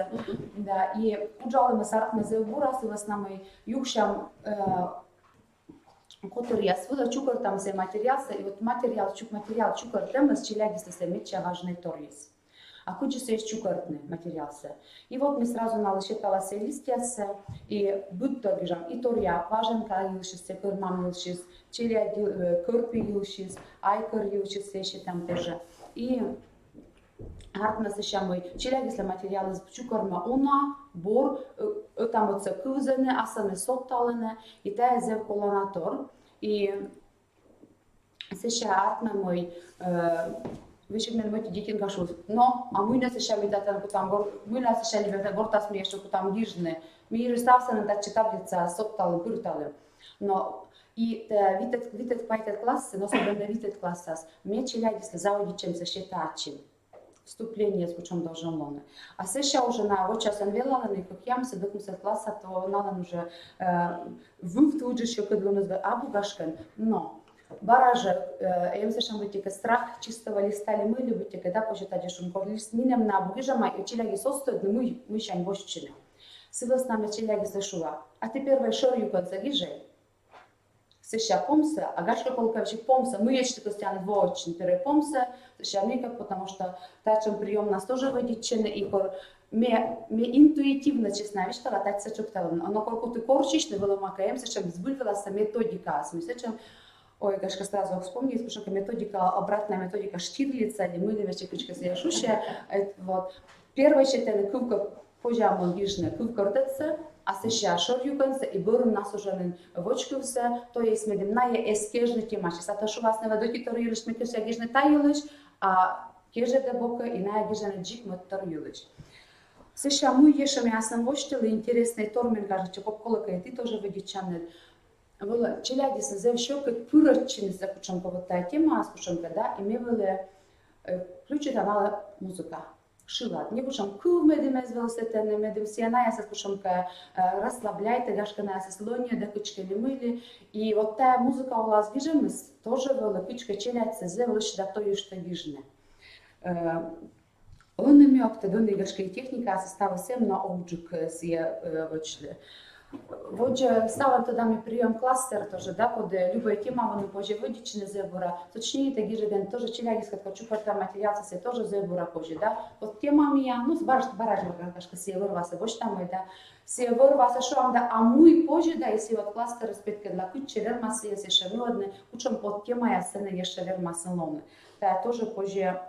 да, і уджалем сарахме зев бурас, і вас нами юкшам который я свыла чукор там все материал, и вот материал чукор тема с челяги с меча важный торис. А куча се чукорный материал се. И вот мы сразу налышетала се листья се, и будто бежам, и тория важенка юшис, кормам юшис, челяги корпи юшис, айкор юшис еще там тоже. И Гартна се мой челяги с материалы с чукорма уна, бор, там вот се кузене, а са не сопталене, и те зев колонатор. И сега артна мой вишек мен моите дитин кашу. Но, а мы не сега ми датан кутам гор, мы не сега ли горта смешу кутам дижне. Ми рестався на та читаблица соптален буртален. Но и витет пайтет классы, но особенно витет классас, мне челяги с заводичем се считачин. Вступление с учем должен лоны. А сейчас уже на вот час анвелала, и как я се докнуся класса, то надо уже в тут же еще когда у нас абугашкен. Но баража, я сейчас быть только страх чистого листа ли мы любите, когда почитать шумко лист минем на абугижама и челяги состоят, но мы щань бощины. Сывас нам челяги слышала. А ты первый шорю конца гижей. Сега помса, а гашка полковичек помса, мы еще костяны двоочный помса, сега мика, потому что тачем прием нас тоже водичины, и мне интуитивно, честно, вещь, что тать сочуптала, но как ты корчишь, ты было макаем, сейчас сбылилась методика, смысле, ой, гашка сразу вспомнить, потому что методика, обратная методика Штирлица, или мылевичек, кучка заяшущая, вот, первая считана кувка, позже гижная кувка ртеца, а сега шорюканце и борум нас уже вочкувся, то есть медем нае ескежне тімаші. Сата що вас не ведуть, то юлиш, ми кеша гижне та юлиш, а кеже де бока і нає гижне джик мотор юлиш. Сега ми є, що ми ясам вочтили, інтересний термін, кажуть, що колокає, ти теж ведічане. Вона челяді се зев щоки пурочини за кучонка, вот та тема, з кучонка, да, і ми вели ключі мала музика. Шилат. Не кушам кув медим с велосипедом, медим сианая с кушамка расслабляйте, гашка на слоне, да кучка лимыли. И вот та музыка у нас вижим, тоже вела кучка челяется, зевлыш, да то и что вижне. Он имеет, то донный гашка и техника состава всем на обджук сие вочли. Вот же стала тогда ми прием кластер тоже, да, куда любая тема, вони позже водичне зебура, точнее, таки же ден тоже челяги, как чупарта материал, се тоже зебура позже, да. Вот тема мия, ну, баражна какашка, се вырваса, вот там мы, да, се вырваса, что вам, да, а мой позже, да, если вот кластер распитка для кучи, вермасы, если шевелодны, кучом под тема, я сцена еще вермасы ломы, да, тоже позже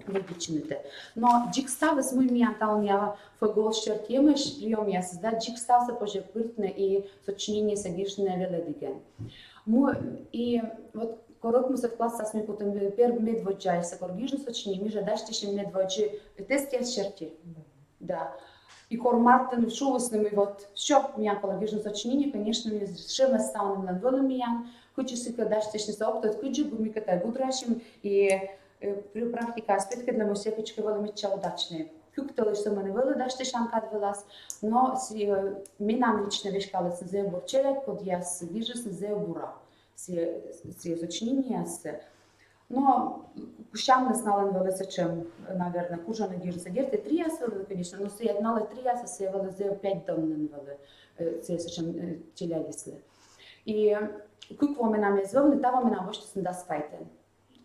водичните. Но джикстав с моим менталом я фагошчер темеш прием я создать джикстав се позже пыртне и сочинение сагишне веледиген. И вот Корок му се класа сме потом пер медводжай се коргижно сочини ми же даште ще медводжи тестия шерти. Да. И кормартен шувусны мы вот всё меня полагижно сочинение, конечно, ми шеме стауным на дволым ян, кучи си даште ще се оптат кучи гумиката гудрашим и при практика аспектка для мусепичка вълми ча удачне. Куктали што мене вълы даште шанкат велас, но си минам лично вешкалец на зеобур челек, под яс гижес на зеобура. Си сочинение се. Но кушам не снален велесе чем, наверное, кужа не гижес. Герте 3 яс велы, конечно, но си еднале 3 яса се велы зео 5 дъмнен велы, си сечем челядисле. И какво ме намезвам, не тава ме намощи сен да спайтен.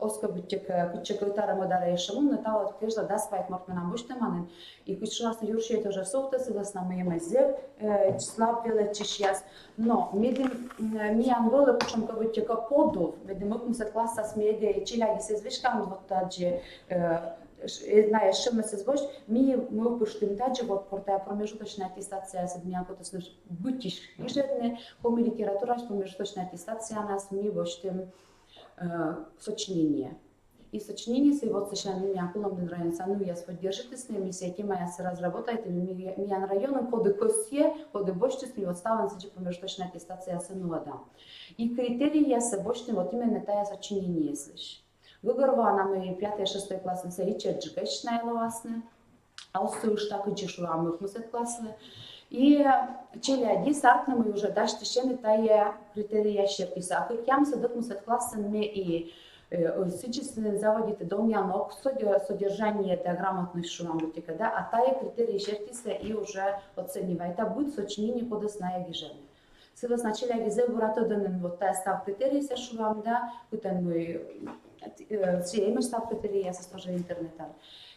Оска битчек летара модара ешелун, не тава откежда да спайт морт ме намощи манен. И кучу раз на юршието уже соута се власна ме ема зев, слаб веле чиш яс. Но миян веле кучам ка битчека подов, веде мъкм се класа с медия и челяги се извешкам вот таджи, знаеш, шеме се звощ, ми упущим таджи вот портая промежуточная аттестация с мякото с бутиш ежедне, по литература, промежуточная аттестация нас ми вощим сочинение. И сочинение се вот сочинение няколам ден районца, ну я поддержите с ними, се тема я се разработайте, миян районом коды косие, коды бощестни отставан се промежуточная аттестация се нулада. И критерии я се бощни вот именно тая сочинение слышь. Выгорва нам и 5-6 классы се и чеджгаш найловасне, а остою штаку чешуа мы в классы. И челяди сартна мы уже даште шене тая критерия шертиса. А как ям садок мы сад класса ме и сейчас заводите домя ног содержание это грамотной шуамутика, да, а тая критерии шертиса и уже оценивает, а будет сочинение подосная гижене. Сега значили ги зебурато да не вот тая став критерии се шувам, да, кутен мы си имаш став критерии, я се сложа интернета.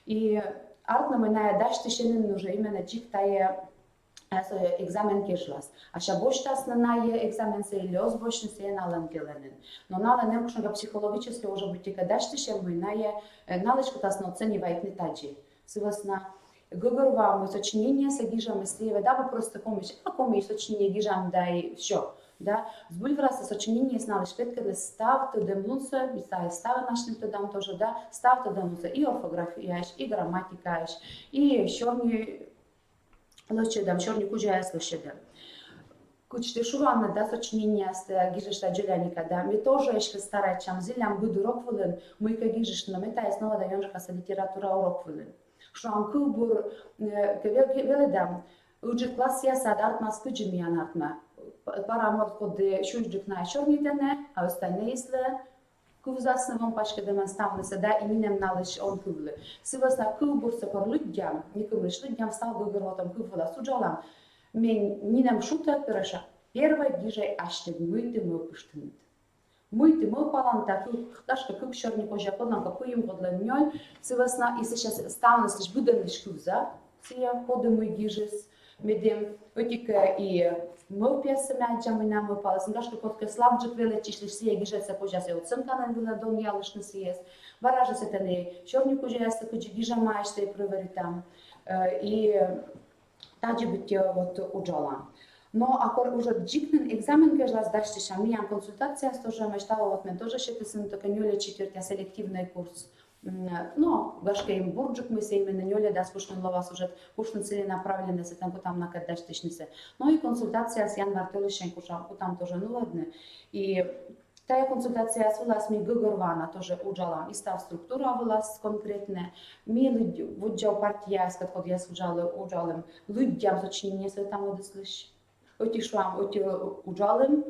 И артна мы ная даште шене нужа именно чик тая екзамен кешлас. А ша боштас на най екзамен се или озбочен се нален геленен. Но нален немкшнага психологически уже бутика даште ше мы най налечкотас на оценивает не таджи. Силасна Гъгърва му сочинение се гижаме сливе, да бе просто комиш, ако ми сочинение гижам да и все. Да, сбульвра се сочинение с налиш петка да ставта демлунса, и става нашим дам тоже, да, ставта демлунса и орфографияш, и граматикаеш, и шорни лъчедам, шорни кужаяс лъчедам. Кучте шуваме да сочинение с гижешта джеляника, да, ми тоже ешке старая чам зилям буду роквылен, муйка гижеш на мета яснова да йонжака са литература роквылен. Шуам кубур веледам уджи класия сад артма скуджимиян артма. Параморт коде шуджик на шорнитене, а остальне исле кувзасневам пашке демен ставне се да и минем налиш он кувле. Сивасна кубур се пар людям, ником лиш людям стал гъгърватам куввала суджалам. Мен минем шута пираша. Первой гижай аще муйте мъл пуштените. Муйте мъл паланта, дашка кук шорни кожа поднам, како им подле мьой, сивасна и се ставне слиш буден лиш кувза, сия ходе мой гижес, медем отика и мъл пяса мяджа мина мъл палас, дашка котка слабджик велечиш лиш сия гижес се пожа се отсъмканен вила дон ялыш на сиес, баража се тене шорни кожа яса кожи гижа май ще провери там и таджи битя вот уджалам. Но ако уже джикнен екзамен кажлас даште шамиян консультация, стожа мечтала от мен тоже ще съм така нюля четвъртя селективный курс. Но гашка им бурджик мы се именно нюля да скучнен лова сужет, кушно целенаправлен да се там потам накъде дащешни се. Но и консультация с Ян Вартелишен кушам, потам тоже нуладне. И тая консултация с власт ми гъгървана, тоже уджалам и став структура власт конкретне. Ми вуджал партия, с като я служала уджалам, людям сочинение се там одислиш. Отишла уджалам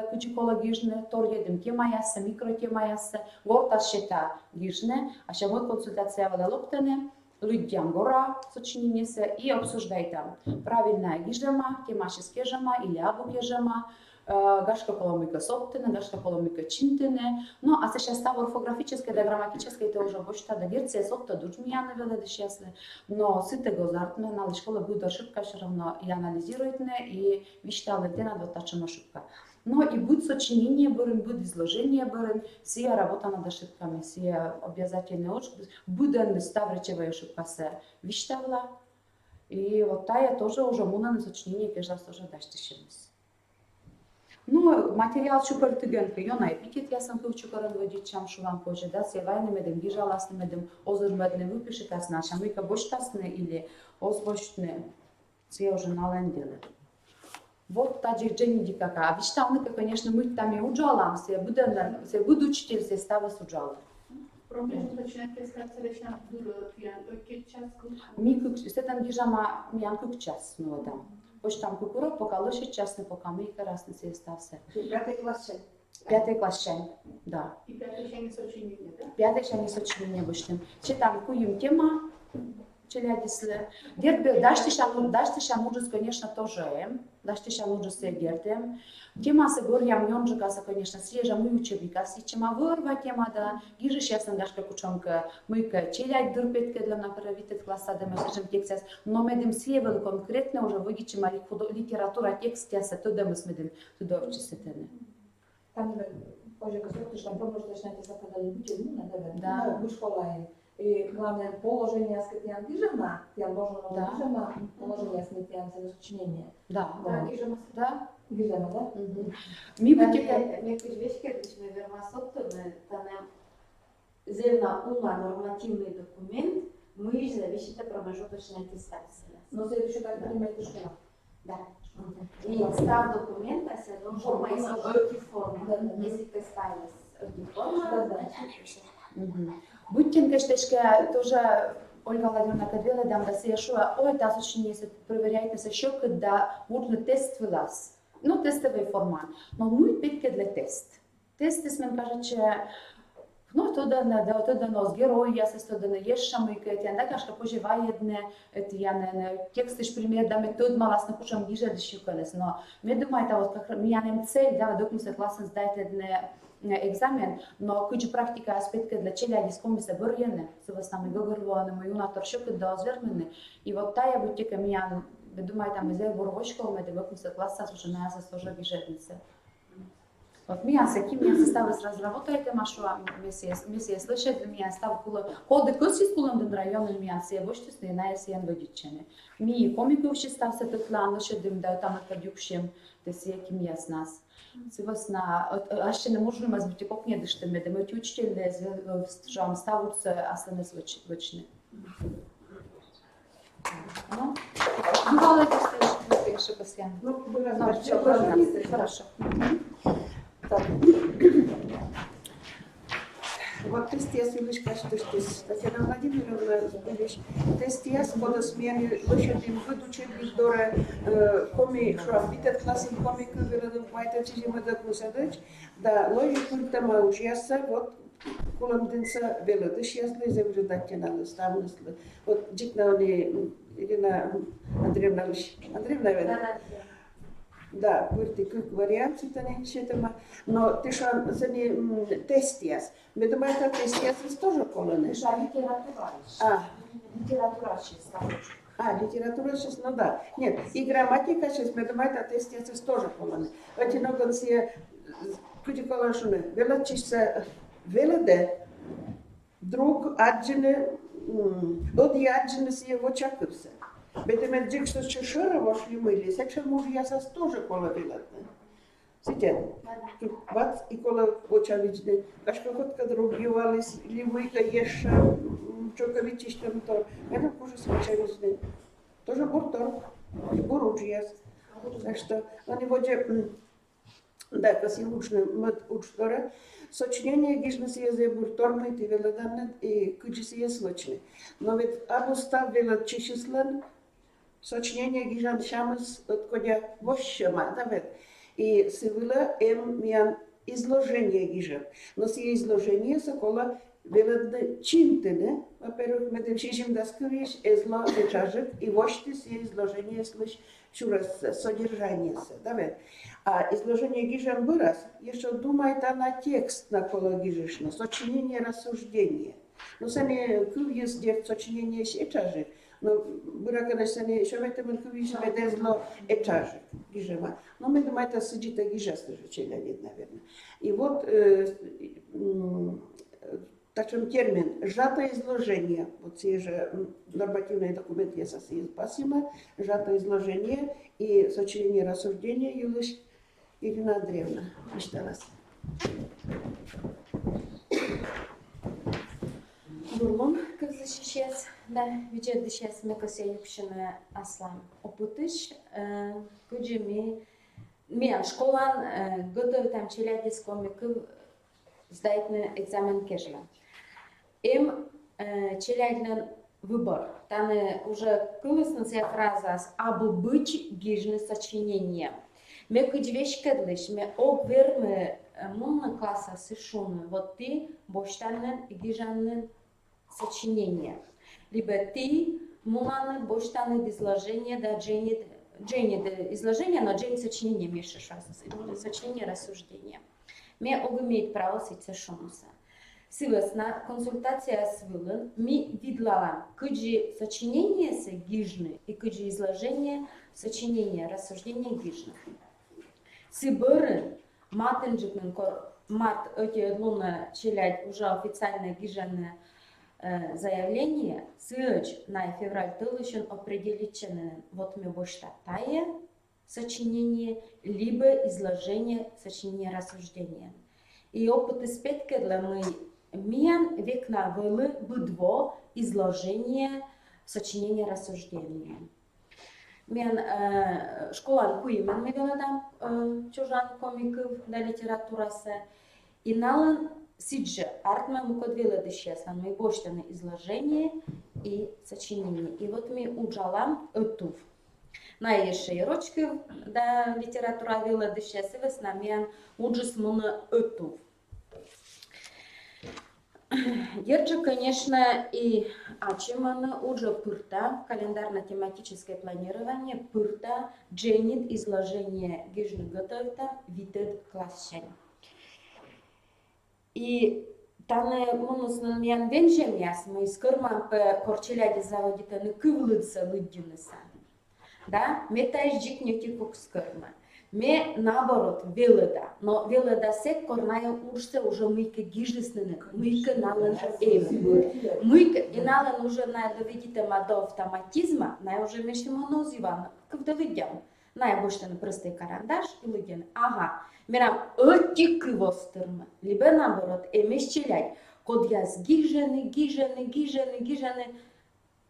кучикола гижне, тор едем тема яса, микротема яса, горта шета гижне, а ще мой консультация вала лоптене, людям гора сочинение се и обсуждай там. Правильная гижема, тема ще скежема или абу кежема, гашка коломика соптене, гашка коломика чинтене, но а сега става орфографическа да граматическа и те уже боща да герция сотта дучми я не веле да шесле, но сите го зартме, нали школа буде шипка, ще равно и анализируйтне и вижте алентена двотачена шипка. Но и будь сочинение бърен, будь изложение бърен, сия работа над шипками, сия обязательно очки, буден ставречева шипка се вищавла и от тая тоже уже муна на сочинение кежа тоже дащи шемес. Ну, материал чупер тыгенка, йона эпикет ясен кылчукара водичам шувам позже, да, севайны медем, гижаласны медем, озыр медне выпишет аз наша, мыка боштасны или озвощны, це уже налендели. Вот та джени дикака. А вишталника, конечно, мы там и уджалам, се буду учитель, се става суджала. Промежуточная аттестация лишь на дуру, час Ми сетен гижама миян час, ну там. Поч там кукуро, пока лошадь частный, пока мы красный се стався. Пятый класс. 5 класс шен, да. и 5 ще не сочинение, да? 5 ще не сочинение бочтим. Че там куем тема, челядислы. Гербе, дашти ша муджус, конечно, тоже. Дашти ша муджус се гертем. Тема се горям нёнжика се, конечно, свежа мы учебника. Си чема вырва тема, да. Гиже шесен дашка кучонка. Мыка челядь дурпетка для направитель класса, да мы слышим текст. Но медем свевел конкретно уже выгичем литература текст, я се туда мы смедем туда вчесетене. Там позже касается, там промежуточная аттестация любитель, Да. в школе. И главное положение с катян гижена, тян Да. должно гижена, положение с катян сочинение. Да. Да. Да. Гижена, да? Ми бутика. Някои вещи, като сме вермасото, да не взема ума нормативный документ, мы зависите промежуточная аттестация. Но следующий так принимает школа. Да. И став документа се должно изложить форму. Да. Если ты ставишь форму, значит Будьте каштешка тоже Ольга Владимировна кадвела дам да се шуа, ой, та сочинение се проверяйте се шо когда можно тест вилаз. Ну, тестовый формат. Но мы петке для тест. Тести сме кажа, че no to da nos герой, ja se to da ne ješamo i kad ja nekaška poživa jedne, ja ne tekstiš primjer da metod malas ne počam giže da šukales, no me думајте вот как ми ја нем цель да док му се класен сдајте едне екзамен, но куѓу практика аспектка для челјаги с коми се бърјене, се вас нами гогрво на мојунатор шукат да озвермене и вот таја бутика ми ја me думајте ме зе борвошко ме да док му се класа со жена се сложа гижетнице. Вот меня се става с разработајте машуа, ми се слышат, ми ја става кула, коде къси скулам ден район, ми ја се воште сне на есен водичене. Ми комиков ще став се тътлан, ще дим да там кадюкшем, да си еки ми с нас. Сивасна, аз ще не можем аз бити кокне да ще ме, да ме ти учител да жам ставут се, аз не свъчне. Ну, бывало, что еще постоянно. Ну, было, Ну, значит, всё, положение. хорошо. Так. Вот тест я слышу, что Татьяна Владимировна говоришь, тест я скоро смею лошадим выдучи вдора коми что битет классен коми куверен вайта чижима да кусадыч да лошадь культама уж яса вот кулам динса велодыш ясли земже датчиналы ставныслы вот дикна они Ирина Андреевна наверное. Да, вырти как вариант это не читама, но ты что за не тестиас. Мы думаем, это тестиас тоже колоны. Ша литература. Литература чисто. Литература сейчас, ну да. Нет, и грамматика сейчас, мы думаем, это тестиас тоже колоны. Вот и ногон се куди колошуны. Вела чисто веледе друг аджины, оди аджины се его чакывся. Бедемен джик что чешера вошли мыли, секшен муж я сас тоже кола вилатне. Сидят. Бац и кола очаличне. Кашка хотка другивались, ливыйка еша, чоковичищем то. Это кожа свечаличне. Тоже буртор. И буруджияс. Так что они воде, да, каси учны, мед учтора. Сочинение гижно си е за бурторно и веледанет и куджи си е слочне. Но ведь абустав велат чишислен, сочинение гижан шамас откодя вощама, да ведь. И сивила миан изложение гижан. Но си изложение сокола велат чинтене, во-первых, медем шишим дасковиш эзло вечажек, и вощте си изложение слыш чурас содержание се, да ведь. А изложение гижан выраз, еще думает она текст на коло гижишно, сочинение рассуждения. Но сами кувьес дев сочинение эчажек, но быракана сами шоветем кувьес ведезло эчажек гижема. Но мы думаем, это сидит гижасно же челядит, наверное. И вот таким термин сжатое изложение, вот те же нормативные документы есть спасибо, сжатое изложение и сочинение рассуждения юлыш Ирина Андреевна, мечталась. Бурмон кыз защищать, да, бюджет сейчас мы косе юкшины аслам опытыш, куджими, мен школан готов там челядис комиков сдать на экзамен кежла. Им челядный выбор, там уже кылысная фраза абы быть гижны сочинение. Мы куджвеш кедлиш, мы обвермы мунна класса сышуны, вот ты боштанен и гижанен сочинение. Либо ты мунаны боштаны изложение, да Дженни изложение, но Дженни сочинение мешаешь, сочинение рассуждения. Мы обымеет право сойти шумуса. Сивасна консультация с Вилен, ми видлала, куджи сочинение се гижны и куджи изложение сочинение, рассуждение гижны. Сибыры матенджикнен мат эти луна челядь уже официальное гижанное заявление, ссылочь на февраль тылыщен определительный вот мы больше тае сочинение, либо изложение сочинения рассуждения. И опыт испытки для мы миан век на вылы быдво изложение сочинения рассуждения. Мен школан куимен мы веладам чужан комиков да литературасы и налан сидже артма мукодвела дещесан мы боштаны изложение и сочинение. И вот мы уджалам этув. На ешей рочки да литература вела дещеса с нами уджис муна этув. Ерджи, конечно, и ачимана уже пырта, календарно-тематическое планирование, пырта, дженит, изложение гижны готовится, витед классен. И там мунусны мян венжем яс, мы скырман по корчеляде заводите на кывлыца лыддюнеса. Да, метаешь джикнёти кук скырма. Ме наоборот веледа, но веледа сек корная урсе уже мыйка гижеснене, мыйка нален эм. Мыйка и нален уже на доведите до автоматизма, на уже мешимонозива, как доведем. На больше на простой карандаш и лыген. Ага, мерам эти кывостырма, либо наоборот эмещелять. Код я с гижены,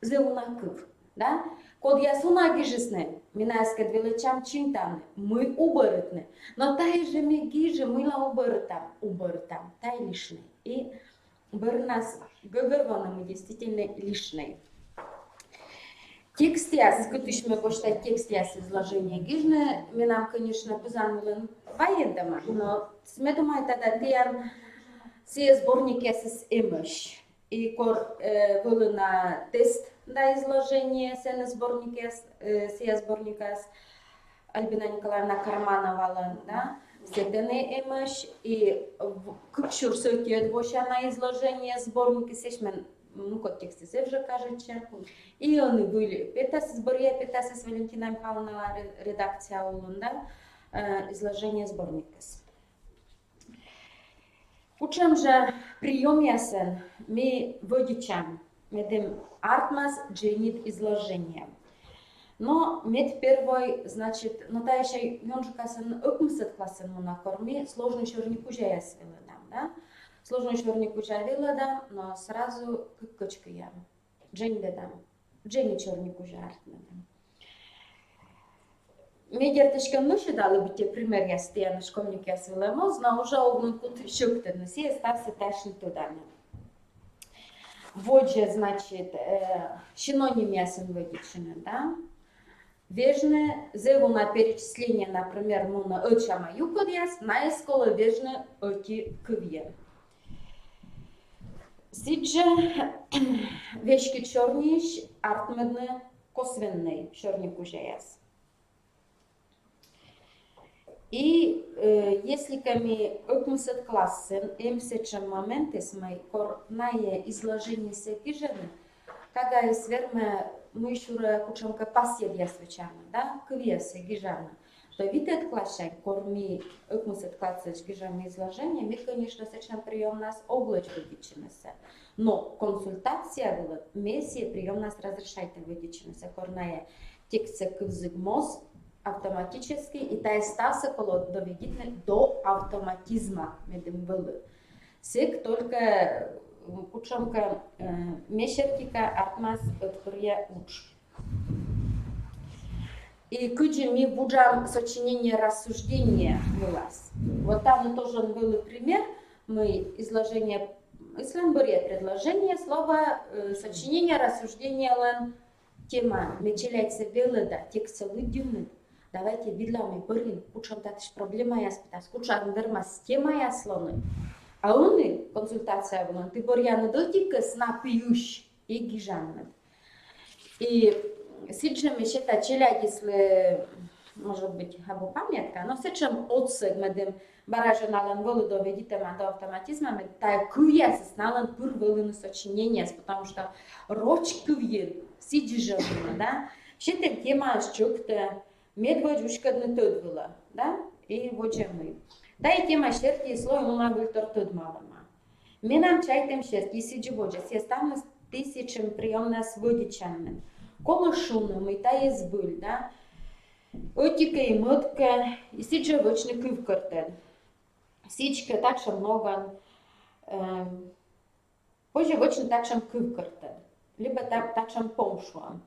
зеунакыв, да? Код я суна гижесне, минайская величам чинтаны, мы уборытны. Но тай же ми гиже, мы ла уборытам, тай лишний. И быр нас говерваны мы действительно лишний. Текст яс, кутыш мы почитать текст яс изложения гижны, мы нам, конечно, позанули воедома, но сме думаю тогда тян все сборники яс имыш. И кор были на тест на изложение сены сборники, сия сборника с Альбина Николаевна Карманова, да, все даны имыш, и кукшур сотиет вообще на изложение сборники сешмен, ну, как тексты уже кажется, и они были, пятас сборья, пятас с Валентина Михайловна редакция Улунда, изложение сборника. Учим же прием ясен, мы водичам, медем артмас дженит изложение. Но мед первой, значит, но та еще юнжукасен окмсет классен монакорми, сложный черник уже яс веледам, да? Сложный черник уже веледам, но сразу кычка ям. Джень дедам, джень черник уже артмедам. Медиатышка ночи дали бы те пример я стояна школьник я свелемо, но уже огнен кут щуктен, все стався ташни туда. Воджа, значит, синоним ясен водичины, да? Вежне, зеву на перечисление, например, муна очама юкодяс, на эскола вежне оти квье. Сидже, вешки черниш, артмедне косвенный, черник уже яс. И если ками окмусят классен, эмсечем моменты с моей корная изложение секижены, когда я сверме мы еще кучамка пасед я свечана, да, квесы гижана, то видит классен, корми окмусят классен гижами изложение, мы, конечно, сечем прием нас облачко дичинесе, но консультация была, мессия прием нас разрешает выдичинесе, корная текст квзыгмоз, автоматически и та стаса коло доведитне до автоматизма медем было. Сек только учамка мешертика артмас открия уч. И куча ми будем сочинение рассуждения вылаз. Вот там тоже был пример, мы изложение Исламбурия предложение, слово сочинение, рассуждение лен тема, мечеляется белыда, текст лыдюны. Давайте видлами бырин, учам татыш проблема я спитас, кучам вермас тема я слоны. А он консультация была, ты борьяны дотика снапиющ и гижанны. И сейчас еще та челядь, если, может быть, або памятка, но сейчас отсек медем баража налан волу доведите до автоматизма, мед та куя с налан пурвелыны сочинения, потому что рочку вен сидишь да, щитем тема щукта медводюшка не тот была, да, и вот же мы. Та и тема щерти слой луна был тот малама. Мы нам чайтем щерти сидж воджа, се ставны тысячам приемна сводичанным. Коло шумно, мы та есть был, да, отика и мотка, и сидж вочный кывкартен. Сичка такша много, позже вочный такшам кывкартен, либо такшам помшуам.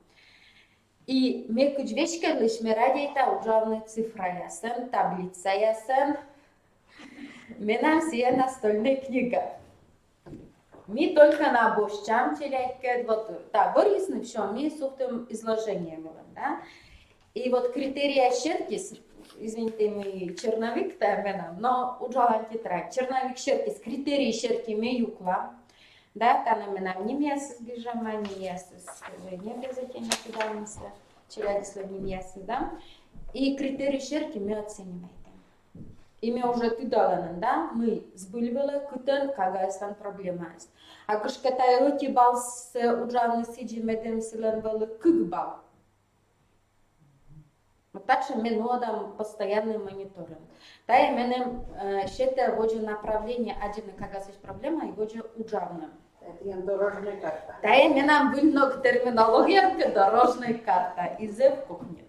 И мы кучвечка лишь мы ради это ужавная цифра ясен, таблица ясен, мы нам все настольная книга. Мы только на бощам челядка, вот, да, борисны все, мы сухтым изложением, да. И вот критерия щеркис, извините, мы черновик там, но ужалан тетрадь, черновик щеркис, критерии щерки мы юкла, да, там нам не месяц сбежама, не месяц, не без этих накидалницы, челядисло не месяц, да. И критерии щерки мы оцениваем. И мы уже тыдаланын, да, мы сбыльвали кытын, кагайстан проблема есть. А кышкатай роти бал с уджавны сиджи медем силен вали кык бал. Вот так же мы нодам постоянный мониторинг. Да, и менем щете воджу направление один кагайстан проблема и воджу уджавным. Это дорожная карта. Да, и менем был много терминология, дорожная карта. И зев кухнет.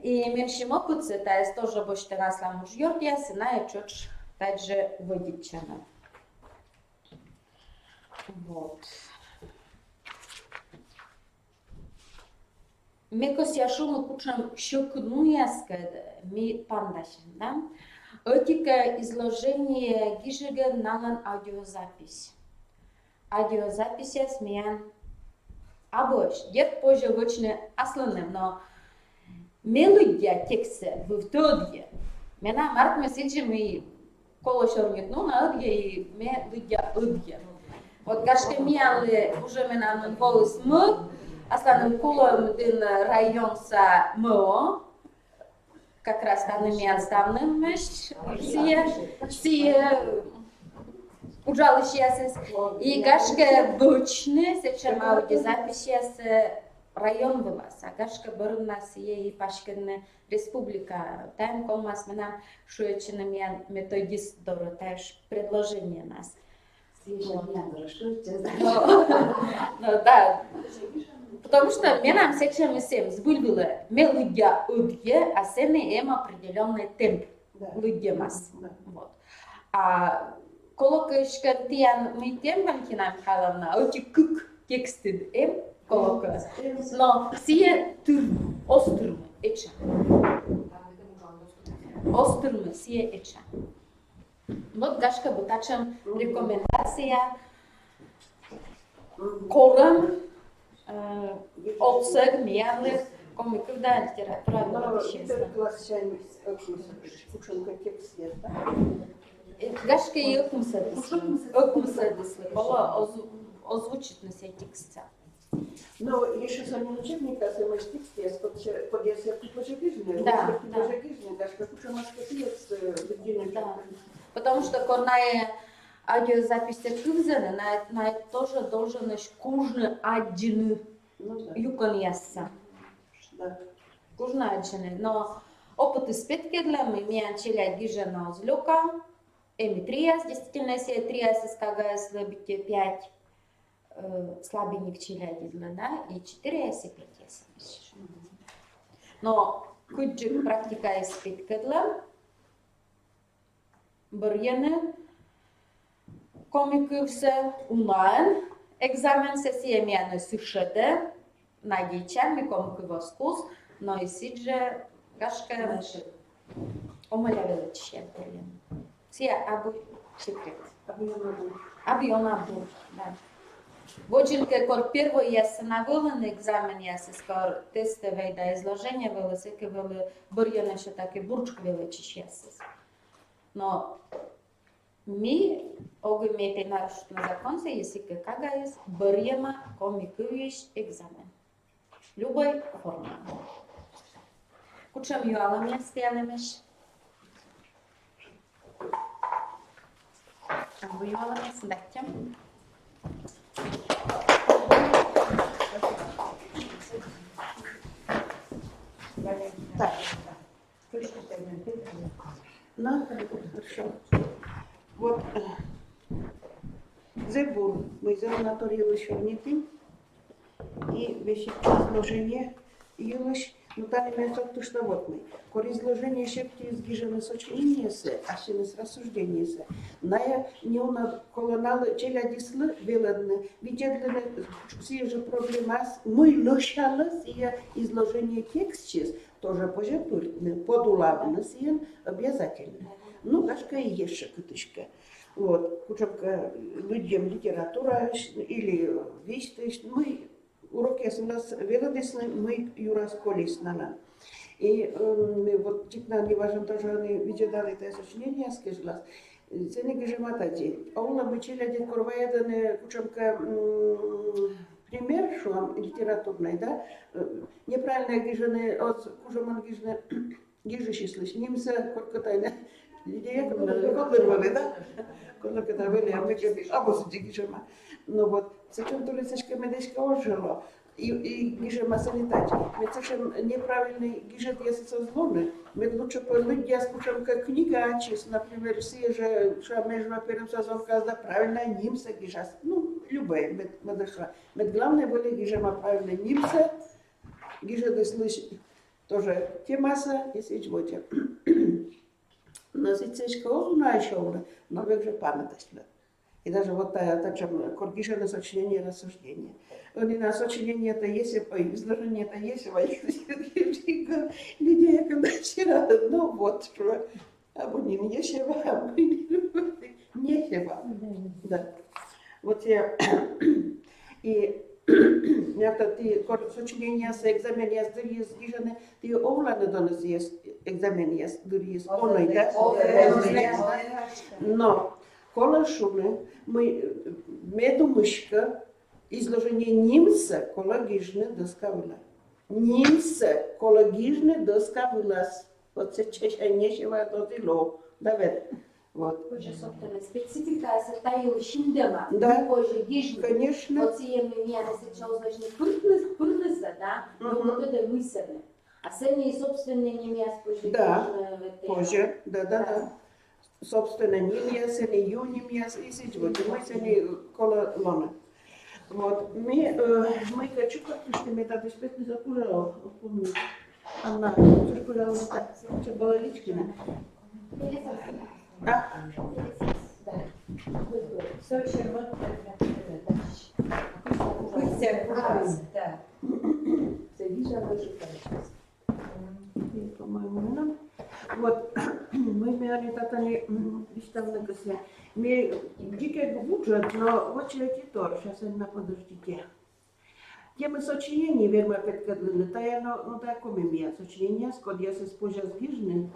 И меньшим опыте, то есть тоже больше раз нам уж йордия, сына и чуть также водичана. Вот. Мекос я шуму кучам щекну яскад, ми пандашин, да? Этика изложение гижега налан аудиозапись. Аудиозапись я смеян абош. Дед позже вочне асланым, но мелодия текста в втодье. Мена март месяджи мы коло шорнитну на одье и мелодия одье. Вот гашке миялы уже мена нанволыс мы, асланым колом дин район са МО, как раз там миян ставным меш, все ужалыш и гашке бучны, сечем аудиозапись район вылаз, а гашка бұрынна сие и пашкенне республика. Там колмас менам шуечина мен методист дору, таеш предложение нас. Ну да, потому что менам сечем и сем сбыльвилы мелудья удье, а сене им определенный темп лудье мас. А колокышка тиян мы тем Валентина Михайловна, оти кук текстид им, колока. Но все острые эча. Острые все эча. Вот гашка бутачем рекомендация колом отсег миялых комиков да литература вещества. Гашка и окумсадыслы, было озвучить на сей текста. Но еще сами учебника, сами тексты, подъезд пожигижный, да, даже как ученый скопиец в да. Потому что корная аудиозапись кывзена, на это тоже должен кужны один юкон ясса. Кужны один, но опыт испытки для мы имеем челя гижена озлюка, эми 3 действительно се 3 скага слабите 5 слабенник челя дизна, да, и 4 се 5. Но küçük praktika ispitkedler. Börjene komikuvse unaen egzamen sesijemiane sušede, najdičan mi komikuvos kurs, no i sidže gaška omolja veličije Börjene. Sija abu šikret. Abi ona bu, da. Vođilke kor prvo jese na volen egzamen jese skor testeve da izloženje vele seke vele Börjene še take burčk veličiš jese. Но ми огъмете нарушат на закон се езика кага е бърjema комикувиш екзамен. Любой форма. Кучам юала ми стянемеш. Або юала ми сдахтям. Так. Ну, хорошо. Вот Зебур мы занатурили шорнитин и вещи изложение юлош, но там имеется то, что вот мы. Кор изложение шепти изгижены сочинение се, а ще не с рассуждение се. Ная не она колоналы челядислы веладны, видядны все же проблема мы лошалась и изложение текстчес тоже пожертвованы, подулавны сиен обязательно. Ну, кашка и еще кутышка. Вот, кучамка людям литература или вещь, мы уроки у нас велодесны, мы юрас колеснана. И вот типа не важно тоже они видели это сочинение, скажем, цены гежематати. А у нас бычили один корваеданы кучамка пример, что литературный, да, неправильно гижены от кужаман гижены гижиши слышь, немцы коркотайна. Людей вырвали, да? Когда были, а мы говорили, а вот гижема. Ну вот, зачем то лицечко медичка ожило? И гижема санитать. Ведь совсем неправильный гижет, если со злоны. Ведь лучше по людям скучам, как книга, честно, например, все же, что между первым сезоном каза правильно немца гижас. Ну, любые, мы дошла. Ведь главное были гижема правильно немца, гижеты слышь, тоже темаса, если чего-то. Но сицечка озуна еще, но как же памятаешь. И даже вот так же коргишено сочинение рассуждения. Они на сочинение это есть, изложение это есть, а людей, когда вчера, ну вот что, а не нечего, а нечего. Да. Вот я, и это ты сочинение с экзамене с дырьей ты овланы донес есть экзамене с дырьей оной, да? Но кола шуны мы медумышка изложение немца кологижне доскавила. Немца кологижне доскавила. Вот сейчас нечего додило. Давай. Вот. Позже, собственно, специфика се таила шиндема. Да. Позже гижне. Конечно. Вот сие меня насечал, значит, пырнысы, да, но вот это мысленное. А сами собственные немец позже. Да. Позже, да. Собственно, немец, не ю немец, и сейчас мы сами колоны. Вот. Мы хочу как-то, мы тогда спец не закурала, помню. Она закурала так, это была Личкина. Да. Все червоно. Да. По-моему, вот мы имели татани представлены косе. Мы дикий бюджет, но вот человек тоже. Сейчас одна подождите. Темы сочинения, верно, опять кадлины. Тая, ну так комемия сочинения, сколько я спожа сгижны.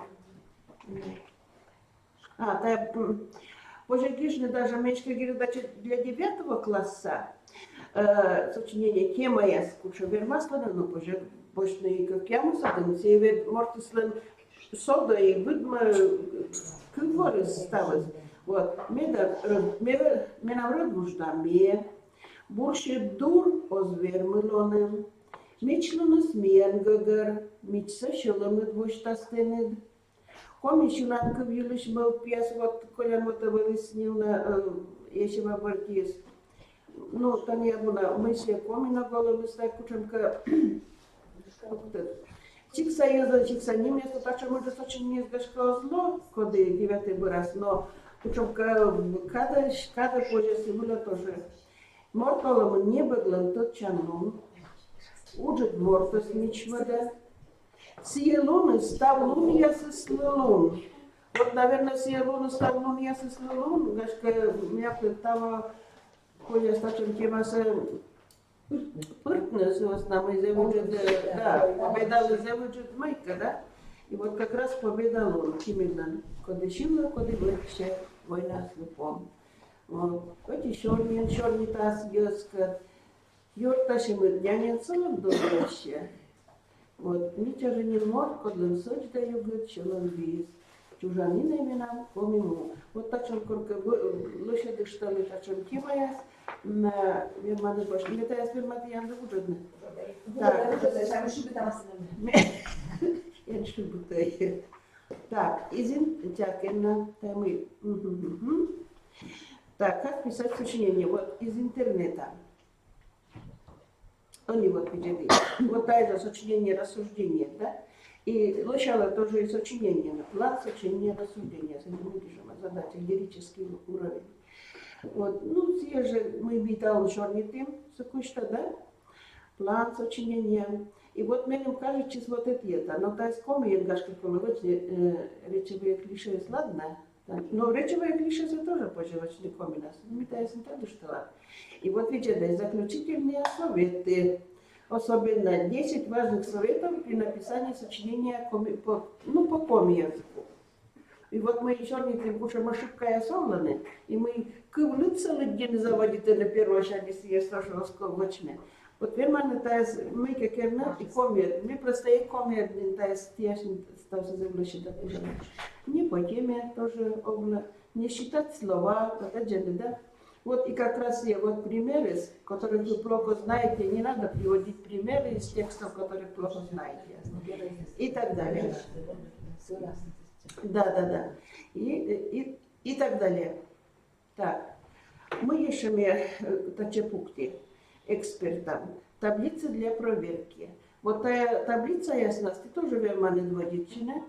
А, тая, позже гижны даже меньше говорит, для 9 класса сочинение тема я скучу вермаслана, но позже больше как я мусадым, севет мортислен сода и выдма кыворы ставят. Вот, меня нужда мне, больше дур озвермылоным, мечлуну сменгагар, мечса шеломит воштастенед. Комишулан кывюлыш мыл пьяс вот колямота вылеснил на ещева бортис. Ну, там я была мысли коми на голову, так кучемка Чикса езда, чикса не место, так что может очень не сгашка зло, когда 9 раз, но причем когда позже было тоже. Морталом не было тот чанун, уджет мортос ничвада. Сиелун став лун ясы слылун. Вот, наверное, сиелун став лун ясы слылун, гашка меня там позже стачем темаса пыртнес, вот нам из да, победа из майка, да? И вот как раз победа лун, именно, когда шила, когда вообще война с лупом. Коти шорни тас ёска, йорташи мы дянен целым доброще. Вот, ничего же не мор, кодлен соч да югет, челон виз. Чужанина имена помимо. Вот так чем корка лошади что ли, так чем кимаяс, на верманы баш. Не та я верматы я не буду. Так, я не шубу тай. Так, изин тякенна тамы. Так, как писать сочинение? Вот из интернета. Они вот видели. Вот это сочинение рассуждения, да? И сначала тоже и сочинение, план сочинения рассуждения, задача, лирический уровень. Вот, ну, все же мы битал шорнитым, сокуща, да? План сочинения. И вот мне кажется, вот это. Но то есть, коми енгашка коловочи речевые клише сладно. Но речевые клише тоже поживочные комбинации. Мы то есть не так что. И вот видите, заключительные советы. Особенно 10 важных советов при написании сочинения по коми языку. И вот мы еще не тем, ошибка я солоны, и мы кывлы целый день заводите на первое шаге съесть сошелосковочные. Вот верно, то есть мы как и коми, мы просто и коми, то есть тяжно стався заблочить уже. Не по теме тоже огла, не считать слова, это же, да. Вот и как раз я вот примеры, которые вы плохо знаете, не надо приводить примеры из текстов, которые плохо знаете. И так далее. Да. И так далее. Так, мы ищем такие пункты экспертам. Таблицы для проверки. Вот та таблица ясности тоже верманы дводичина.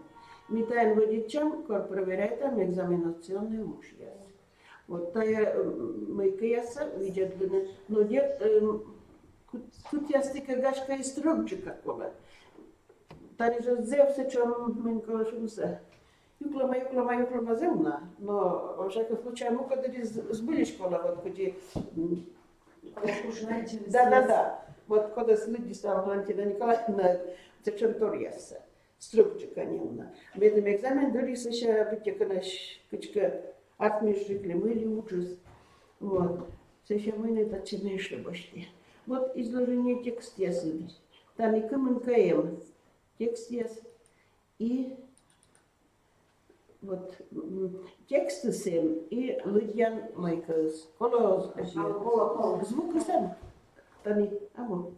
Мы таем водичам, который проверяет там экзаменационные уши. Вот тая майкаяса видят, но нет, тут я стыка гашка и строгче какого. Тани же зевся, чем мы колошимся. Юклама земна, но во всяком случае мы когда сбыли школа, вот где. Да. Вот когда следи стала Валентина Николаевна, зачем торьяса, строгче конечно. Бедным экзамен дали еще бытеканаш кучка. Отмежили, мыли ужас. Вот. Сейчас мы это чинейшие башки. Вот изложение текст ясен. Там и КМНКМ. Текст ясен. И вот тексты сем и Лудьян Майкос. Коло звук сам. Там и або.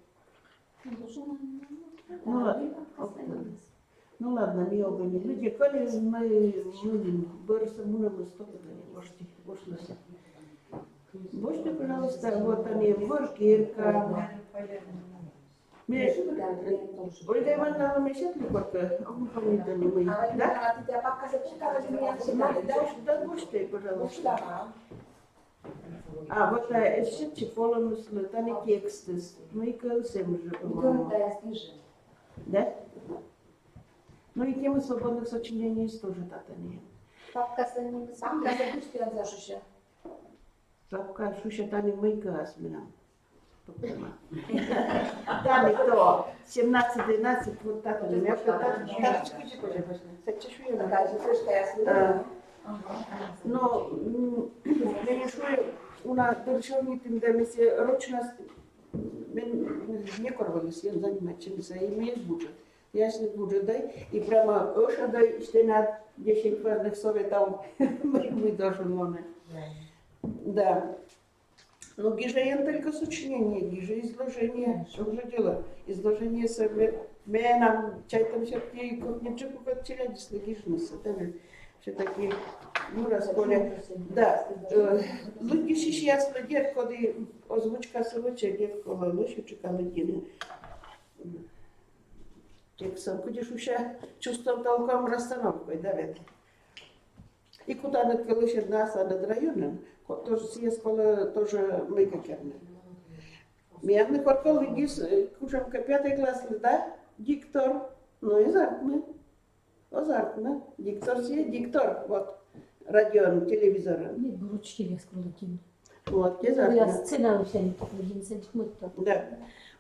Ну ладно, не оба не люди. Коли мы борются, мы столько не бошлися. Бошли, пожалуйста, вот они, воркирка. Ольга Ивановна, мы сейчас ликорка, он помнит, они мы, да? Да, бошли, пожалуйста. А вот еще чеполом, там и тексты, мы и колесем уже, по-моему. Да? Ну и темы свободных сочинений тоже татани. Папка за шуша. Папка шуша тани майка асмина. Тани то 17-12 вот татани. Я карточку теперь возьму. Сочешую на. Но я не шую, una дыршовнитым да месе ручно не корвались, я занимаюсь, и мне будет. Ясный будет, да, и прямо ошадай, что на 10 важных советов мы должны. Да. Но гижаен только сочинение, гижа изложение, что же дело? Изложение нам чайтам все-таки кухничку как челядисли гижнуса, да, все-таки, ну, расколя. Да, люди сейчас дед, когда озвучка совочек, дед, когда лучше чекали день. Тексом, кудиш уже чувствовал толком расстановкой, да, ведь. И куда над колышет нас, а над районом, тоже съезд тоже мы какерны. Мирный хоркол видишь, кушамка 5 класс, да, диктор, ну и азартно, диктор съест, диктор, вот, радио, телевизор. Нет, ручки я скрутила. Вот, Я азартно. сцена вообще не такая, Да,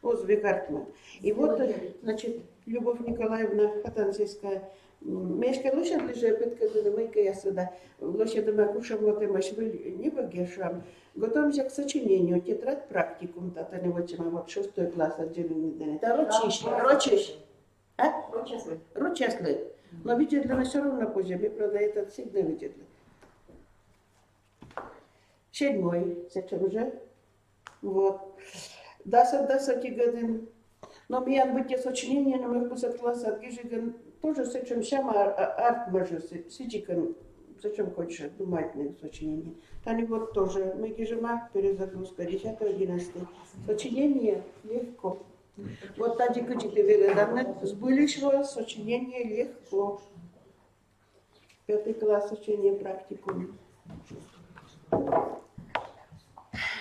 озбекартма. И вот, значит, Любовь Николаевна Хатанцевская, мешка лошадь лежит, петкадына майка я сюда, лошадь мы кушам, вот и маш не богешам. Готовимся к сочинению, тетрадь практикум, тата не вот вот 6 класс отделенный. Это рочище. А? Рочаслы. Но видят для нас все равно позже, мы, правда, это всегда видят. 7 зачем же? Вот. 10 годин. Но ми быть сочинение, но мы в класса отгижиган тоже зачем шама арт може сичикан зачем хочешь думать на сочинение. Тани вот тоже мы гижима перезагрузка 10-11. Сочинение легко. Вот тади кучите веледанне сбылишего сочинение легко. 5 класс сочинение практикум.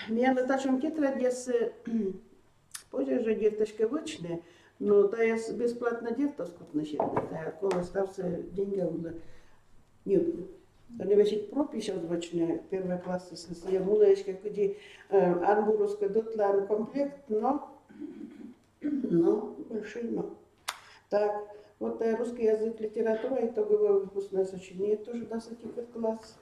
Меня на ташем тетради с позже же дерточка вычне, но та я бесплатно дертовску начала, та коли стався деньги было не было. Они вещи пропись вычне 1 класс с я мулечка куди анбуровска дотлан комплект, но большой но. Так, вот русский язык, литература, итоговое выпускное сочинение тоже 10 класс.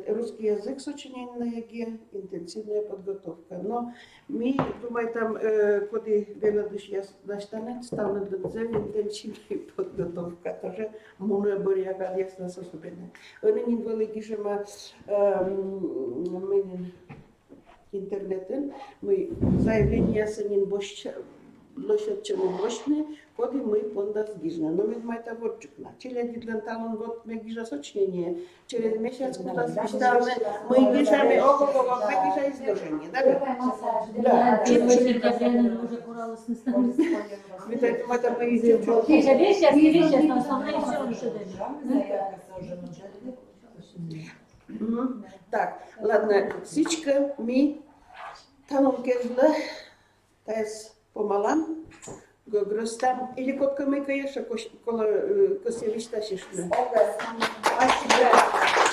Русский язык сочинение ЕГЭ, интенсивная подготовка. Но мы, думаю, там, коли веладыш я настанет, ставлю для интенсивная подготовка. Тоже моно борьяга ясно особенно. Они не велики жема интернетен, мы заявления санин бощ лошадчаны бощны, коли мы пондас гижна. Но мы это ворчукна. Через дидланталон вот мы гижа сочинение. Через месяц куда специально мы гижами ого-го, мы гижа изложение. Да. Уже куралась на станции. Это мы идем. Сейчас на основном все Так, ладно, сичка, ми, талон кезла, тайс помалам, гогростам, или котка мы каеша, кола косевишта шишна. Спасибо.